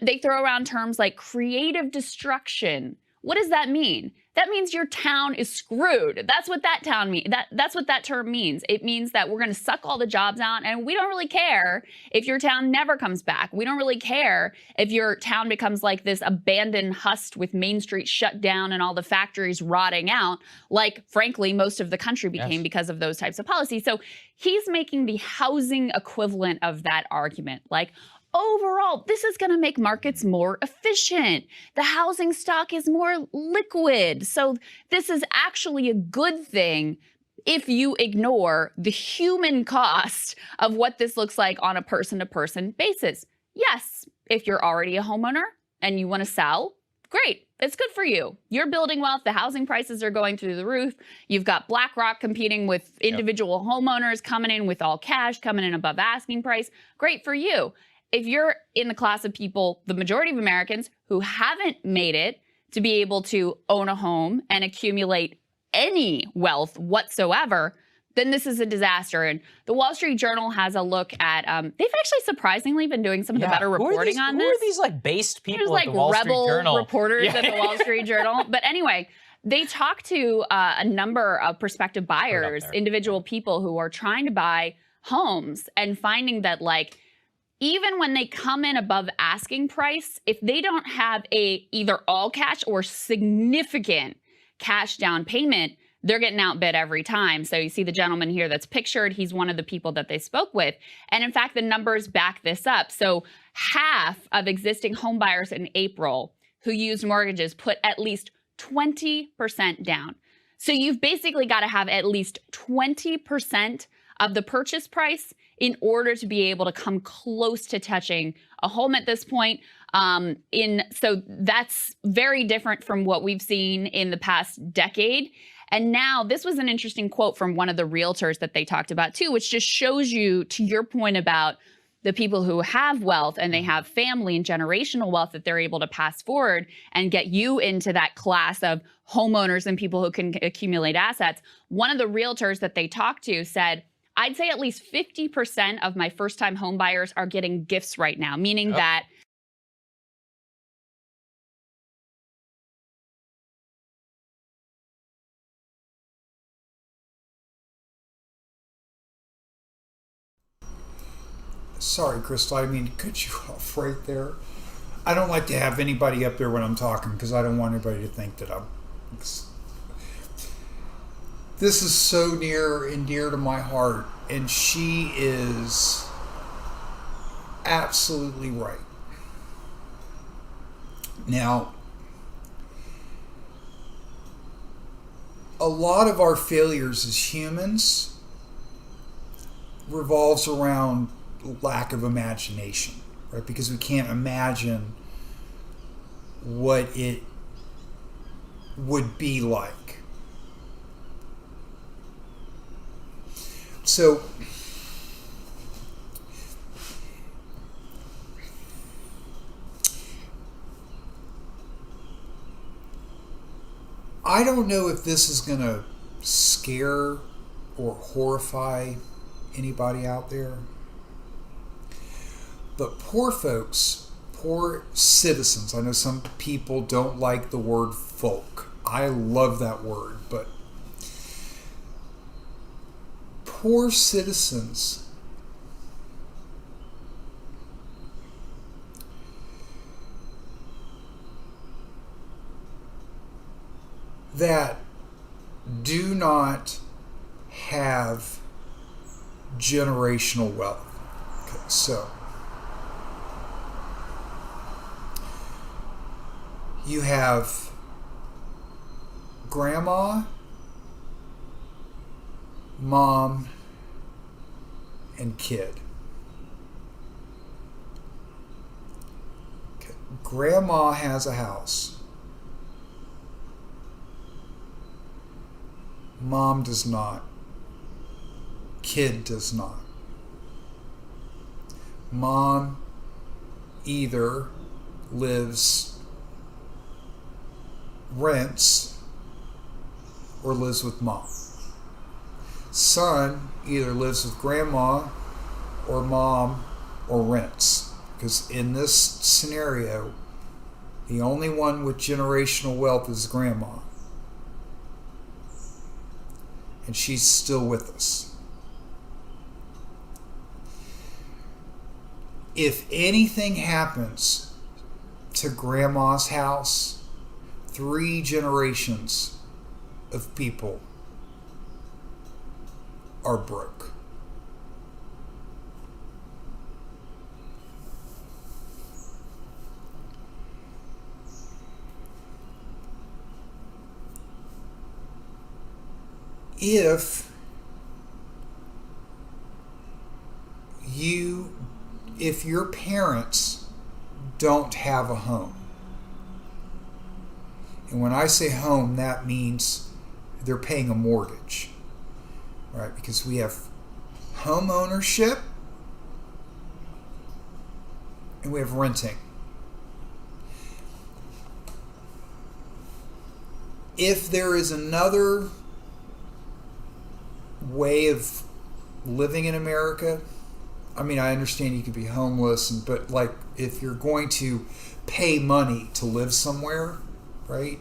They throw around terms like creative destruction. What does that mean? That means your town is screwed. That's what that town means. That's what that term means. It means that we're going to suck all the jobs out, and we don't really care if your town never comes back. We don't really care if your town becomes like this abandoned husk with Main Street shut down and all the factories rotting out, like, frankly, most of the country became because of those types of policies. So he's making the housing equivalent of that argument. Like, overall, this is going to make markets more efficient. The housing stock is more liquid. So this is actually a good thing if you ignore the human cost of what this looks like on a person-to-person basis. Yes, if you're already a homeowner and you want to sell, great. It's good for you. You're building wealth. The housing prices are going through the roof. You've got BlackRock competing with individual homeowners, coming in with all cash, coming in above asking price. Great for you. If you're in the class of people, the majority of Americans, who haven't made it to be able to own a home and accumulate any wealth whatsoever, then this is a disaster. And the Wall Street Journal has a look at, they've actually surprisly been doing some of the better reporting on this. Who are these like based people There's at the Wall Street Journal? Rebel reporters at the Wall Street Journal. But anyway, they talk to a number of prospective buyers, individual people who are trying to buy homes and finding that, like, even when they come in above asking price, if they don't have a either all cash or significant cash down payment, they're getting outbid every time. So you see the gentleman here that's pictured. He's one of the people that they spoke with. And in fact, the numbers back this up. So half of existing home buyers in April who used mortgages put at least 20% down. So you've basically got to have at least 20% of the purchase price in order to be able to come close to touching a home at this point. So that's very different from what we've seen in the past decade. And now this was an interesting quote from one of the realtors that they talked about too, which just shows you, to your point about the people who have wealth and they have family and generational wealth that they're able to pass forward and get you into that class of homeowners and people who can accumulate assets. One of the realtors that they talked to said, I'd say at least 50% of my first-time home buyers are getting gifts right now, meaning that Sorry, Krystal, I didn't mean to cut you off right there. I don't like to have anybody up there when I'm talking because I don't want anybody to think that I'm... This is so near and dear to my heart, and she is absolutely right. Now, a lot of our failures as humans revolves around lack of imagination, right? Because we can't imagine what it would be like. So I don't know if this is going to scare or horrify anybody out there. But poor folks, poor citizens, I know some people don't like the word folk. I love that word, but poor citizens that do not have generational wealth. Okay, so you have grandma, mom, and kid. Okay. Grandma has a house. Mom does not. Kid does not. Mom either rents or lives with mom. Son either lives with grandma or mom or rents. Because in this scenario, the only one with generational wealth is grandma. And she's still with us. If anything happens to grandma's house, 3 generations of people are broke. If your parents don't have a home, and when I say home, that means they're paying a mortgage, right? Because we have home ownership and we have renting. If there is another way of living in America, I mean, I understand you could be homeless, but like if you're going to pay money to live somewhere, right?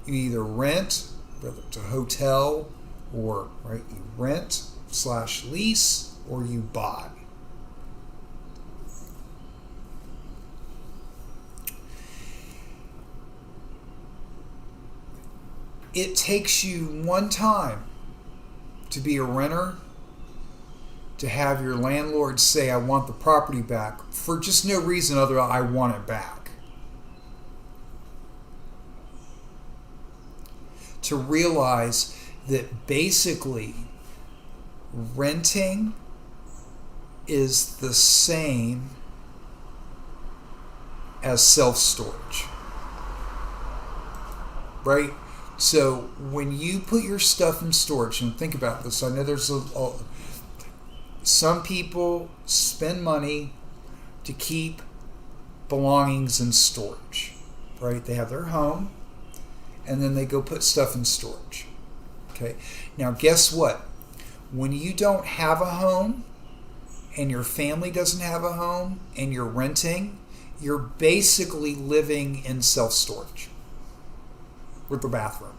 You either rent, whether it's a hotel, or right, you rent /lease, or you buy. it takes you one time to be a renter, to have your landlord say, I want the property back, for just no reason other than I want it back. To realize that basically renting is the same as self-storage. Right? So when you put your stuff in storage, and think about this, I know there's some people spend money to keep belongings in storage, right? They have their home, and then they go put stuff in storage. Okay. Now, guess what? When you don't have a home, and your family doesn't have a home, and you're renting, you're basically living in self-storage with the bathroom.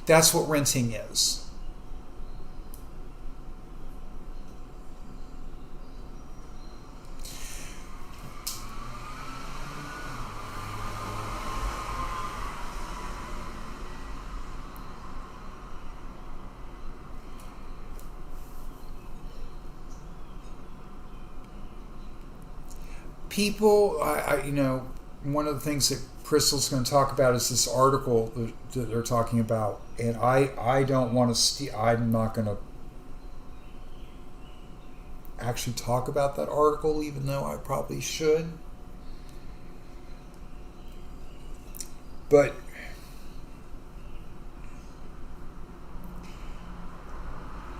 That's what renting is. People, one of the things that Krystal's going to talk about is this article that they're talking about, and I don't want to I'm not going to actually talk about that article, even though I probably should. But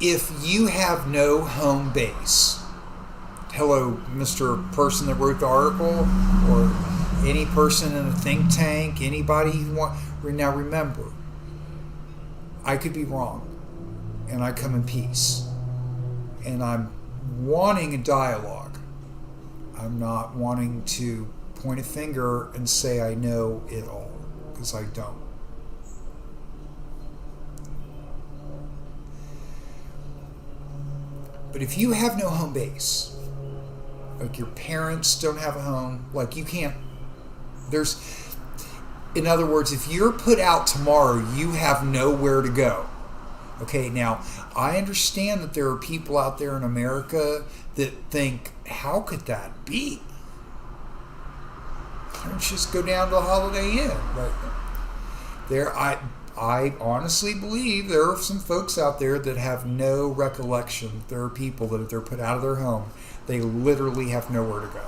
if you have no home base, hello, Mr. Person that wrote the article, or any person in a think tank, anybody you want. Now remember, I could be wrong, and I come in peace, and I'm wanting a dialogue. I'm not wanting to point a finger and say I know it all, because I don't. But if you have no home base, like your parents don't have a home, like you can't, in other words, if you're put out tomorrow, you have nowhere to go. Okay, now, I understand that there are people out there in America that think, how could that be? Why don't you just go down to the Holiday Inn right there? I honestly believe there are some folks out there that have no recollection. There are people that if they're put out of their home, they literally have nowhere to go.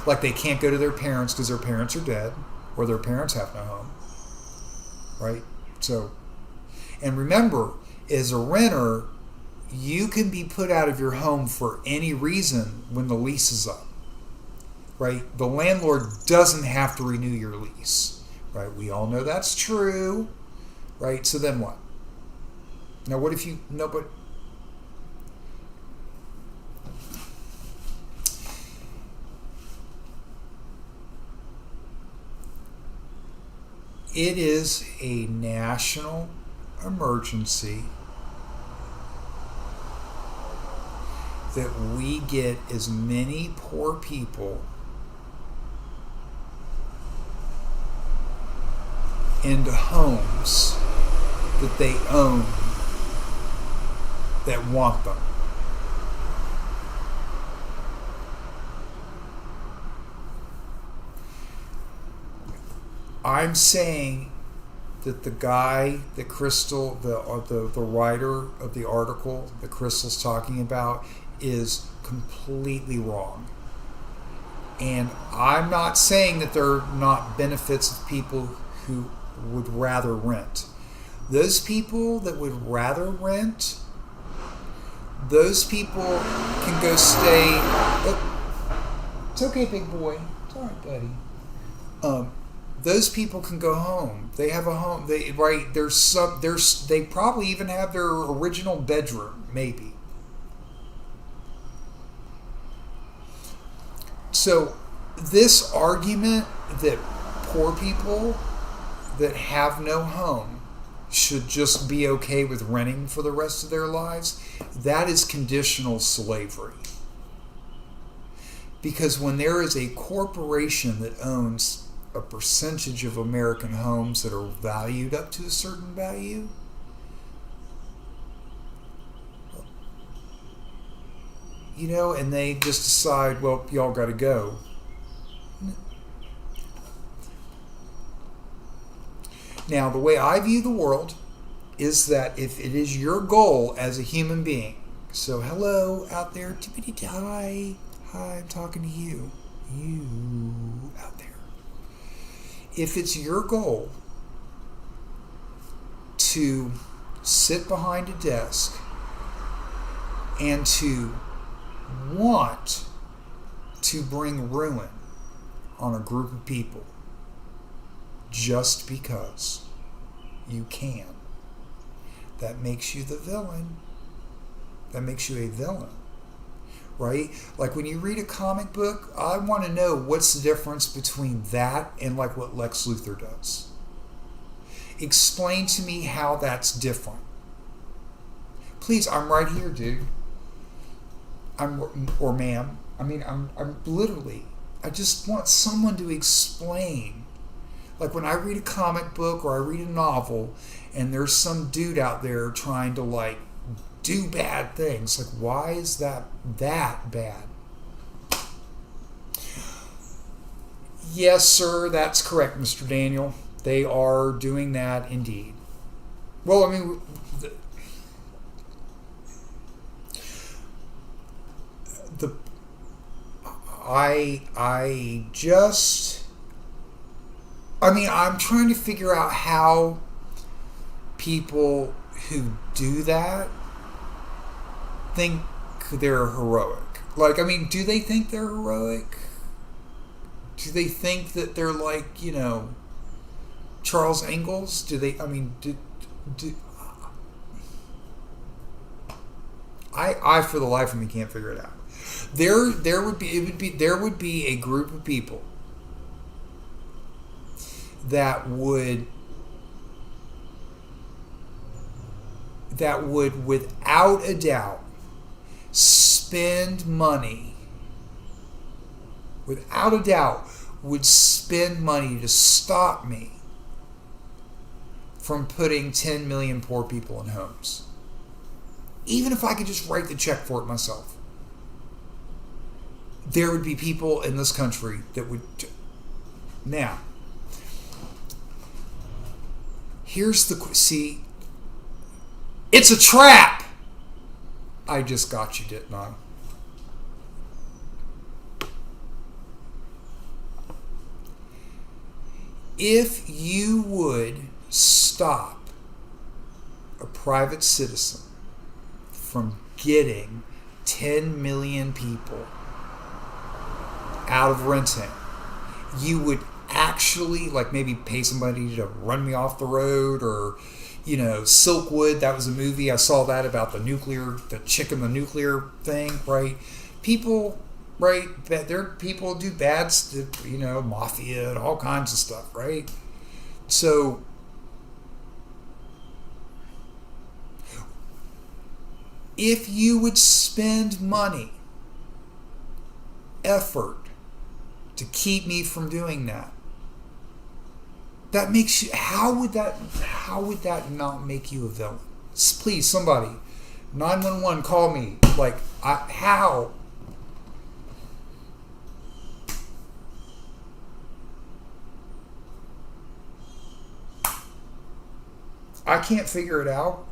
Like they can't go to their parents because their parents are dead, or their parents have no home. Right? So, and remember, as a renter, you can be put out of your home for any reason when the lease is up. Right? The landlord doesn't have to renew your lease. Right? We all know that's true. Right? So then what? Now what if you, no, but it is a national emergency that we get as many poor people into homes that they own that want them. I'm saying that the guy that Krystal, the writer of the article that Krystal's talking about, is completely wrong. And I'm not saying that there are not benefits of people who would rather rent. Those people that would rather rent, those people can go stay. Oh, it's okay, big boy. It's all right, buddy. Those people can go home. They have a home. They they probably even have their original bedroom, maybe. So this argument that poor people that have no home should just be okay with renting for the rest of their lives, that is conditional slavery. Because when there is a corporation that owns a percentage of American homes that are valued up to a certain value, and they just decide, well, y'all got to go. Now, the way I view the world is that if it is your goal as a human being, so hello out there, tippity hi, I'm talking to you out there. If it's your goal to sit behind a desk and to want to bring ruin on a group of people just because you can, that makes you the villain. That makes you a villain, right? Like when you read a comic book, I want to know what's the difference between that and like what Lex Luthor does. Explain to me how that's different. Please, I'm right here, dude. Or ma'am. I mean, I'm literally, I just want someone to explain. Like when I read a comic book or I read a novel and there's some dude out there trying to like do bad things. Like, why is that bad? Yes, sir, that's correct, Mr. Daniel. They are doing that indeed. Well, I mean, I'm trying to figure out how people who do that think they're heroic. Like, I mean, do they think they're heroic? Do they think that they're like, Charles Engels? Do they, I mean, I for the life of me can't figure it out. There would be a group of people that would without a doubt spend money to stop me from putting 10 million poor people in homes. Even if I could just write the check for it myself. There would be people in this country that would... Now, here's the... See, it's a trap! I just got you, didn't I? If you would stop a private citizen from getting 10 million people out of renting, you would actually, like, maybe pay somebody to run me off the road, or, Silkwood, that was a movie. I saw that about the chick in the nuclear thing, right? People, right? People do bad stuff, mafia and all kinds of stuff, right? So, if you would spend money, effort, to keep me from doing that, that makes you... How would that not make you a villain? Please, somebody, 911, call me. Like, how? I can't figure it out.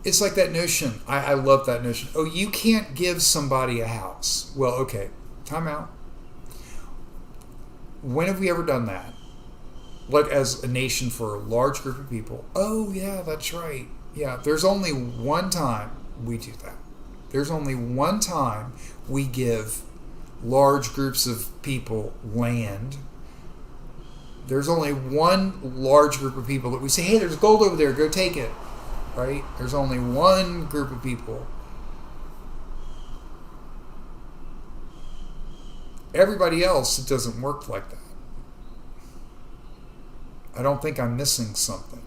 It's like that notion. I love that notion. Oh, you can't give somebody a house. Well, okay. Time out. When have we ever done that? Like, as a nation for a large group of people. Oh, yeah, that's right. Yeah, there's only one time we do that. There's only one time we give large groups of people land. There's only one large group of people that we say, hey, there's gold over there, go take it. Right? There's only one group of people. Everybody else, it doesn't work like that. I don't think I'm missing something.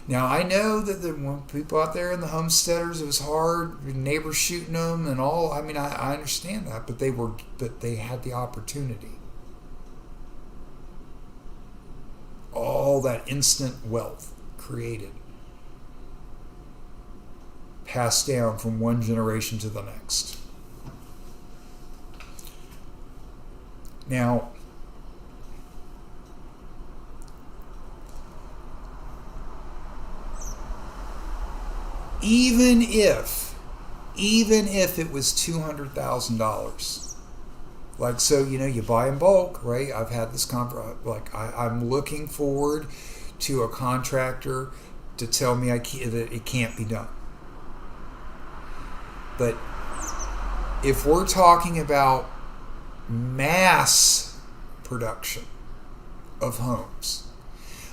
Now, I know that the people out there in the homesteaders, it was hard, neighbors shooting them and all. I mean, I understand that, but they had the opportunity. All that instant wealth created, passed down from one generation to the next. Now, even if it was $200,000, like, so, you buy in bulk, right? I've had this I'm looking forward to a contractor to tell me that it can't be done. But if we're talking about mass production of homes,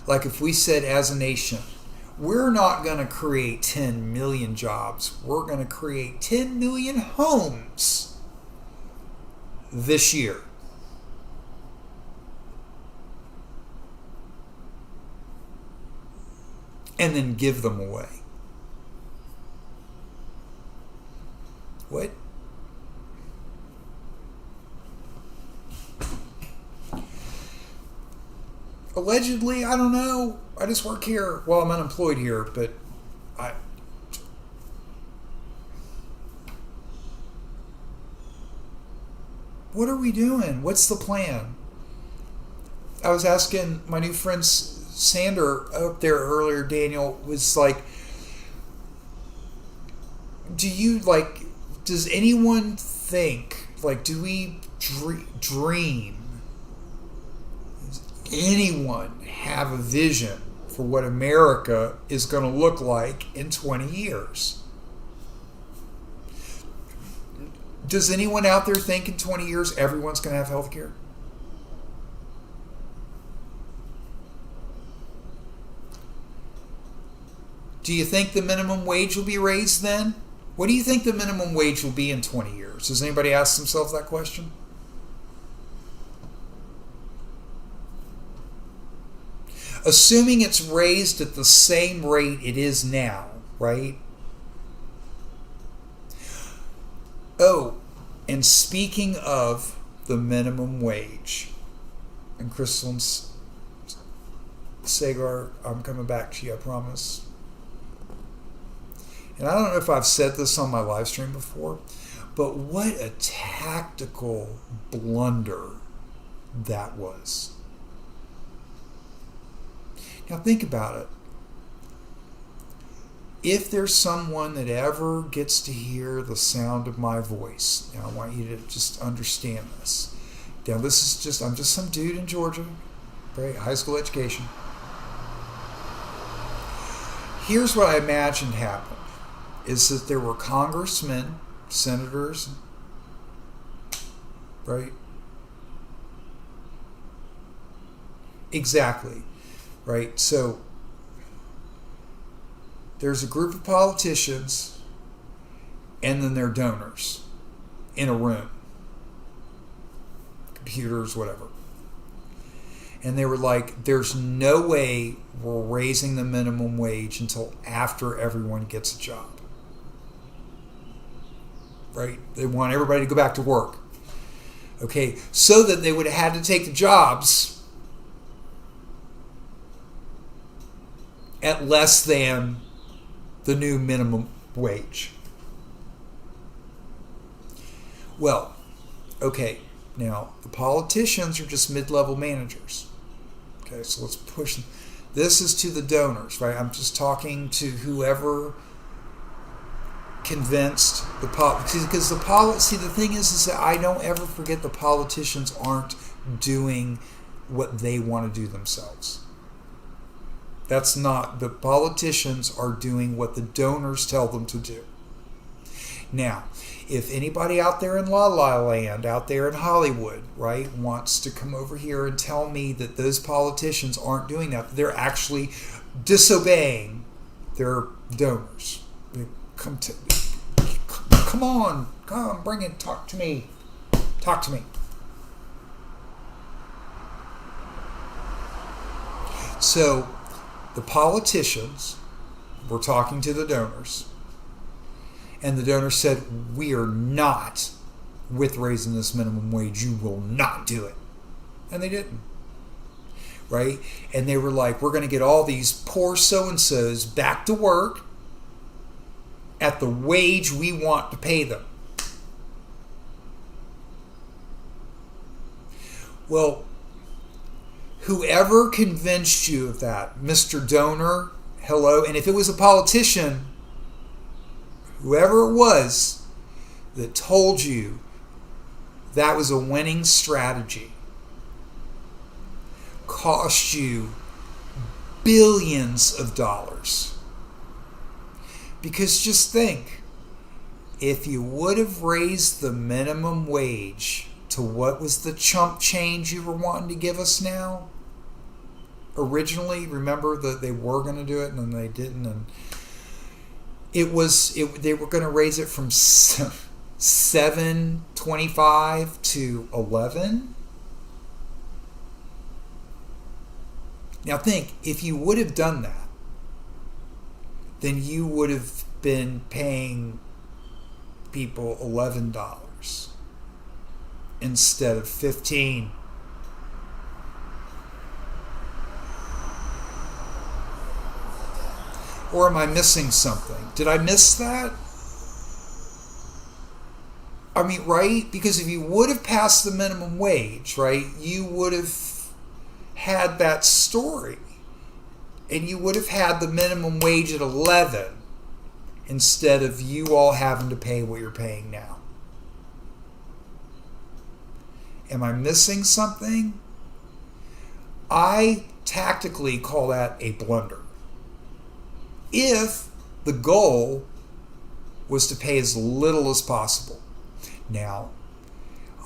like if we said as a nation, we're not going to create 10 million jobs, we're going to create 10 million homes this year. And then give them away. What? Allegedly, I don't know. I just work here. Well, I'm unemployed here, but what are we doing? What's the plan? I was asking my new friend Sander up there earlier, Daniel, was like, does anyone think, do we dream? Does anyone have a vision for what America is going to look like in 20 years? Does anyone out there think in 20 years everyone's going to have health care? Do you think the minimum wage will be raised then? What do you think the minimum wage will be in 20 years? Has anybody asked themselves that question? Assuming it's raised at the same rate it is now, right? Oh, and speaking of the minimum wage, and Krystal and Saagar, I'm coming back to you, I promise. And I don't know if I've said this on my live stream before, but what a tactical blunder that was. Now think about it. If there's someone that ever gets to hear the sound of my voice, now I want you to just understand this. Now I'm just some dude in Georgia, right? High school education. Here's what I imagined happened, is that there were congressmen, senators, right? Exactly, right? So there's a group of politicians and then their donors in a room, computers, whatever. And they were like, there's no way we're raising the minimum wage until after everyone gets a job. Right? They want everybody to go back to work. Okay, so that they would have had to take the jobs at less than the new minimum wage. Well, okay, now the politicians are just mid-level managers. Okay, so let's push them. This is to the donors, right? I'm just talking to whoever convinced the because the thing is that I don't ever forget the politicians aren't doing what they want to do themselves. That's not, the politicians are doing what the donors tell them to do. Now, if anybody out there in La La Land, out there in Hollywood, right, wants to come over here and tell me that those politicians aren't doing that, they're actually disobeying their donors. Come on, bring it, talk to me. So the politicians were talking to the donors, and the donors said, we are not with raising this minimum wage. You will not do it. And they didn't. Right? And they were like, we're going to get all these poor so-and-sos back to work at the wage we want to pay them. Well, whoever convinced you of that, Mr. Donor, hello, and if it was a politician, whoever it was that told you that was a winning strategy, cost you billions of dollars. Because just think, if you would have raised the minimum wage to what was the chump change you were wanting to give us now? Originally, remember that they were going to do it and then they didn't, and they were going to raise it from $7.25 to $11. Now think, if you would have done that, then you would have been paying people $11 instead of $15. Or am I missing something? Did I miss that? I mean, right? Because if you would have passed the minimum wage, right, you would have had that story. And you would have had the minimum wage at 11 instead of you all having to pay what you're paying now. Am I missing something? I tactically call that a blunder. If the goal was to pay as little as possible. Now,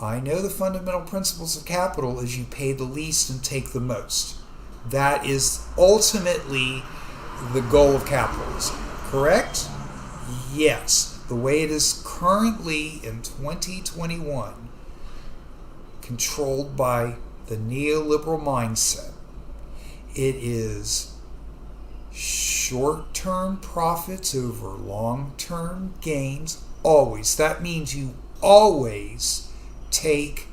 I know the fundamental principles of capital is you pay the least and take the most. That is ultimately the goal of capitalism, correct? Yes. The way it is currently in 2021, controlled by the neoliberal mindset, it is short-term profits over long-term gains, always. That means you always take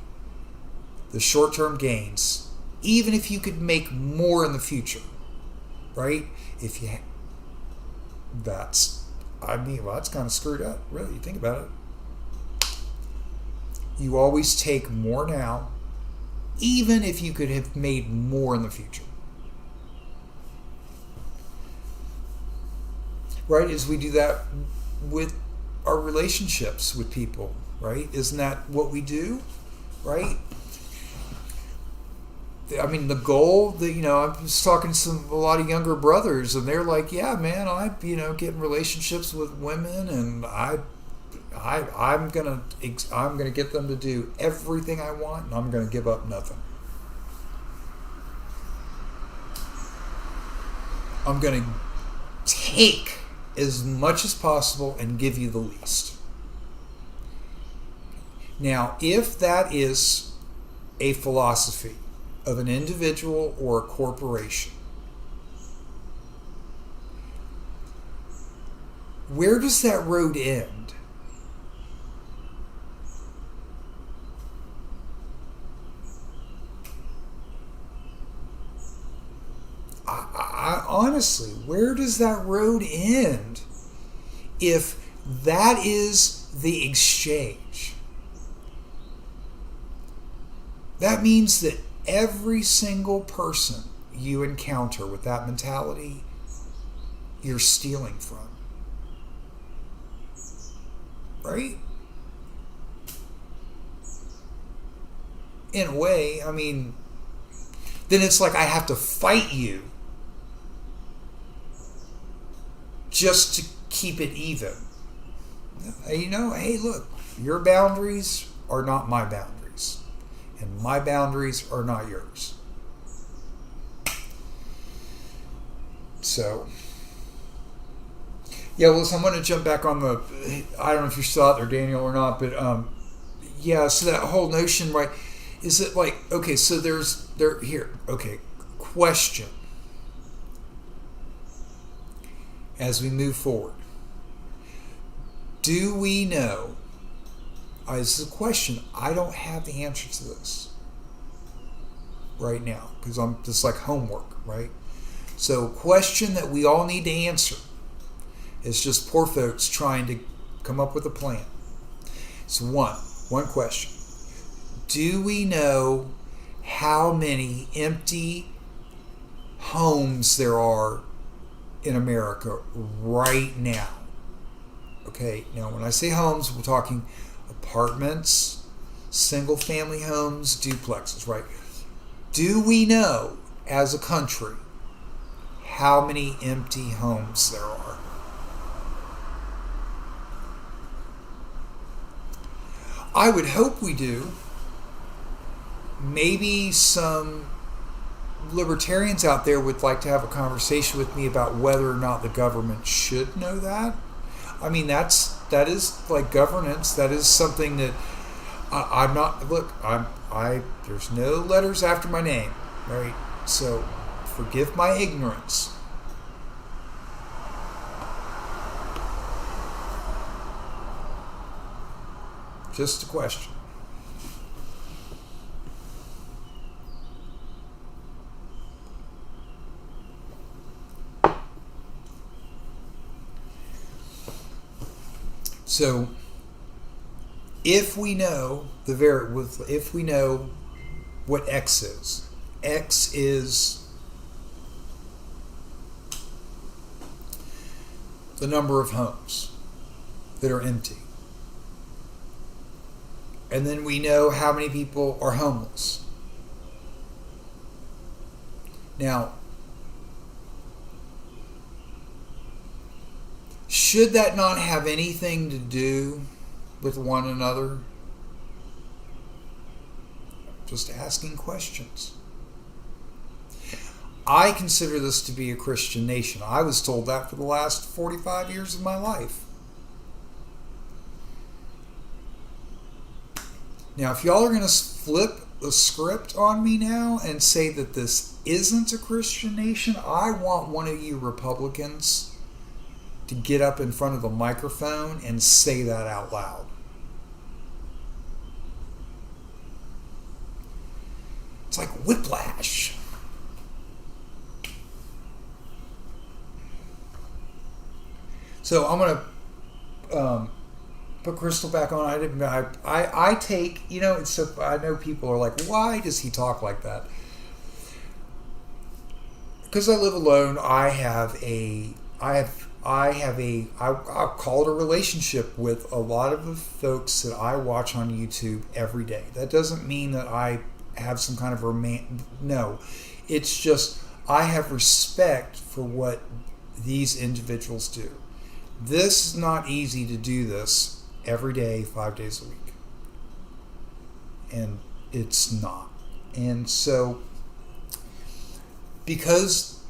the short-term gains, even if you could make more in the future, right? That's kind of screwed up, really. You think about it. You always take more now, even if you could have made more in the future. Right? As we do that with our relationships with people, right? Isn't that what we do? Right? I mean, the goal that, I was talking to a lot of younger brothers, and they're like, yeah, man, I get in relationships with women, and I'm gonna get them to do everything I want, and I'm gonna give up nothing. I'm gonna take as much as possible and give you the least. Now, if that is a philosophy of an individual or a corporation, where does that road end? I honestly, where does that road end if that is the exchange? That means that every single person you encounter with that mentality, you're stealing from. Right? In a way, I mean, then it's like I have to fight you just to keep it even. Hey, look, your boundaries are not my boundaries, and my boundaries are not yours. So, yeah, well, I'm going to jump back on I don't know if you're still out there, Daniel, or not, but so that whole notion, right, is it like, okay, so question. as we move forward. Do we know? This is a question. I don't have the answer to this right now because I'm just like homework, right? So, question that we all need to answer. It's just poor folks trying to come up with a plan. So, one question. Do we know how many empty homes there are in America right now? Okay, now when I say homes, we're talking apartments, single family homes, duplexes, right? Do we know as a country how many empty homes there are? I would hope we do. Maybe some libertarians out there would like to have a conversation with me about whether or not the government should know that. I mean, that is like governance. That is something that I'm not. Look, there's no letters after my name, right? So, forgive my ignorance. Just a question. So, if we know if we know what X is the number of homes that are empty. And then we know how many people are homeless. Now, should that not have anything to do with one another? Just asking questions. I consider this to be a Christian nation. I was told that for the last 45 years of my life. Now, if y'all are going to flip the script on me now and say that this isn't a Christian nation, I want one of you Republicans to get up in front of the microphone and say that out loud. It's like whiplash. So I'm going to put Krystal back on. I take, it's so, I know people are like, why does he talk like that? Because I live alone, I'll call it a relationship with a lot of the folks that I watch on YouTube every day. That doesn't mean that I have some kind of no. It's just I have respect for what these individuals do. This is not easy to do this every day, 5 days a week. And it's not. And so, because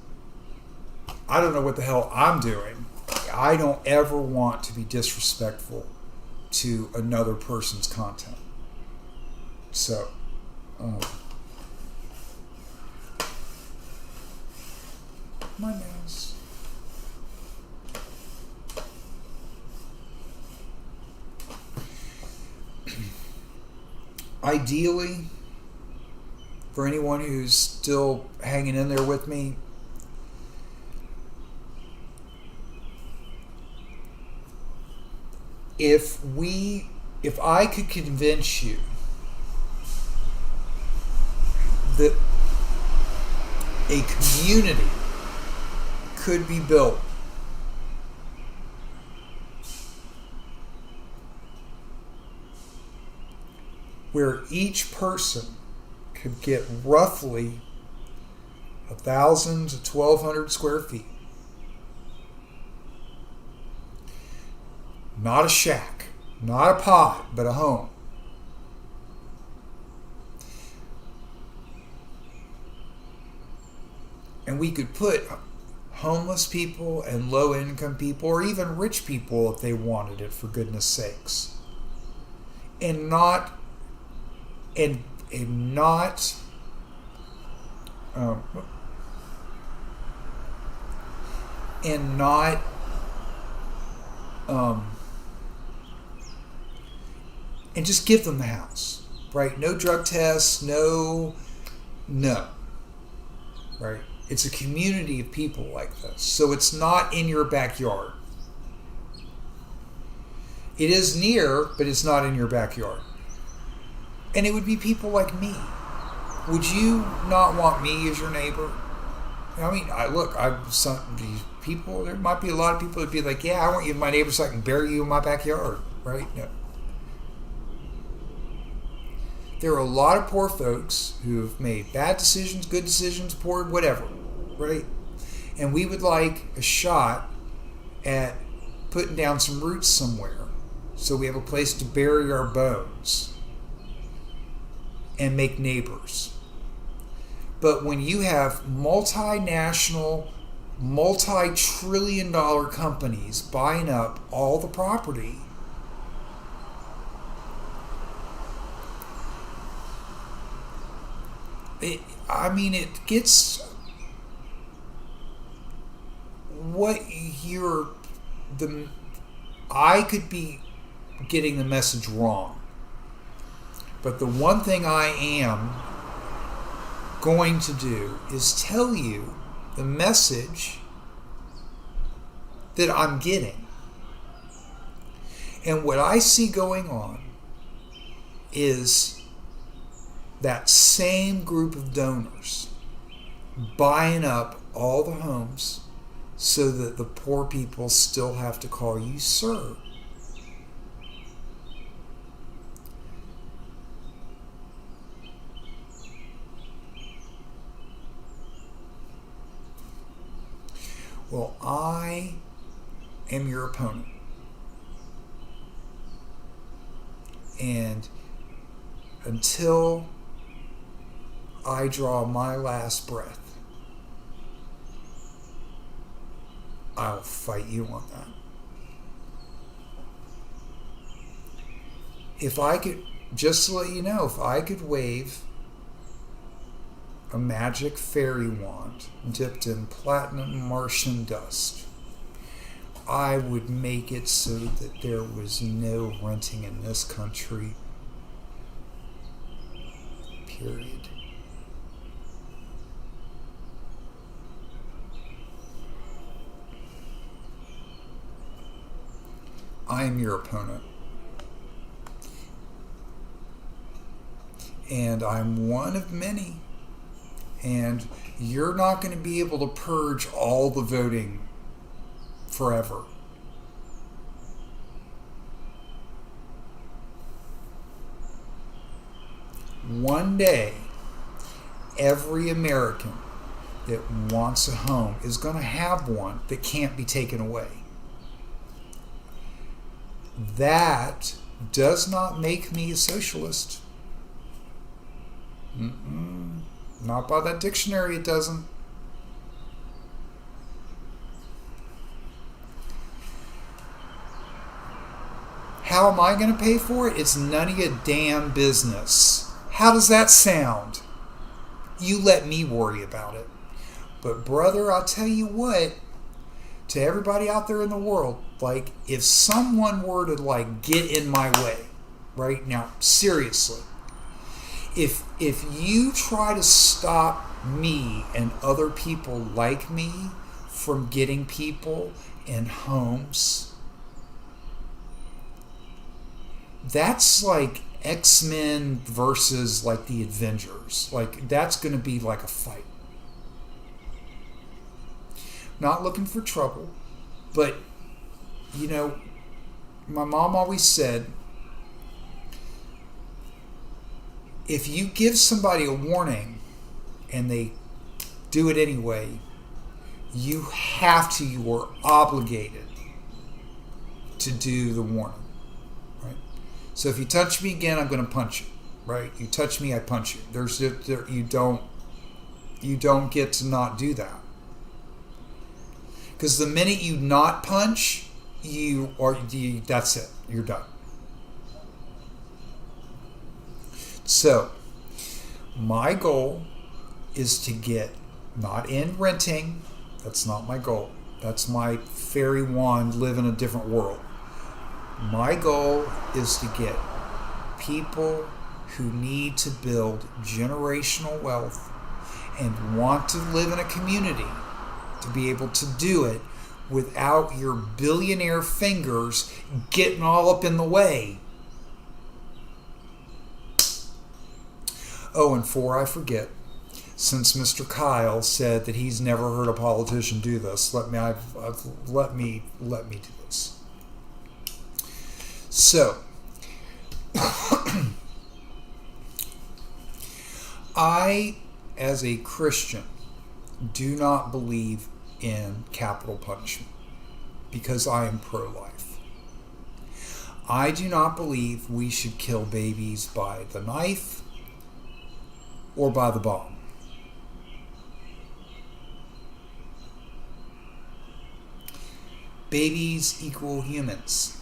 I don't know what the hell I'm doing, I don't ever want to be disrespectful to another person's content. So, my mouse. Ideally, for anyone who's still hanging in there with me, if I could convince you that a community could be built where each person could get roughly 1,000 to 1,200 square feet. Not a shack, not a pod, but a home. And we could put homeless people and low-income people, or even rich people if they wanted it, for goodness sakes. And not and just give them the house, right? No drug tests, no, right? It's a community of people like this. So it's not in your backyard. It is near, but it's not in your backyard. And it would be people like me. Would you not want me as your neighbor? I mean, these people, there might be a lot of people that'd be like, yeah, I want you as my neighbor so I can bury you in my backyard, right? No. There are a lot of poor folks who have made bad decisions, good decisions, poor, whatever, right? And we would like a shot at putting down some roots somewhere so we have a place to bury our bones and make neighbors. But when you have multinational, multi-trillion-dollar companies buying up all the property, it gets I could be getting the message wrong. But the one thing I am going to do is tell you the message that I'm getting. And what I see going on is that same group of donors buying up all the homes so that the poor people still have to call you sir. Well, I am your opponent. And until I draw my last breath, I'll fight you on that. If I could, just to let you know, if I could wave a magic fairy wand dipped in platinum Martian dust, I would make it so that there was no renting in this country. Period. I am your opponent. And I'm one of many. And you're not going to be able to purge all the voting forever. One day, every American that wants a home is going to have one that can't be taken away. That does not make me a socialist. Not by that dictionary, it doesn't. How am I going to pay for it? It's none of your damn business. How does that sound? You let me worry about it. But brother, I'll tell you what, to everybody out there in the world, like, if someone were to, like, get in my way, right now, seriously, if you try to stop me and other people like me from getting people in homes, that's like X-Men versus like the Avengers. Like, that's going to be like a fight. Not looking for trouble, but, you know, my mom always said, if you give somebody a warning and they do it anyway, you are obligated to do the warning, right? So if you touch me again, I'm going to punch you, right? You touch me, I punch you. You don't get to not do that. Because the minute you not punch, that's it. You're done. So, my goal is to get, not in renting, that's not my goal. That's my fairy wand, live in a different world. My goal is to get people who need to build generational wealth and want to live in a community to be able to do it without your billionaire fingers getting all up in the way. Oh, and before I forget, since Mr. Kyle said that he's never heard a politician do this, let me do this. So, I, as a Christian, do not believe in capital punishment because I am pro-life. I do not believe we should kill babies by the knife or by the bomb. Babies equal humans.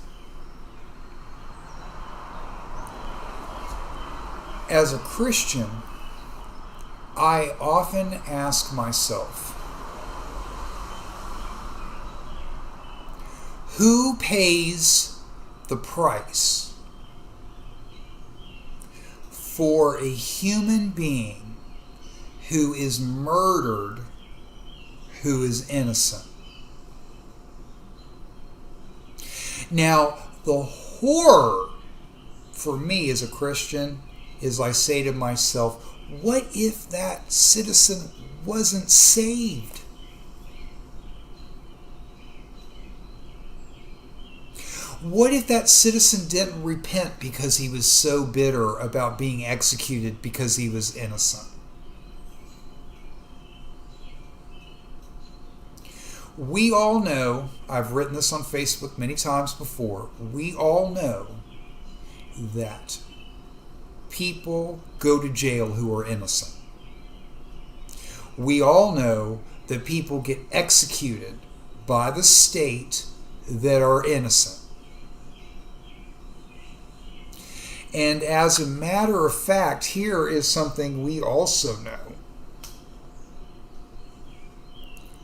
As a Christian, I often ask myself, who pays the price for a human being who is murdered, who is innocent? Now, the horror for me as a Christian is I say to myself, what if that citizen wasn't saved? What if that citizen didn't repent because he was so bitter about being executed because he was innocent? We all know, I've written this on Facebook many times before, we all know that people go to jail who are innocent. We all know that people get executed by the state that are innocent. And as a matter of fact, here is something we also know.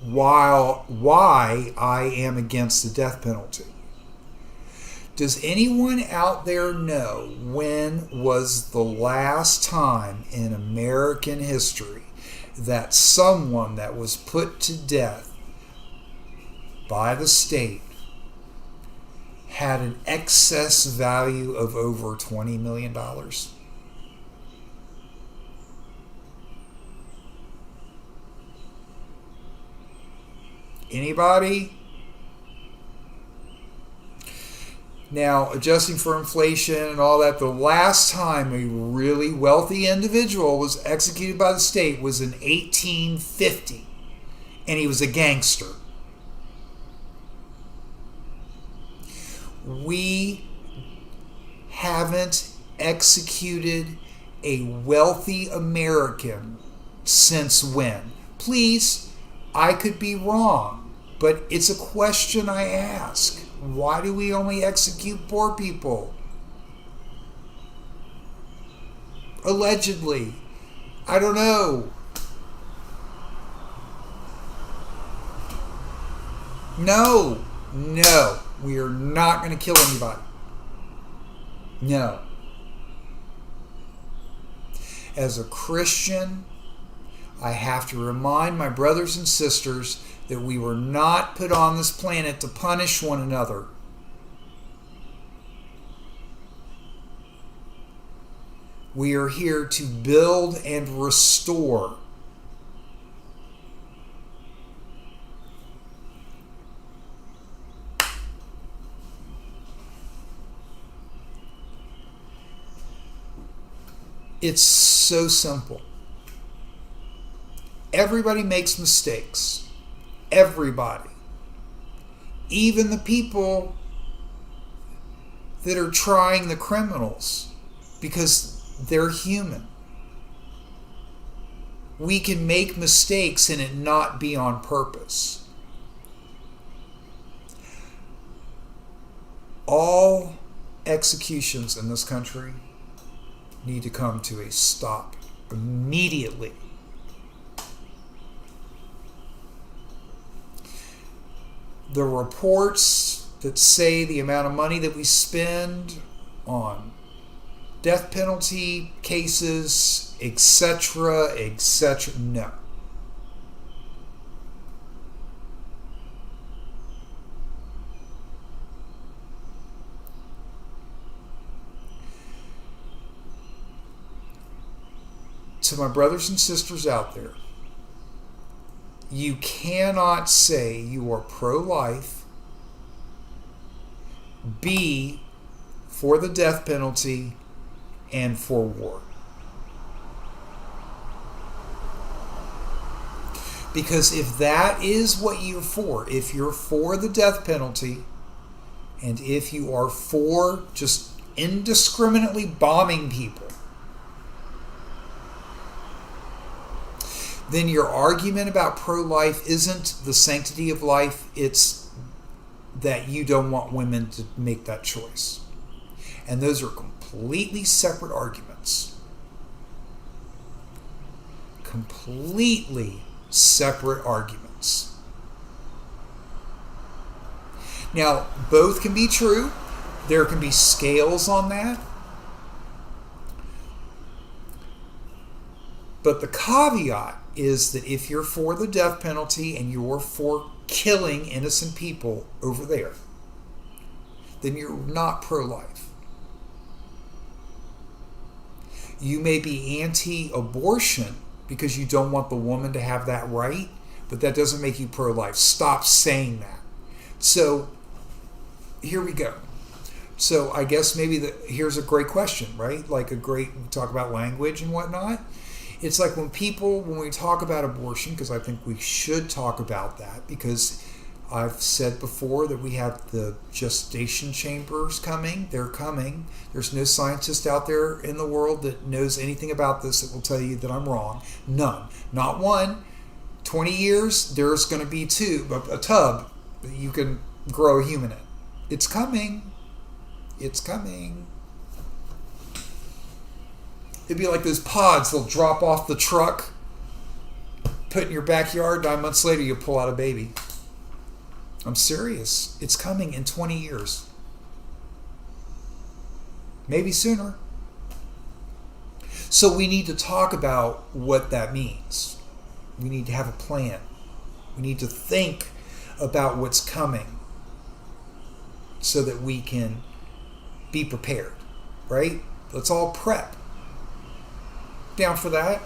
Why I am against the death penalty. Does anyone out there know when was the last time in American history that someone that was put to death by the state had an excess value of over $20 million? Anybody? Now, adjusting for inflation and all that, the last time a really wealthy individual was executed by the state was in 1850, and he was a gangster. We haven't executed a wealthy American since when? Please, I could be wrong, but it's a question I ask. Why do we only execute poor people? Allegedly. I don't know. No. We are not going to kill anybody. No. As a Christian, I have to remind my brothers and sisters that we were not put on this planet to punish one another. We are here to build and restore. It's so simple. Everybody makes mistakes. Everybody. Even the people that are trying the criminals, because they're human. We can make mistakes and it not be on purpose. All executions in this country need to come to a stop immediately. The reports that say the amount of money that we spend on death penalty cases, etc., etc. No. To my brothers and sisters out there, you cannot say you are pro-life, be for the death penalty, and for war. Because if that is what you're for, if you're for the death penalty, and if you are for just indiscriminately bombing people, then your argument about pro-life isn't the sanctity of life, it's that you don't want women to make that choice. And those are completely separate arguments. Completely separate arguments. Now, both can be true. There can be scales on that. But the caveat is that if you're for the death penalty and you're for killing innocent people over there, then you're not pro-life. You may be anti-abortion because you don't want the woman to have that right, but that doesn't make you pro-life. Stop saying that. So, here we go. So, I guess maybe here's a great question, right? Like we talk about language and whatnot. It's like when we talk about abortion, because I think we should talk about that, because I've said before that we have the gestation chambers coming. They're coming. There's no scientist out there in the world that knows anything about this that will tell you that I'm wrong. None. Not one. 20 years, there's going to be a tub that you can grow a human in. It's coming. It's coming. It'd be like those pods they'll drop off the truck, put in your backyard, 9 months later you pull out a baby. I'm serious. It's coming in 20 years. Maybe sooner. So we need to talk about what that means. We need to have a plan. We need to think about what's coming so that we can be prepared, right? Let's all prep. Down for that?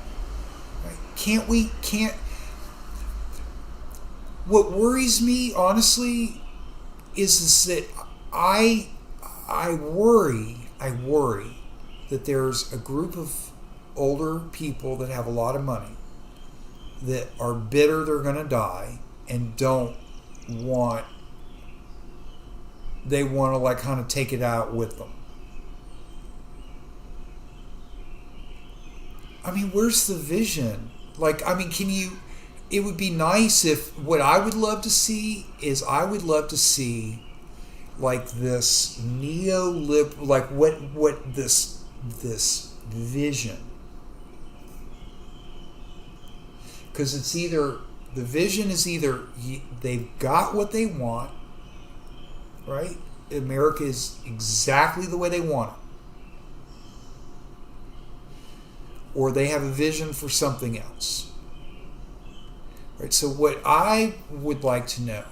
Right? What worries me, honestly, is that I worry that there's a group of older people that have a lot of money that are bitter they're going to die and they want to like kind of take it out with them. I mean, where's the vision? Like, I mean, it would be nice if, what I would love to see is like this neoliberal, like what this vision. Because the vision is either they've got what they want, right? America is exactly the way they want it. Or they have a vision for something else. Right? So what I would like to know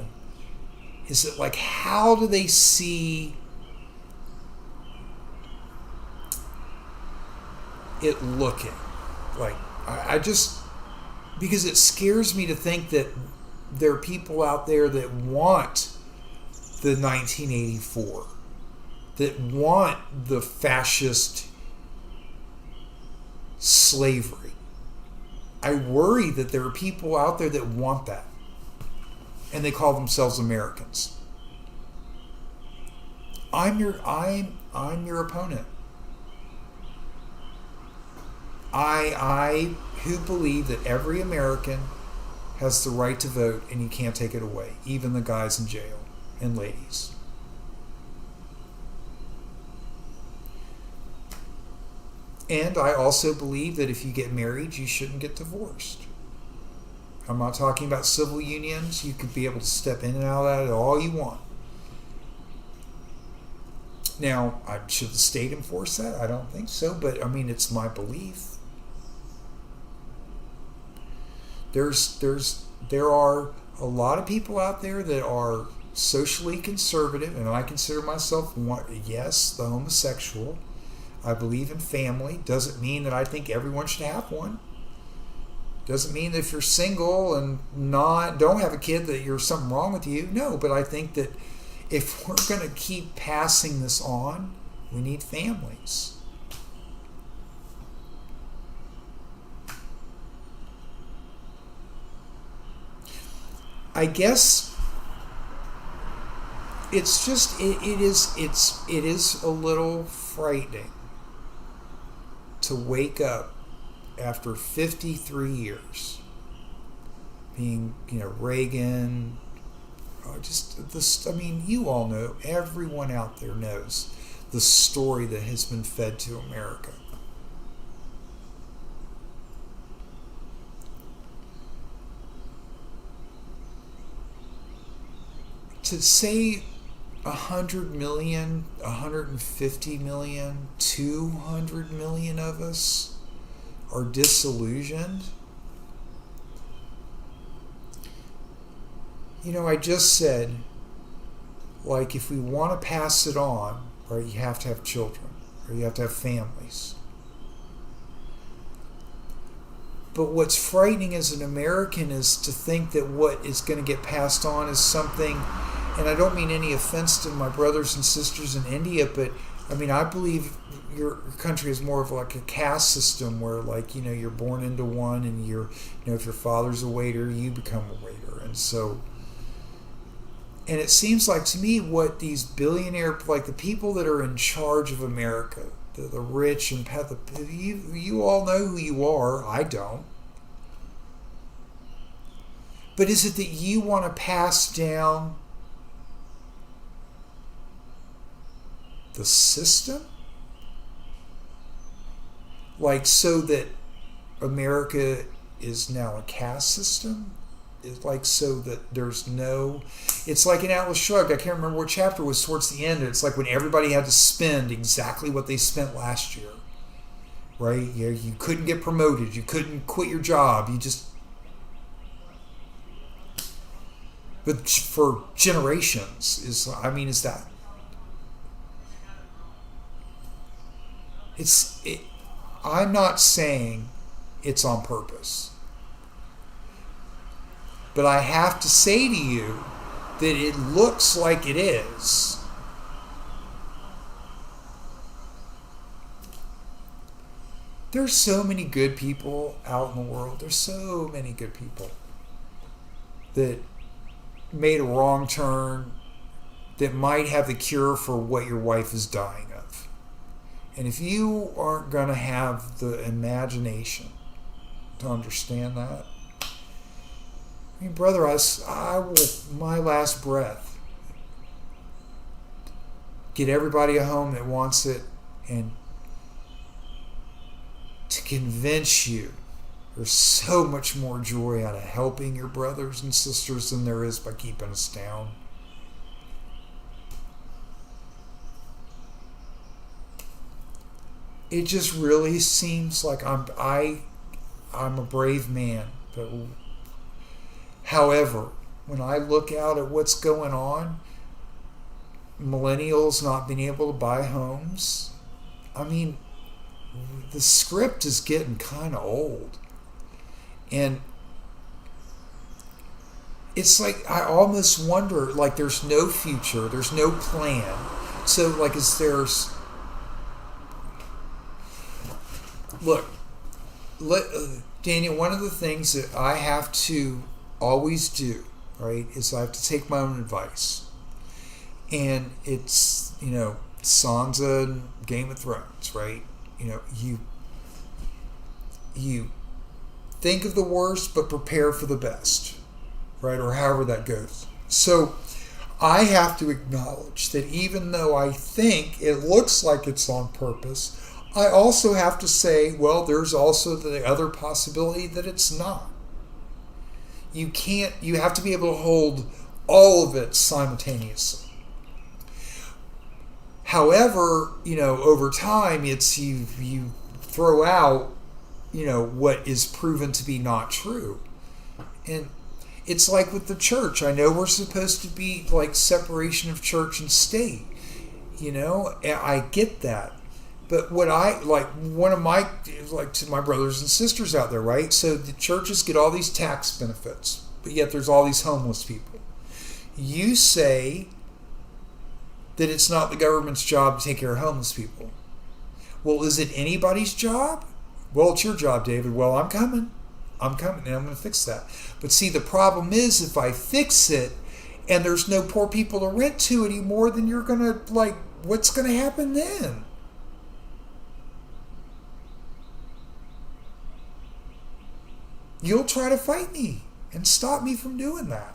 is that, like, how do they see it looking? Like, I just, because it scares me to think that there are people out there that want the 1984, that want the fascist slavery. I worry that there are people out there that want that, and they call themselves Americans. I'm your opponent. I who believe that every American has the right to vote and you can't take it away, even the guys in jail and ladies. And I also believe that if you get married, you shouldn't get divorced. I'm not talking about civil unions. You could be able to step in and out of that all you want. Now, should the state enforce that? I don't think so, but I mean, it's my belief. There are a lot of people out there that are socially conservative, and I consider myself one. Yes, the homosexual. I believe in family. Doesn't mean that I think everyone should have one. Doesn't mean that if you're single and don't have a kid that you're something wrong with you. No, but I think that if we're going to keep passing this on, we need families. I guess it's just it is a little frightening to wake up after 53 years being, Reagan, just this. I mean, you all know, everyone out there knows the story that has been fed to America. To say 100 million, 150 million, 200 million of us are disillusioned. I just said, like, if we want to pass it on, right, you have to have children, or you have to have families. But what's frightening as an American is to think that what is going to get passed on is something, and I don't mean any offense to my brothers and sisters in India, but I mean, I believe your country is more of like a caste system where, like, you're born into one, and if your father's a waiter, you become a waiter. And so, and it seems like to me what these billionaire, like the people that are in charge of America, the rich and you all know who you are. I don't. But is it that you want to pass down the system? Like, so that America is now a caste system? It's like, so that there's no... It's like in Atlas Shrugged, I can't remember what chapter it was towards the end. It's like when everybody had to spend exactly what they spent last year. Right? You couldn't get promoted. You couldn't quit your job. You just... But for generations, is that... I'm not saying it's on purpose. But I have to say to you that it looks like it is. There's so many good people out in the world. There's so many good people that made a wrong turn, that might have the cure for what your wife is dying of. And if you aren't going to have the imagination to understand that, I mean, brother, I will, my last breath, get everybody a home that wants it, and to convince you there's so much more joy out of helping your brothers and sisters than there is by keeping us down. It just really seems like I'm a brave man, but however, when I look out at what's going on, millennials not being able to buy homes, I mean, the script is getting kind of old. And it's like, I almost wonder, like, there's no future, there's no plan. So, like, look, Daniel, one of the things that I have to always do, right, is I have to take my own advice. And it's, Sansa and Game of Thrones, right? You think of the worst, but prepare for the best, right? Or however that goes. So I have to acknowledge that even though I think it looks like it's on purpose, I also have to say, well, there's also the other possibility that it's not. You have to be able to hold all of it simultaneously. However, over time, it's you throw out, what is proven to be not true. And it's like with the church. I know we're supposed to be like separation of church and state. I get that. But what I like, one of my, like to my brothers and sisters out there, right? So the churches get all these tax benefits, but yet there's all these homeless people. You say that it's not the government's job to take care of homeless people. Well, is it anybody's job? Well, it's your job, David. Well, I'm coming, and I'm going to fix that. But see, the problem is if I fix it and there's no poor people to rent to anymore, then you're going to, like, what's going to happen then? You'll try to fight me and stop me from doing that.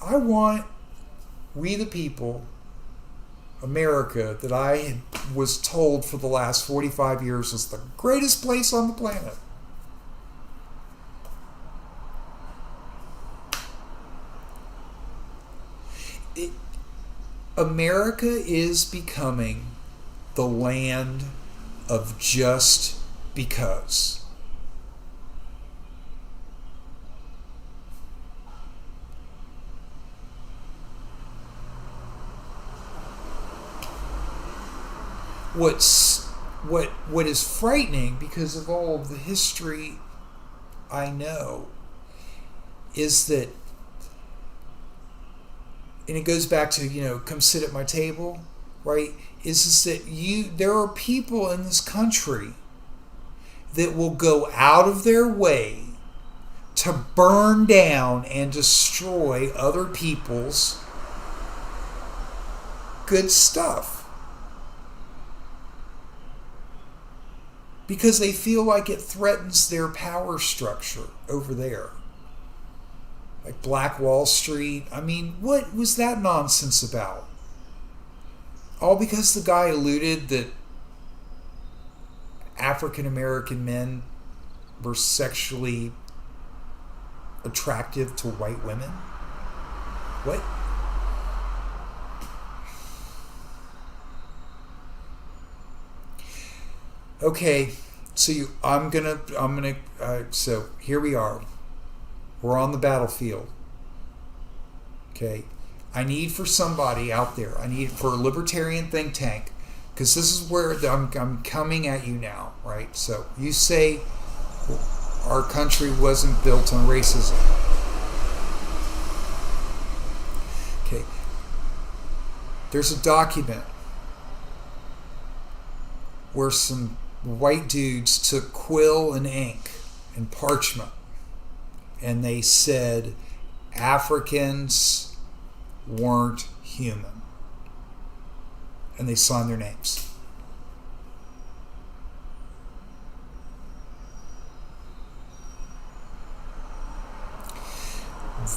I want we the people, America, that I was told for the last 45 years is the greatest place on the planet. America is becoming the land of just because. What is frightening, because of all of the history I know, is that, and it goes back to, come sit at my table, right? Is that there are people in this country that will go out of their way to burn down and destroy other people's good stuff. Because they feel like it threatens their power structure over there. Like Black Wall Street. I mean, what was that nonsense about? All because the guy alluded that African American men were sexually attractive to white women? What? Okay, so so here we are. We're on the battlefield. Okay, I need for somebody out there. I need for a libertarian think tank, because this is where I'm coming at you now, right? So you say our country wasn't built on racism. Okay, there's a document where some white dudes took quill and ink and parchment, and they said Africans weren't human, and they signed their names.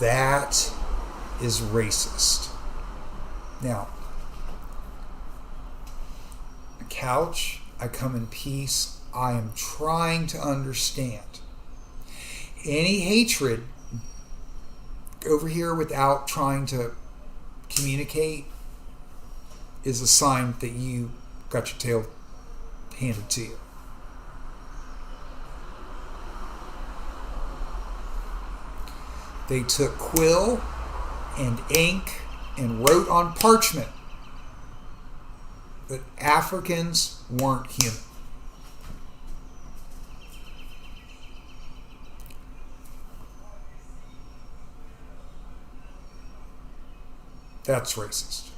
That is racist. Now, a couch, I come in peace. I am trying to understand. Any hatred over here without trying to communicate is a sign that you got your tail handed to you. They took quill and ink and wrote on parchment that Africans weren't human. That's racist.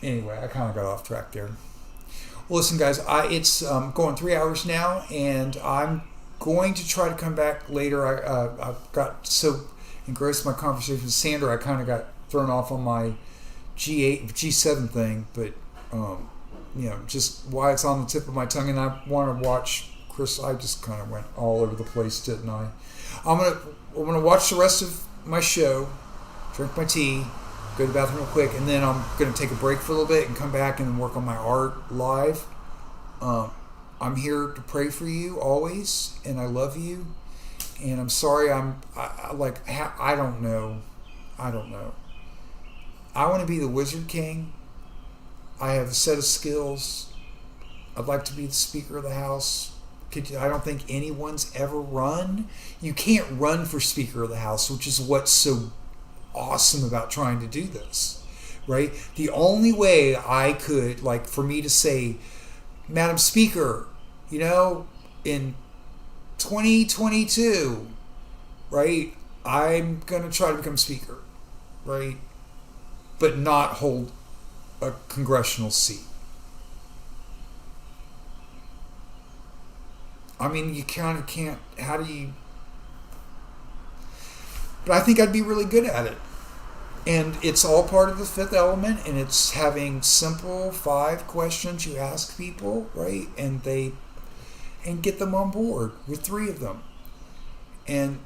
Anyway, I kind of got off track there. Well, listen, guys, it's going 3 hours now, and I'm going to try to come back later. I got so engrossed in my conversation with Sandra, I kind of got thrown off on my G8, G7 thing, but just why it's on the tip of my tongue, and I want to watch Chris. I just kind of went all over the place, didn't I? I'm gonna watch the rest of my show, drink my tea, go to the bathroom real quick, and then I'm going to take a break for a little bit and come back and work on my art live. I'm here to pray for you always, and I love you. And I'm sorry, I don't know. I want to be the Wizard King. I have a set of skills. I'd like to be the Speaker of the House. I don't think anyone's ever run. You can't run for Speaker of the House, which is what's so awesome about trying to do this, right? The only way I could, for me to say, Madam Speaker, in 2022, right, I'm going to try to become Speaker, right, but not hold a congressional seat. I mean, you kind of can't, how do you, but I think I'd be really good at it. And it's all part of the fifth element, and it's having simple 5 questions you ask people, right, and get them on board with 3 of them. And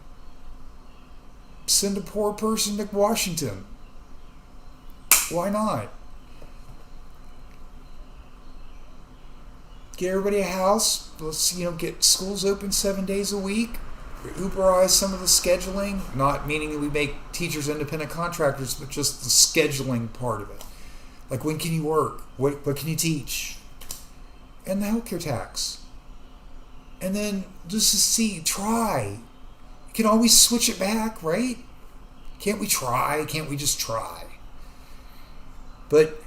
send a poor person to Washington. Why not? Get everybody a house. Let's, get schools open 7 days a week. Uberize some of the scheduling, not meaning that we make teachers independent contractors, but just the scheduling part of it. Like, when can you work? What can you teach? And the healthcare tax. And then just to try. You can always switch it back, right? Can't we try? Can't we just try? But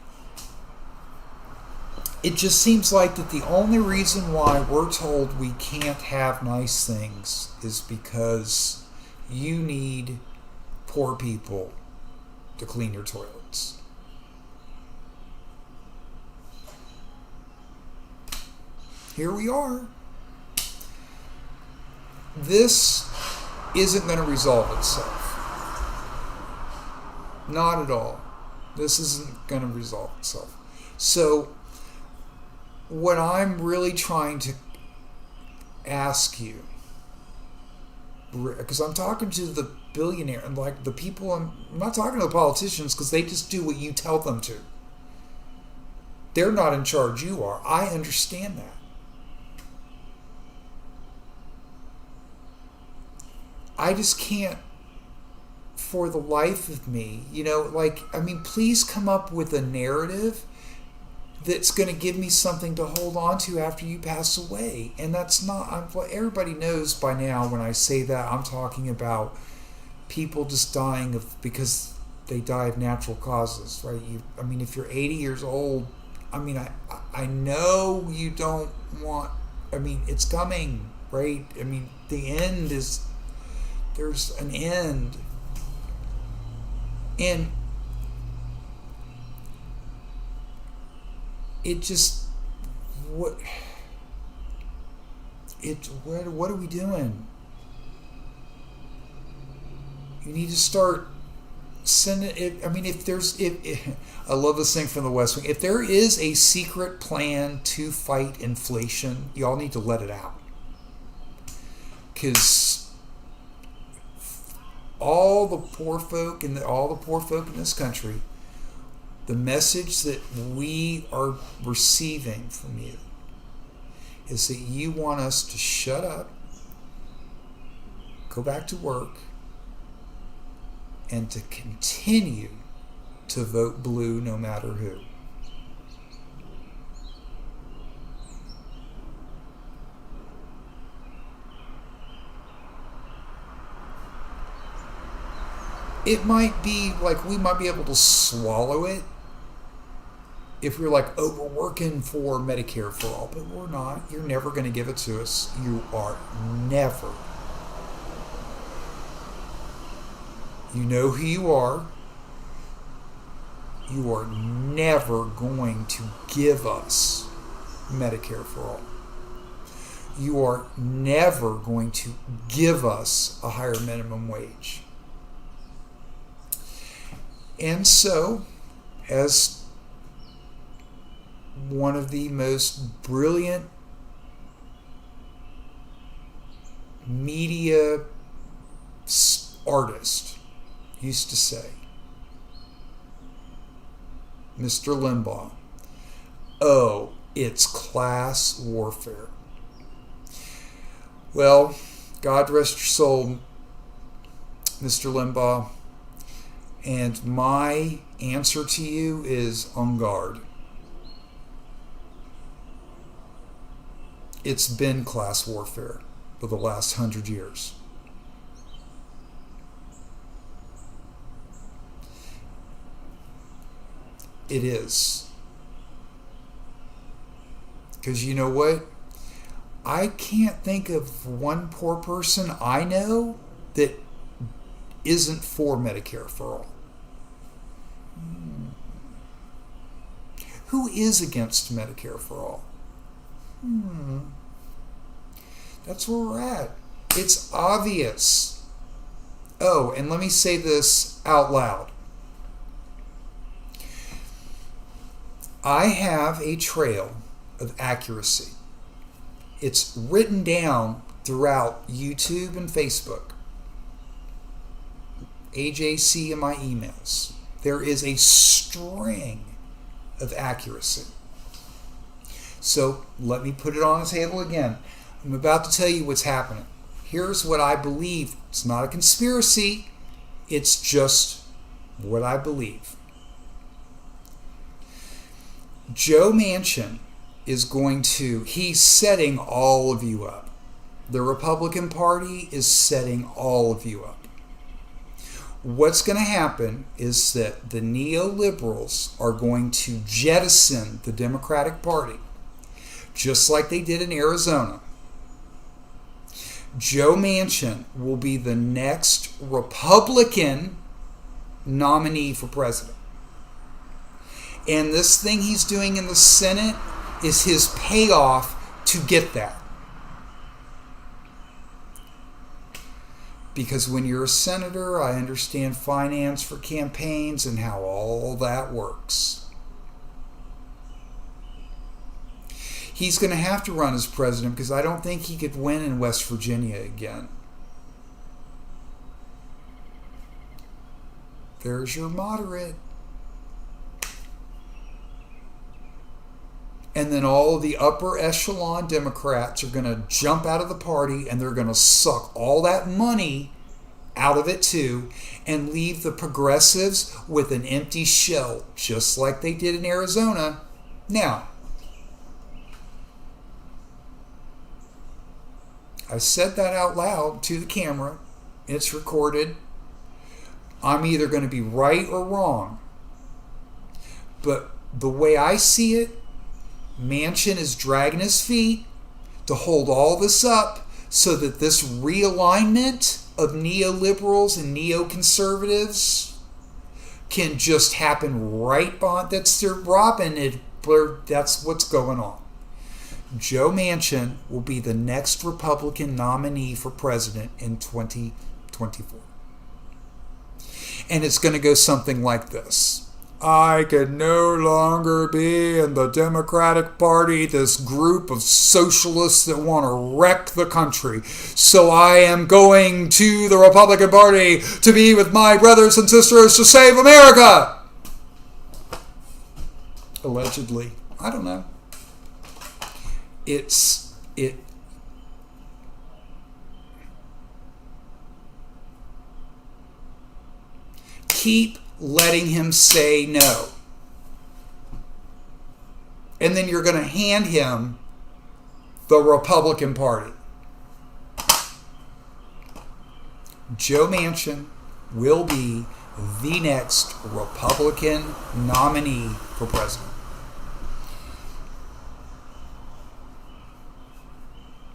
it just seems like that the only reason why we're told we can't have nice things is because you need poor people to clean your toilets. Here we are. This isn't going to resolve itself. Not at all. This isn't going to resolve itself. So, what I'm really trying to ask you, because I'm talking to the billionaire and the people, I'm not talking to the politicians because they just do what you tell them to. They're not in charge, you are. I understand that. I just can't, for the life of me, please come up with a narrative that's going to give me something to hold on to after you pass away. And that's not, everybody knows by now when I say that, I'm talking about people just dying because they die of natural causes, right? If you're 80 years old, I know you don't want, it's coming, right? The end is, there's an end. And it just, what are we doing? You need to start sending it. I love this thing from the West Wing. If there is a secret plan to fight inflation, y'all need to let it out. Because all the poor folk in this country, the message that we are receiving from you is that you want us to shut up, go back to work, and to continue to vote blue no matter who. It might be we might be able to swallow it if we're we're working for Medicare for all, but we're not. You're never going to give it to us. You are never. You know who you are. You are never going to give us Medicare for all. You are never going to give us a higher minimum wage. And so, as one of the most brilliant media artists used to say, Mr. Limbaugh. Oh, it's class warfare. Well, God rest your soul, Mr. Limbaugh. And my answer to you is on guard. It's been class warfare for the last 100 years. It is. Because you know what? I can't think of one poor person I know that isn't for Medicare for all. Who is against Medicare for all? That's where we're at. It's obvious. Oh, and let me say this out loud. I have a trail of accuracy. It's written down throughout YouTube and Facebook. AJC in my emails. There is a string of accuracy. So let me put it on the table again. I'm about to tell you what's happening. Here's what I believe. It's not a conspiracy. It's just what I believe. Joe Manchin is he's setting all of you up. The Republican Party is setting all of you up. What's going to happen is that the neoliberals are going to jettison the Democratic Party, just like they did in Arizona. Joe Manchin will be the next Republican nominee for president. And this thing he's doing in the Senate is his payoff to get that. Because when you're a senator, I understand finance for campaigns and how all that works. He's going to have to run as president because I don't think he could win in West Virginia again. There's your moderate. And then all of the upper echelon Democrats are going to jump out of the party and they're going to suck all that money out of it too and leave the progressives with an empty shell, just like they did in Arizona. Now, I said that out loud to the camera. It's recorded. I'm either going to be right or wrong. But the way I see it, Manchin is dragging his feet to hold all this up so that this realignment of neoliberals and neoconservatives can just happen right behind. That's what's going on. Joe Manchin will be the next Republican nominee for president in 2024. And it's going to go something like this. I can no longer be in the Democratic Party, this group of socialists that want to wreck the country. So I am going to the Republican Party to be with my brothers and sisters to save America. Allegedly. I don't know. Keep letting him say no. And then you're going to hand him the Republican Party. Joe Manchin will be the next Republican nominee for president.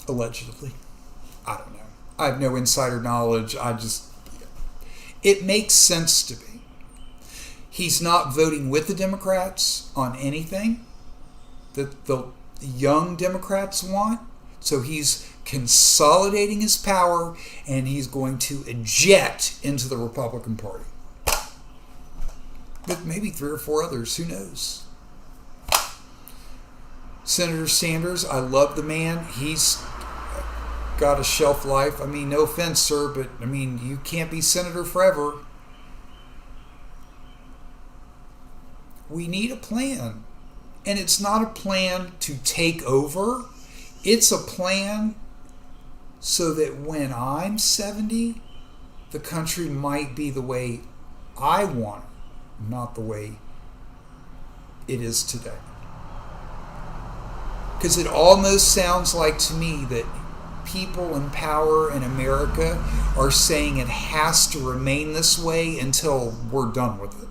Allegedly. I don't know. I have no insider knowledge. It makes sense to me. He's not voting with the Democrats on anything that the young Democrats want. So he's consolidating his power and he's going to eject into the Republican Party. But maybe 3 or 4 others, who knows? Senator Sanders, I love the man. He's got a shelf life. I mean, no offense, sir, but I mean, you can't be senator forever. we need a plan. And it's not a plan to take over. It's a plan so that when I'm 70, the country might be the way I want it, not the way it is today. Because it almost sounds like to me that people in power in America are saying it has to remain this way until we're done with it.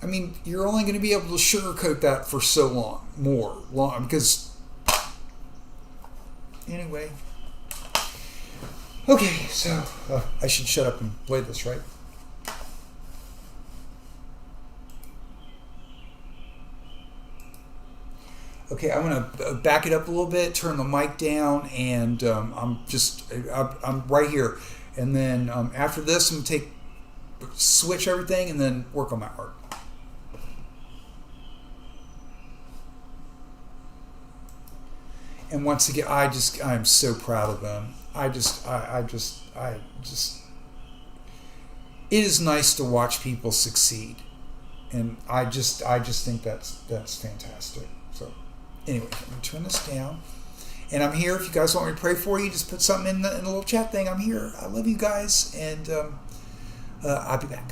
I mean, you're only going to be able to sugarcoat that for so long, because anyway. Okay, so I should shut up and play this, right? Okay, I'm gonna back it up a little bit, turn the mic down, and I'm right here. And then after this, I'm gonna switch everything and then work on my art. And once again, I'm so proud of them. It is nice to watch people succeed, and I just think that's fantastic. So, anyway, I'm gonna turn this down, and I'm here. If you guys want me to pray for you, just put something in the little chat thing. I'm here. I love you guys, and I'll be back.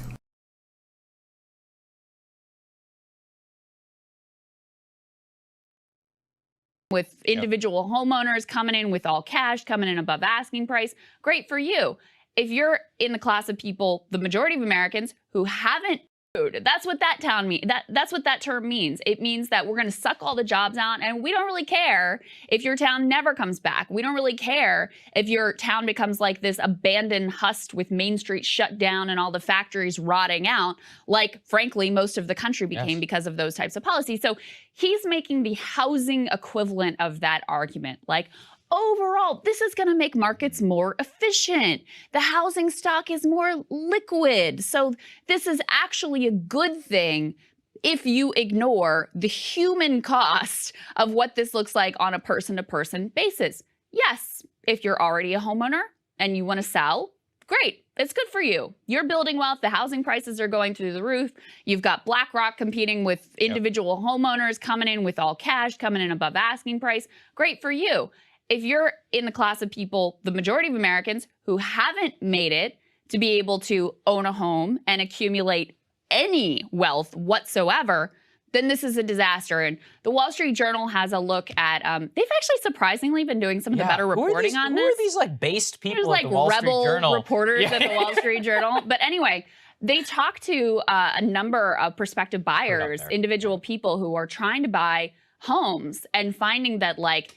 With individual homeowners coming in with all cash, coming in above asking price, great for you. If you're in the class of people, the majority of Americans who haven't food, that's what that that's what that term means. It means that we're going to suck all the jobs out, and we don't really care if your town never comes back. We don't really care if your town becomes like this abandoned husk with Main Street shut down and all the factories rotting out, like frankly most of the country became because of those types of policies. So he's making the housing equivalent of that argument. Like, overall, this is going to make markets more efficient. The housing stock is more liquid. So this is actually a good thing if you ignore the human cost of what this looks like on a person-to-person basis. Yes, if you're already a homeowner and you want to sell, great. It's good for you. You're building wealth. The housing prices are going through the roof. You've got BlackRock competing with individual homeowners coming in with all cash, coming in above asking price. Great for you. If you're in the class of people, the majority of Americans who haven't made it to be able to own a home and accumulate any wealth whatsoever, then this is a disaster. And the Wall Street Journal has a look at, they've actually surprisingly been doing some of the better reporting on this. Who are these like based people There's at the Wall Street Journal? Rebel reporters at the Wall Street Journal. But anyway, they talk to a number of prospective buyers, individual people who are trying to buy homes and finding that like,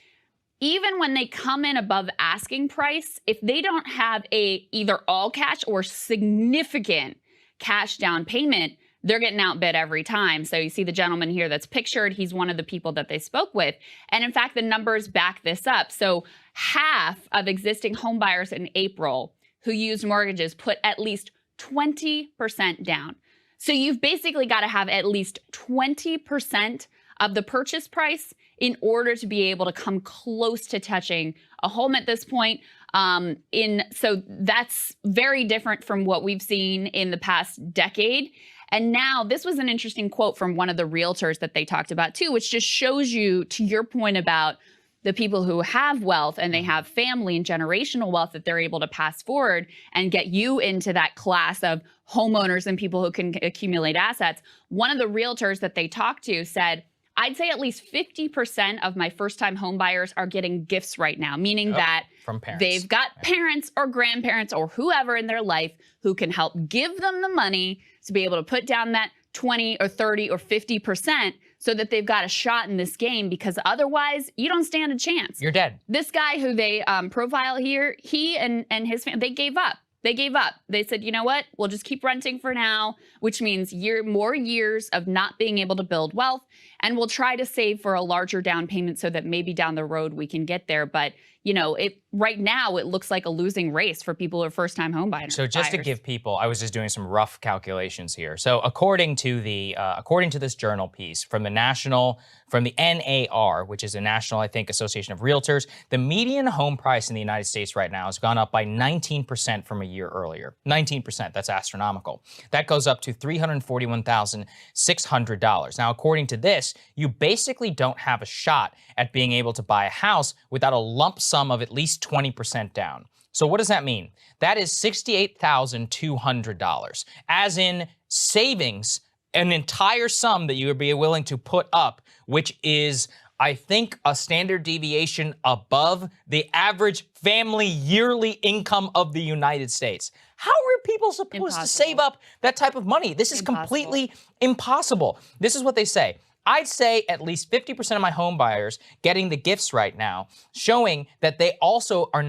even when they come in above asking price, if they don't have a either all cash or significant cash down payment, they're getting outbid every time. So you see the gentleman here that's pictured. He's one of the people that they spoke with. And in fact, the numbers back this up. So half of existing home buyers in April who used mortgages put at least 20% down. So you've basically got to have at least 20% of the purchase price in order to be able to come close to touching a home at this point. So that's very different from what we've seen in the past decade. And now this was an interesting quote from one of the realtors that they talked about too, which just shows you, to your point about the people who have wealth and they have family and generational wealth that they're able to pass forward and get you into that class of homeowners and people who can accumulate assets. One of the realtors that they talked to said, I'd say at least 50% of my first-time home buyers are getting gifts right now, meaning that from parents. They've got parents or grandparents or whoever in their life who can help give them the money to be able to put down that 20 or 30 or 50% so that they've got a shot in this game, because otherwise you don't stand a chance. You're dead. This guy who they profile here, he and his family, they gave up. They gave up. They said, you know what? We'll just keep renting for now, which means more years of not being able to build wealth. And we'll try to save for a larger down payment so that maybe down the road we can get there. But, you know, right now it looks like a losing race for people who are first-time home buyers. So just to give people, I was just doing some rough calculations here. So according to this journal piece from the NAR, which is a national, I think, Association of Realtors, the median home price in the United States right now has gone up by 19% from a year earlier. 19%, that's astronomical. That goes up to $341,600. Now, according to this, you basically don't have a shot at being able to buy a house without a lump sum of at least 20% down. So what does that mean? That is $68,200, as in savings, an entire sum that you would be willing to put up, which is, I think, a standard deviation above the average family yearly income of the United States. How are people supposed to save up that type of money? This is completely impossible. This is what they say. I'd say at least 50% of my home buyers getting the gifts right now, showing that they also are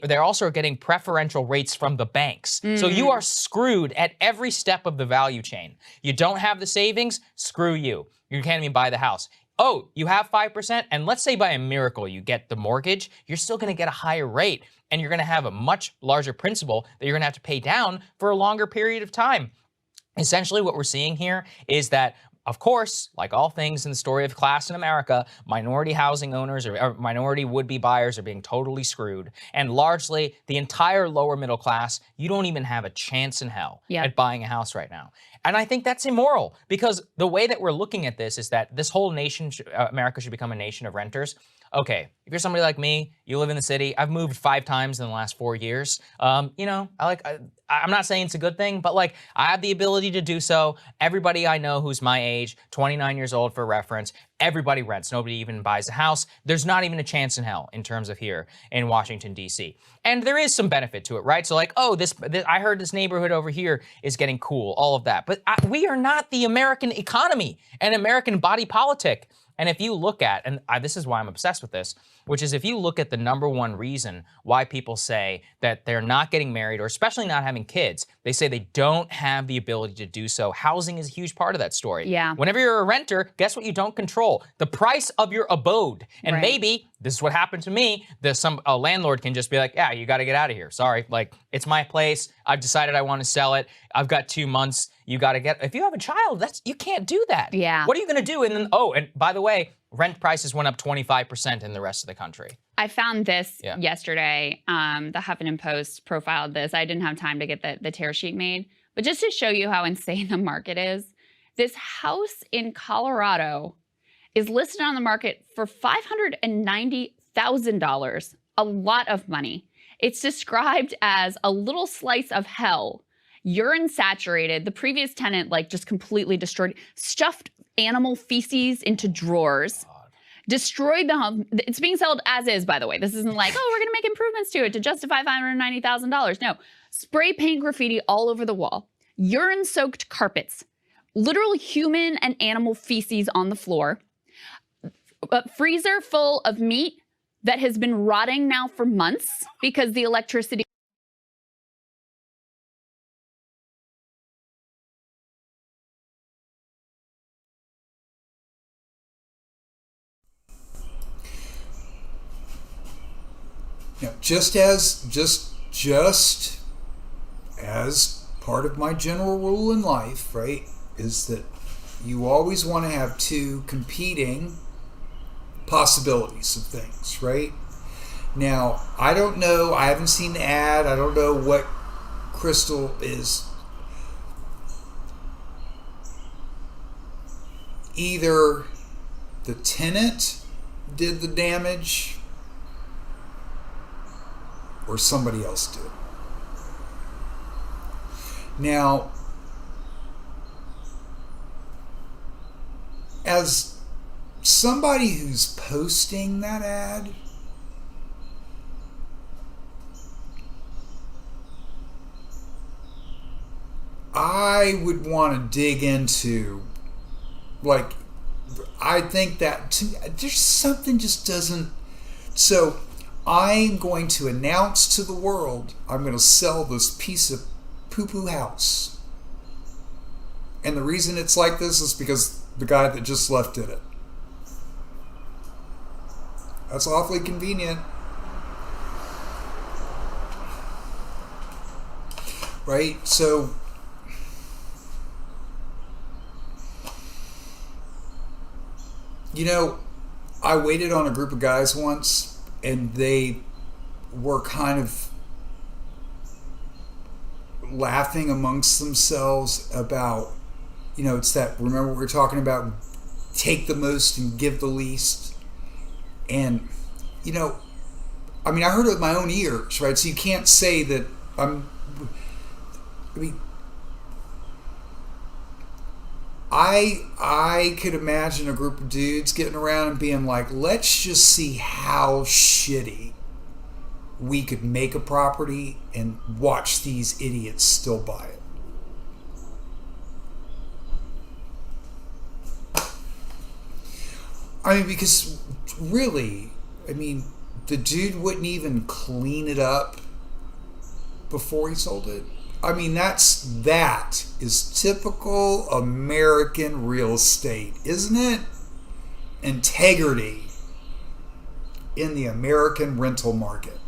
they're also getting preferential rates from the banks. So you are screwed at every step of the value chain. You don't have the savings, screw you. You can't even buy the house. Oh, you have 5%, and let's say by a miracle you get the mortgage, you're still gonna get a higher rate, and you're gonna have a much larger principal that you're gonna have to pay down for a longer period of time. Essentially what we're seeing here is that, of course, like all things in the story of class in America, minority housing owners or minority would-be buyers are being totally screwed. And largely, the entire lower middle class, you don't even have a chance in hell at buying a house right now. And I think that's immoral, because the way that we're looking at this is that this whole nation, America should become a nation of renters. Okay, if you're somebody like me, you live in the city, I've moved 5 times in the last 4 years. You know, I'm not saying it's a good thing, but like, I have the ability to do so. Everybody I know who's my age, 29 years old for reference, everybody rents. Nobody even buys a house. There's not even a chance in hell in terms of here in Washington, D.C. And there is some benefit to it, right? So like, oh, I heard this neighborhood over here is getting cool, all of that. But we are not the American economy and American body politic. And if you look at, and this is why I'm obsessed with this, which is if you look at the #1 reason why people say that they're not getting married, or especially not having kids, they say they don't have the ability to do so. Housing is a huge part of that story. Yeah. Whenever you're a renter, guess what you don't control? The price of your abode. And maybe, this is what happened to me, a landlord can just be like, yeah, you gotta get out of here. Sorry, like, it's my place. I've decided I wanna sell it. I've got 2 months. You gotta if you have a child, you can't do that. Yeah. What are you gonna do? And then, and by the way, rent prices went up 25% in the rest of the country. I found this yesterday. The Huffington Post profiled this. I didn't have time to get the tear sheet made. But just to show you how insane the market is, this house in Colorado is listed on the market for $590,000, a lot of money. It's described as a little slice of hell, urine saturated. The previous tenant just completely destroyed, stuffed animal feces into drawers, destroyed the home. It's being sold as is, by the way. This isn't like, oh, we're gonna make improvements to it to justify $590,000. No, spray paint graffiti all over the wall, urine-soaked carpets, literal human and animal feces on the floor, a freezer full of meat that has been rotting now for months because the electricity. Now, just as part of my general rule in life, right, is that you always want to have 2 competing possibilities of things, right? Now, I don't know, I haven't seen the ad, I don't know what Krystal is. Either the tenant did the damage or somebody else did. Now, as somebody who's posting that ad, I would want to dig into, I think that there's something just doesn't. So I'm going to announce to the world I'm going to sell this piece of poo-poo house. And the reason it's like this is because the guy that just left did it. That's awfully convenient. Right? So I waited on a group of guys once, and they were kind of laughing amongst themselves about, it's that, remember we were talking about take the most and give the least. And, I heard it with my own ears, right? So you can't say that I could imagine a group of dudes getting around and being like, let's just see how shitty we could make a property and watch these idiots still buy it. Because really, the dude wouldn't even clean it up before he sold it. That is typical American real estate, isn't it? Integrity in the American rental market.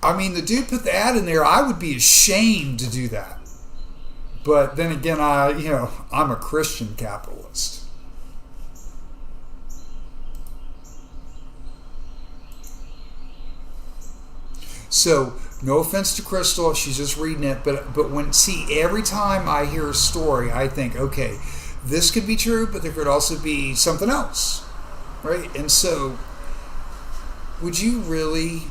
The dude put the ad in there. I would be ashamed to do that. But then again, I'm a Christian capitalist. So, no offense to Krystal, she's just reading it, but every time I hear a story, I think, okay, this could be true, but there could also be something else, right? And so, would you really...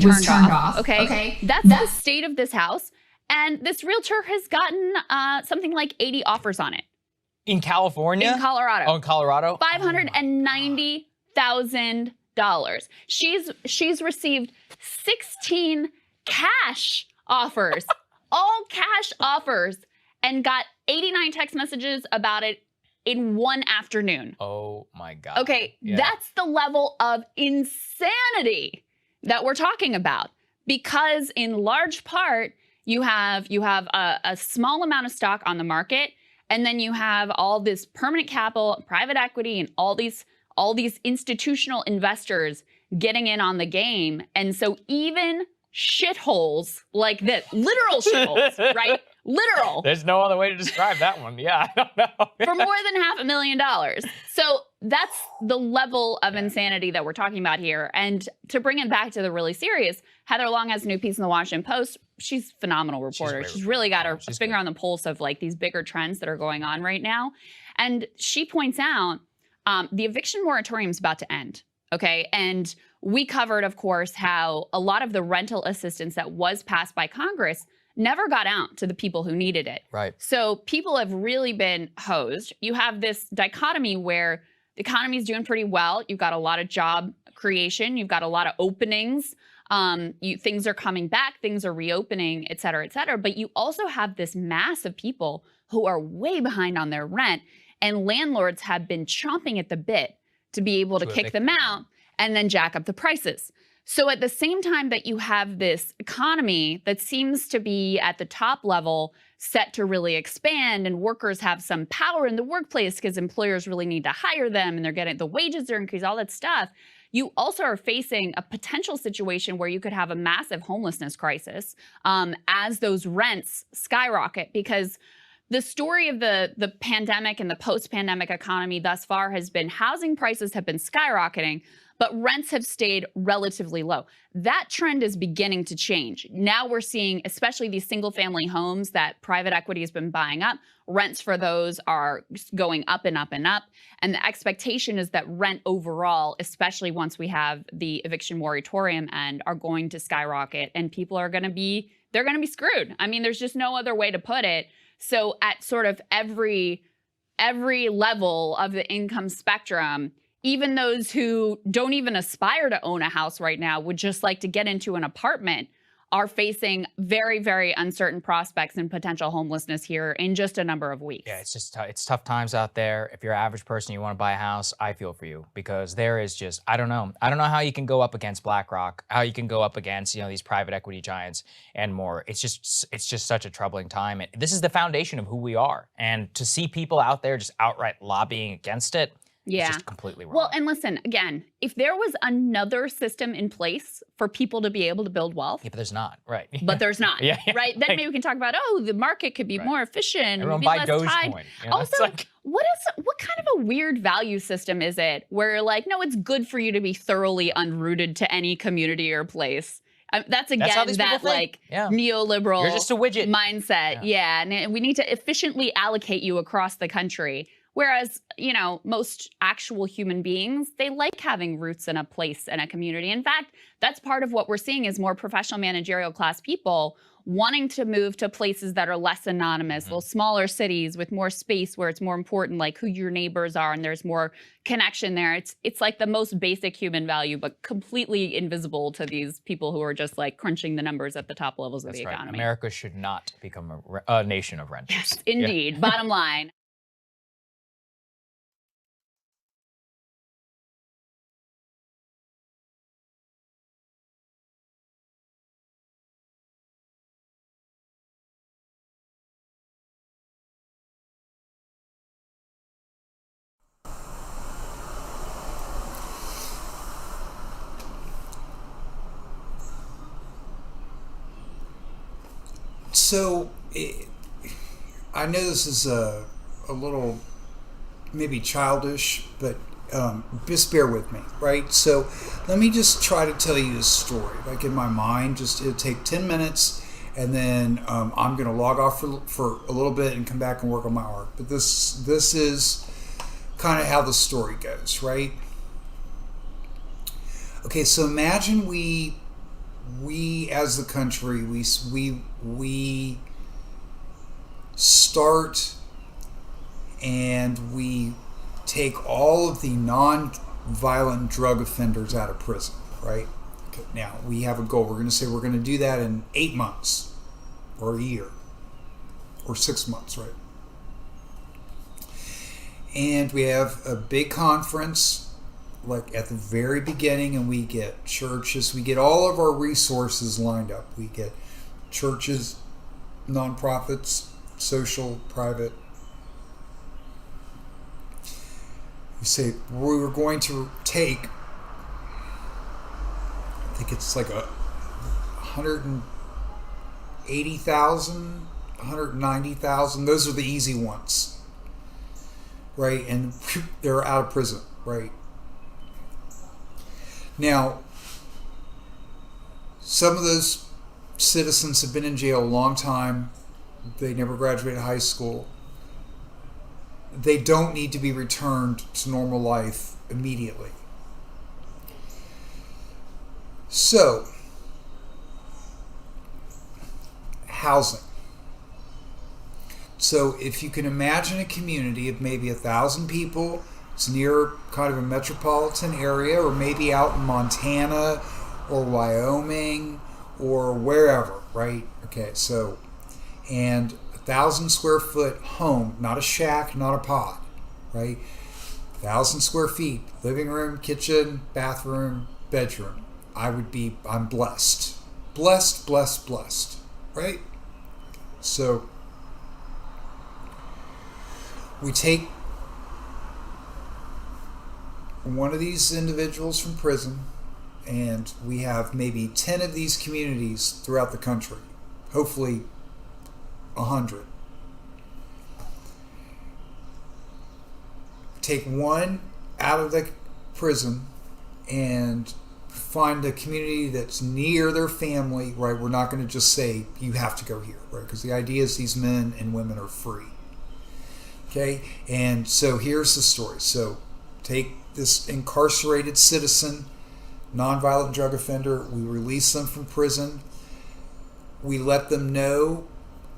was turned off. Okay. That's the state of this house. And this realtor has gotten something like 80 offers on it. In California? In Colorado. Oh, in Colorado? $590,000. She's received 16 cash offers, all cash offers, and got 89 text messages about it in one afternoon. Oh my God. Okay, That's the level of insanity that we're talking about, because in large part, you have a small amount of stock on the market, and then you have all this permanent capital, private equity, and all these institutional investors getting in on the game. And so even shitholes like this, literal shitholes, right? Literal. There's no other way to describe that one. Yeah, I don't know. For more than $500,000. So that's the level of insanity that we're talking about here. And to bring it back to the really serious, Heather Long has a new piece in the Washington Post. She's a phenomenal reporter. She's really got her finger on the pulse of like these bigger trends that are going on right now. And she points out the eviction moratorium is about to end. Okay. And we covered, of course, how a lot of the rental assistance that was passed by Congress never got out to the people who needed it. Right. So people have really been hosed. You have this dichotomy where the economy is doing pretty well. You've got a lot of job creation. You've got a lot of openings. Things are coming back. Things are reopening, et cetera, et cetera. But you also have this mass of people who are way behind on their rent. And landlords have been chomping at the bit to be able to kick them out and then jack up the prices. So at the same time that you have this economy that seems to be at the top level set to really expand, and workers have some power in the workplace because employers really need to hire them and they're getting the wages are increased, all that stuff, you also are facing a potential situation where you could have a massive homelessness crisis as those rents skyrocket, because the story of the pandemic and the post-pandemic economy thus far has been housing prices have been skyrocketing, but rents have stayed relatively low. That trend is beginning to change. Now we're seeing, especially these single-family homes that private equity has been buying up, rents for those are going up and up and up. And the expectation is that rent overall, especially once we have the eviction moratorium end, are going to skyrocket, and people are going to be, they're going to be screwed. I mean, there's just no other way to put it. So at sort of every level of the income spectrum, even those who don't even aspire to own a house right now would just like to get into an apartment are facing very, very uncertain prospects and potential homelessness here in just a number of weeks. Yeah, it's just it's tough times out there. If you're an average person, you want to buy a house, I feel for you, because there is just, I don't know how you can go up against BlackRock, how you can go up against, these private equity giants and more. It's just such a troubling time. This is the foundation of who we are. And to see people out there just outright lobbying against it, Yeah. It's just completely wrong. Well, and listen, again, if there was another system in place for people to be able to build wealth, yeah, but there's not, right? but there's not, Yeah, right? Then maybe we can talk about, the market could be more efficient. Everyone be buy less Dogecoin. tied. You know, Also, what kind of a weird value system is it where you're like, no, it's good for you to be thoroughly unrooted to any community or place? That's again how these people that think. like neoliberal You're just a widget mindset. Yeah, and we need to efficiently allocate you across the country. Whereas, most actual human beings, they like having roots in a place and a community. In fact, that's part of what we're seeing is more professional managerial class people wanting to move to places that are less anonymous, little smaller cities with more space where it's more important, like who your neighbors are and there's more connection there. It's like the most basic human value, but completely invisible to these people who are just like crunching the numbers at the top levels of the economy. America should not become a nation of renters. Yes, indeed. Yeah. Bottom line. So, I know this is a little maybe childish, but just bear with me, right? So, let me just try to tell you a story, like in my mind. It'll take 10 minutes, and then I'm going to log off for a little bit and come back and work on my art. But this is kind of how the story goes, right? Okay, so imagine we as the country, we start and we take all of the non-violent drug offenders out of prison, right? Okay, now we have a goal. We're going to say we're going to do that in 8 months or a year or 6 months, right? And we have a big conference like at the very beginning, and we get churches, we get all of our resources lined up. We get churches, nonprofits, social, private. We say we're going to take, I think it's like 180,000, 190,000. Those are the easy ones, right? And they're out of prison, right? Now, some of those citizens have been in jail a long time. They never graduated high school. They don't need to be returned to normal life immediately. So, housing. So, if you can imagine a community of maybe 1,000 people, it's near kind of a metropolitan area, or maybe out in Montana or Wyoming or wherever, right? Okay, so, and 1,000 square foot home, not a shack, not a pod, right? 1,000 square feet, living room, kitchen, bathroom, bedroom. I'm blessed. Blessed, right? So, we take one of these individuals from prison, and we have maybe 10 of these communities throughout the country, hopefully 100. Take one out of the prison and find a community that's near their family, right? We're not going to just say you have to go here, right? Because the idea is these men and women are free. Okay, and so here's the story. So take this incarcerated citizen, nonviolent drug offender, we release them from prison. We let them know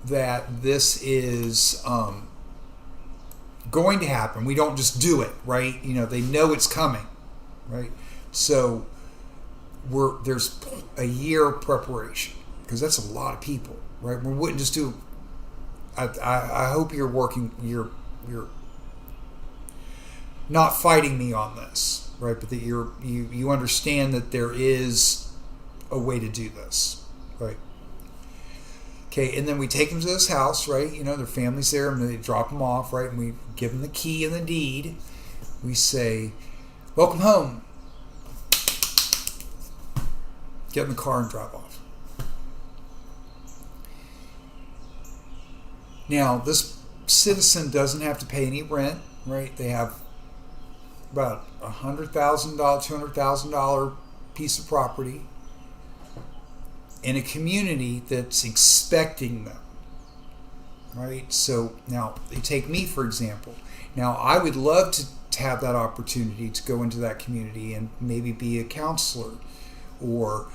that this is going to happen. We don't just do it, right? They know it's coming, right? So there's a year of preparation, because that's a lot of people, right? We wouldn't just do. I hope you're working. You're not fighting me on this, right? But that you understand that there is a way to do this, right? Okay, and then we take them to this house, right? Their family's there, and they drop them off, right? And we give them the key and the deed. we say, welcome home. Get in the car and drive off. Now, this citizen doesn't have to pay any rent, right? They have about $100,000, $200,000 piece of property in a community that's expecting them, right? So now, you take me, for example. Now, I would love to have that opportunity to go into that community and maybe be a counselor or,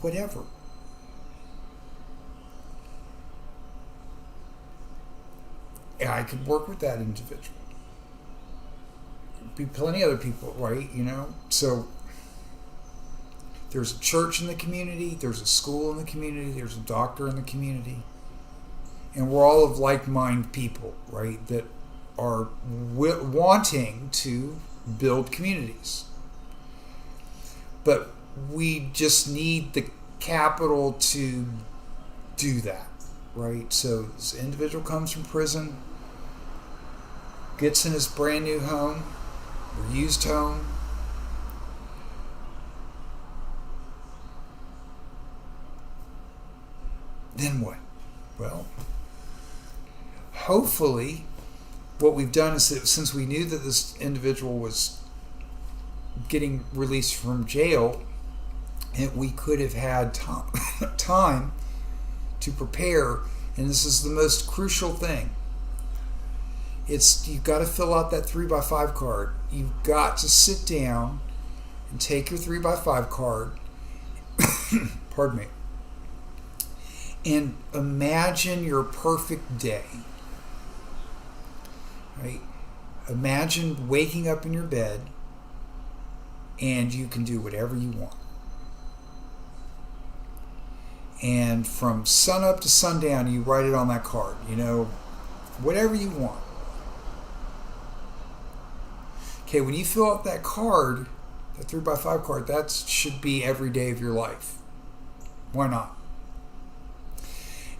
whatever. And I could work with that individual. Be plenty of other people, right? So there's a church in the community, there's a school in the community, there's a doctor in the community, and we're all of like-minded people, right? That are wanting to build communities. But we just need the capital to do that, right? So this individual comes from prison, gets in his brand new home, or used home, then what? Well, hopefully what we've done is that since we knew that this individual was getting released from jail, and we could have had time to prepare, and this is the most crucial thing. You've got to fill out that 3x5 card. You've got to sit down and take your 3x5 card, pardon me, and imagine your perfect day. Right? Imagine waking up in your bed and you can do whatever you want. And from sun up to sundown, you write it on that card, whatever you want. Okay, when you fill out that card, that 3x5 card, that should be every day of your life. Why not?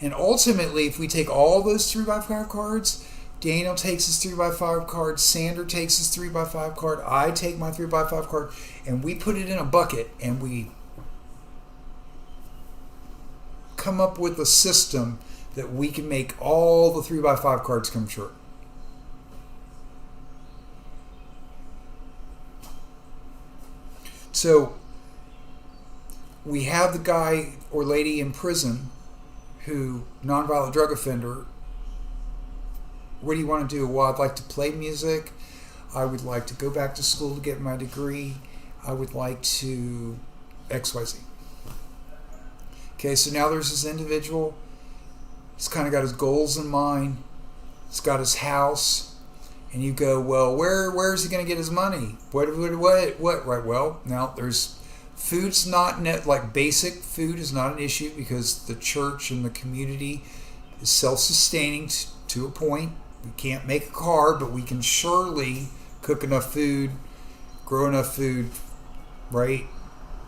And ultimately, if we take all those 3x5 cards, Daniel takes his 3x5 card, Sander takes his 3x5 card, I take my 3x5 card, and we put it in a bucket, and we come up with a system that we can make all the 3x5 cards come true. So we have the guy or lady in prison who, nonviolent drug offender. What do you want to do? Well, I'd like to play music. I would like to go back to school to get my degree. I would like to XYZ. Okay, so now there's this individual. He's kind of got his goals in mind. He's got his house. And you go, well, where is he going to get his money? What? Right, well, now there's food's not like basic food is not an issue because the church and the community is self-sustaining to a point. We can't make a car, but we can surely cook enough food, grow enough food, right?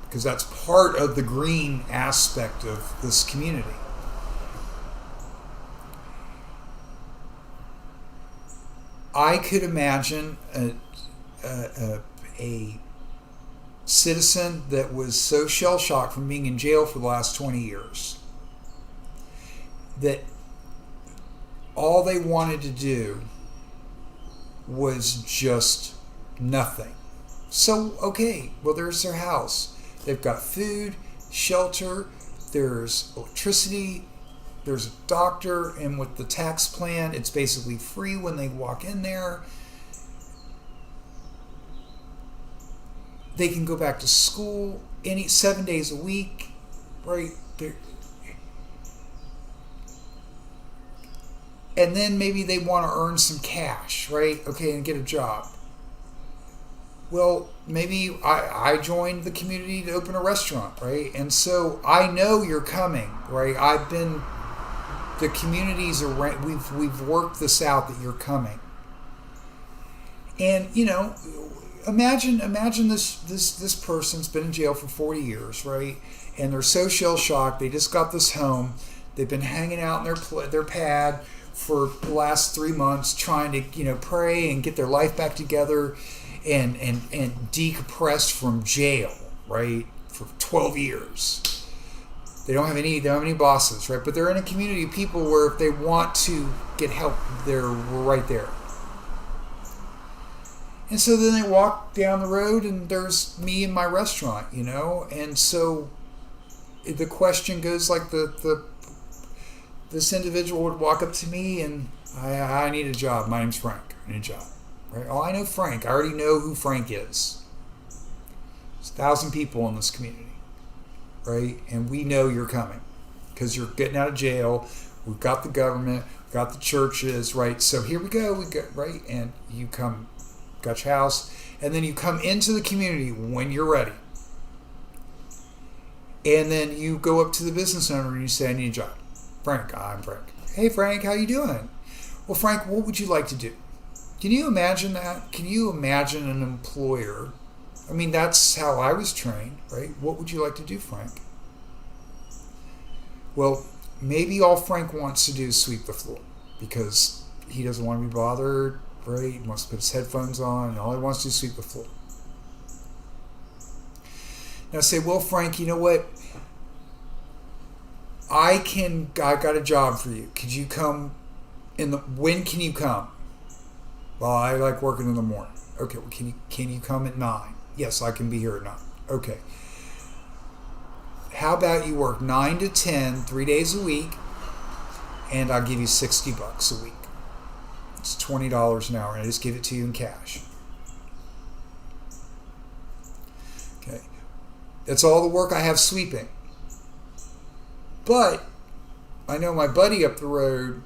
Because that's part of the green aspect of this community. I could imagine a citizen that was so shell-shocked from being in jail for the last 20 years that all they wanted to do was just nothing. So, okay, well, there's their house. They've got food, shelter, there's electricity, there's a doctor, and with the tax plan, it's basically free when they walk in there. They can go back to school 7 days a week, right? And then maybe they want to earn some cash, right? Okay, and get a job. Well, maybe I joined the community to open a restaurant, right? And so I know you're coming, right? The communities around, we've worked this out that you're coming. And, imagine this person's been in jail for 40 years, right? And they're so shell-shocked, they just got this home. They've been hanging out in their pad for the last 3 months trying to, pray and get their life back together and decompress from jail, right, for 12 years. They don't have any bosses, right? But they're in a community of people where if they want to get help, they're right there. And so then they walk down the road and there's me in my restaurant, And so the question goes like this individual would walk up to me and I need a job. My name's Frank. I need a job. Right? Oh, I know Frank. I already know who Frank is. There's 1,000 people in this community. Right? And we know you're coming because you're getting out of jail. We've got the government, we've got the churches, right? So here we go, right? And you come, got your house, and then you come into the community when you're ready. And then you go up to the business owner and you say, I need a job. Frank, I'm Frank. Hey Frank, how you doing? Well, Frank, what would you like to do? Can you imagine that? Can you imagine an employer? I mean, that's how I was trained, right? What would you like to do, Frank? Well, maybe all Frank wants to do is sweep the floor because he doesn't want to be bothered, right? He wants to put his headphones on and all he wants to do is sweep the floor. Now I say, well, Frank, you know what? I got a job for you. Could you come when can you come? Well, I like working in the morning. Okay, well, can you come at 9? Yes, I can be here at 9. Okay. How about you work 9 to 10, 3 days a week, and I'll give you $60 a week. It's $20 an hour, and I just give it to you in cash. Okay. That's all the work I have sweeping. But I know my buddy up the road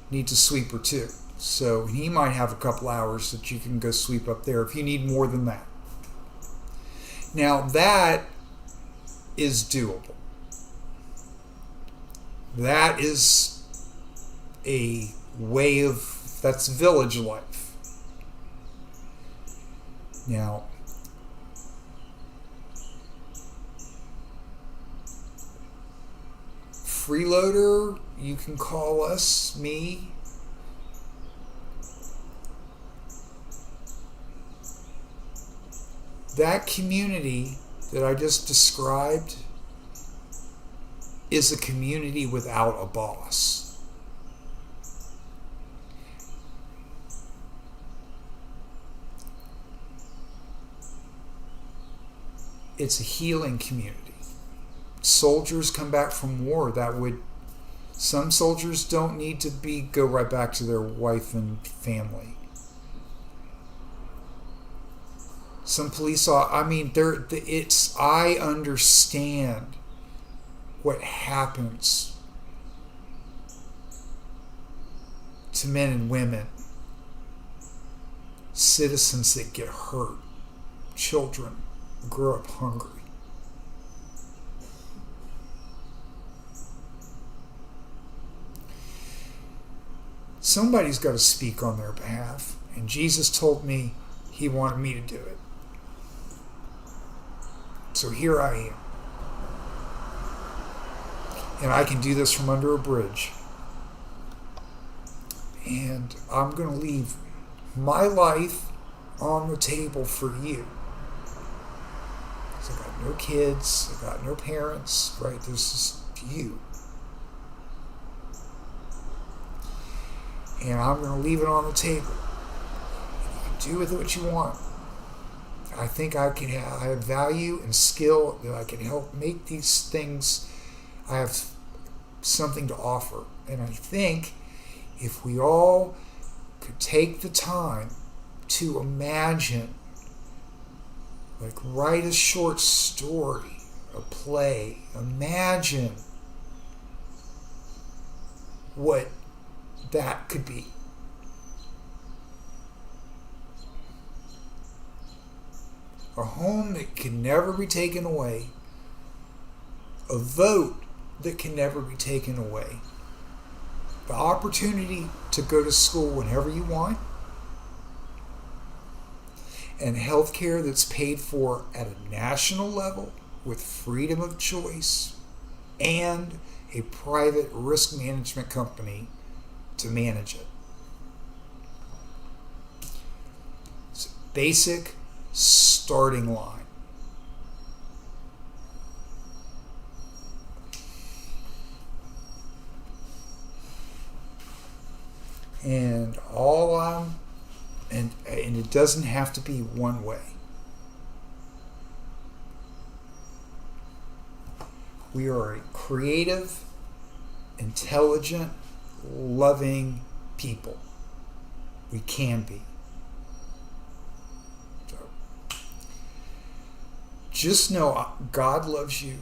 needs a sweeper too. So he might have a couple hours that you can go sweep up there if you need more than that. Now that is doable. That is a way of, that's village life. Now, freeloader, you can call us, me. That community that I just described is a community without a boss. It's a healing community. Soldiers come back from war some soldiers don't need to go right back to their wife and family. Some police I understand what happens to men and women, citizens that get hurt, children grow up hungry. Somebody's got to speak on their behalf, and Jesus told me he wanted me to do it. So here I am. And I can do this from under a bridge. And I'm going to leave my life on the table for you. So I got no kids, I got no parents, right? This is you. And I'm going to leave it on the table. And you can do with it what you want. I think I have value and skill that I can help make these things. I have something to offer. And I think if we all could take the time to imagine, like write a short story, a play, imagine what that could be. A home that can never be taken away. A vote that can never be taken away. The opportunity to go to school whenever you want. And healthcare that's paid for at a national level with freedom of choice. And a private risk management company to manage it. It's a basic starting line. And and it doesn't have to be one way. We are a creative, intelligent, loving people. We can be. So, just know God loves you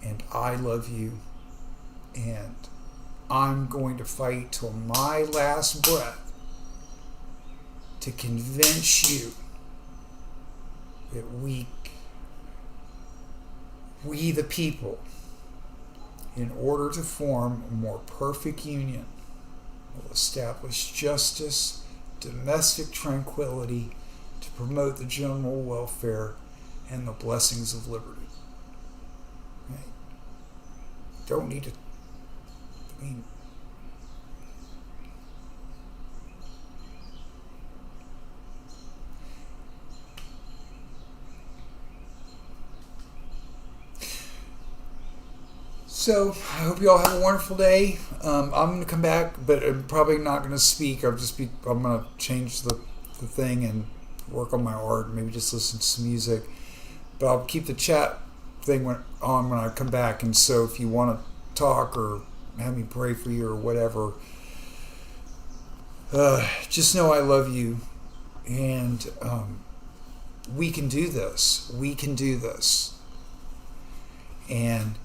and I love you, and I'm going to fight till my last breath to convince you that we the people, in order to form a more perfect union, will establish justice, domestic tranquility, to promote the general welfare and the blessings of liberty. Right? Don't need to, I mean, so I hope you all have a wonderful day. I'm going to come back, but I'm probably not going to speak. I'm going to change the thing and work on my art, maybe just listen to some music. But I'll keep the chat thing on when I come back. And so if you want to talk or have me pray for you or whatever, just know I love you, and we can do this. We can do this. And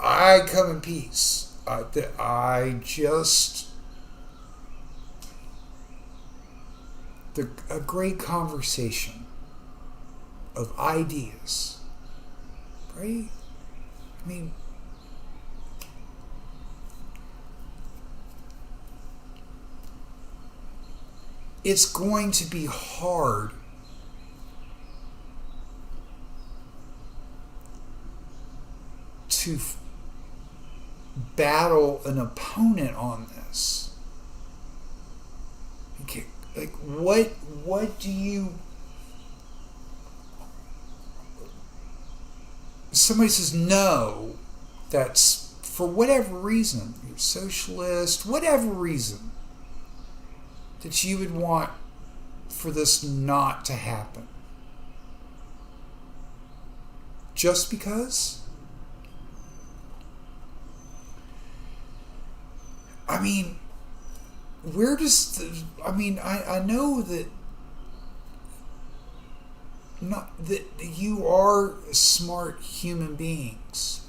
I come in peace. A great conversation of ideas, right? I mean, it's going to be hard to battle an opponent on this. Okay, like what do you? Somebody says no, that's for whatever reason, you're socialist, whatever reason, that you would want for this not to happen. Just because? I mean, I know that you are smart human beings.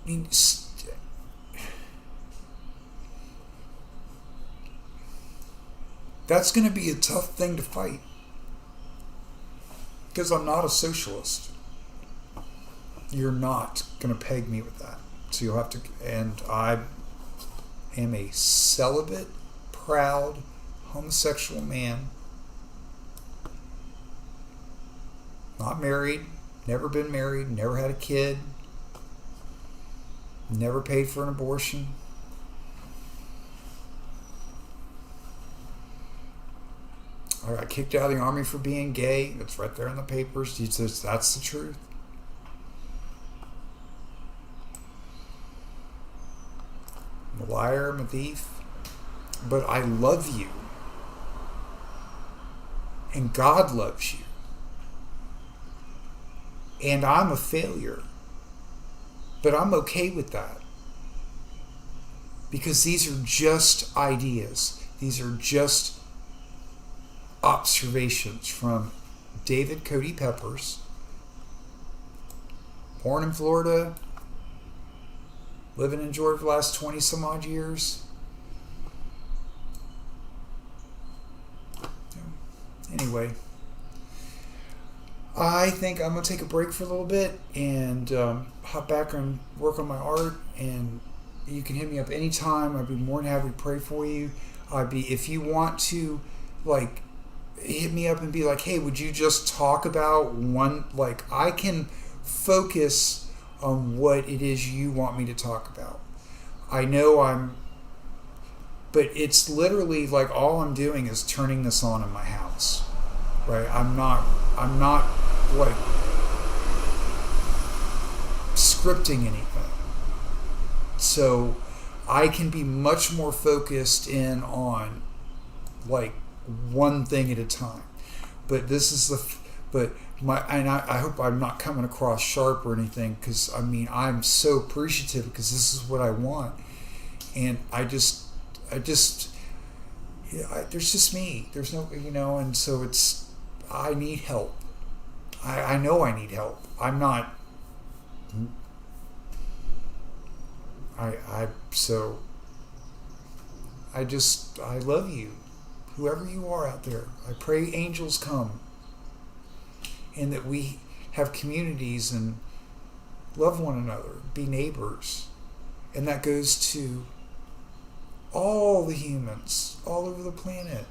I mean, that's going to be a tough thing to fight, because I'm not a socialist. You're not going to peg me with that. So you'll have to, and I am a celibate, proud, homosexual man. Not married, never been married, never had a kid, never paid for an abortion. I got kicked out of the army for being gay. It's right there in the papers. That's the truth. I'm a liar, I'm a thief, but I love you, and God loves you, and I'm a failure, but I'm okay with that, because these are just ideas. These are just observations from David Cody Peppers, born in Florida, living in Georgia for the last 20 some odd years. Anyway, I think I'm going to take a break for a little bit and hop back and work on my art. And you can hit me up anytime. I'd be more than happy to pray for you. If you want to, like, hit me up and be like, hey, would you just talk about one, like, I can focus on what it is you want me to talk about. I know but it's literally like all I'm doing is turning this on in my house, right? I'm not like scripting anything. So I can be much more focused in on like one thing at a time. But this is I hope I'm not coming across sharp or anything, because I mean, I'm so appreciative because this is what I want. And there's just me. There's no, and so I need help. I know I need help. I'm not, I love you, whoever you are out there. I pray angels come, and that we have communities and love one another, be neighbors. And that goes to all the humans all over the planet.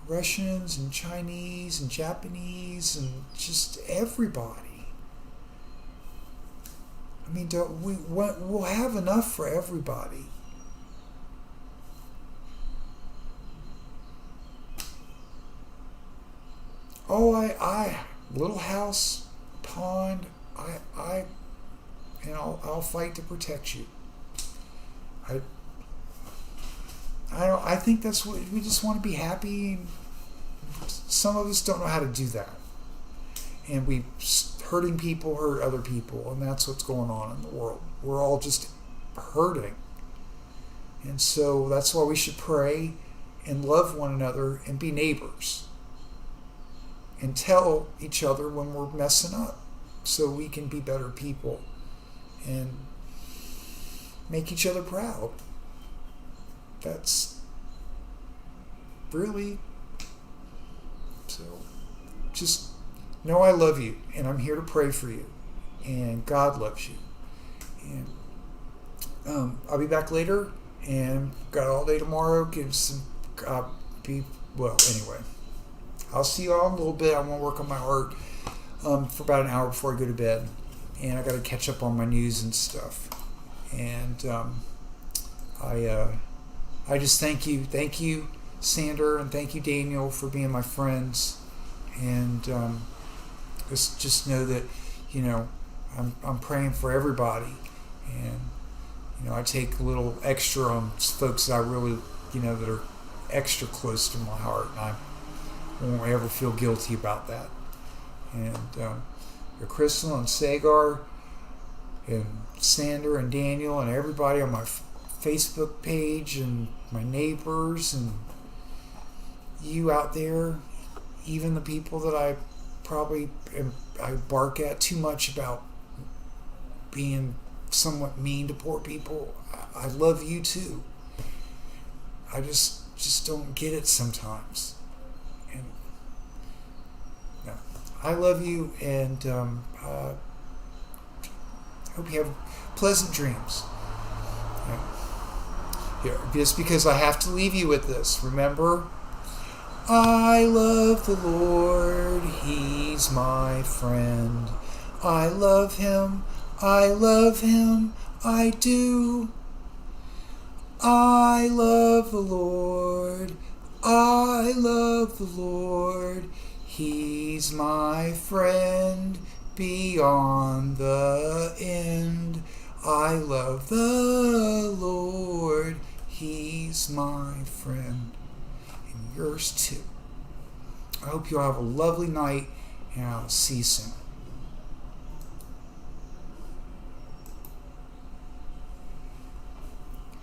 Russians and Chinese and Japanese and just everybody. I mean, we'll have enough for everybody. Oh, I little house, pond, I'll fight to protect you. I think that's what we just want to be happy. Some of us don't know how to do that, and hurting people hurt other people, and that's what's going on in the world. We're all just hurting, and so that's why we should pray and love one another and be neighbors and tell each other when we're messing up, so we can be better people and make each other proud. That's really, so just know I love you, and I'm here to pray for you, and God loves you. And I'll be back later, and got all day tomorrow. Anyway, I'll see you all in a little bit. I want to work on my art for about an hour before I go to bed, and I got to catch up on my news and stuff. And I just thank you, Sander, and thank you, Daniel, for being my friends. And just know that I'm praying for everybody, and I take a little extra on folks that I really that are extra close to my heart, and I won't ever feel guilty about that. And Krystal and Saagar and Sander and Daniel and everybody on my Facebook page and my neighbors and you out there, even the people that I bark at too much about being somewhat mean to poor people. I love you too. I just don't get it sometimes. And no, I love you, and I hope you have pleasant dreams. Here, just because I have to leave you with this, remember, I love the Lord, He's my friend. I love Him, I do. I love the Lord, He's my friend beyond the end. I love the Lord, He's my friend, and yours too. I hope you'll have a lovely night, and I'll see you soon.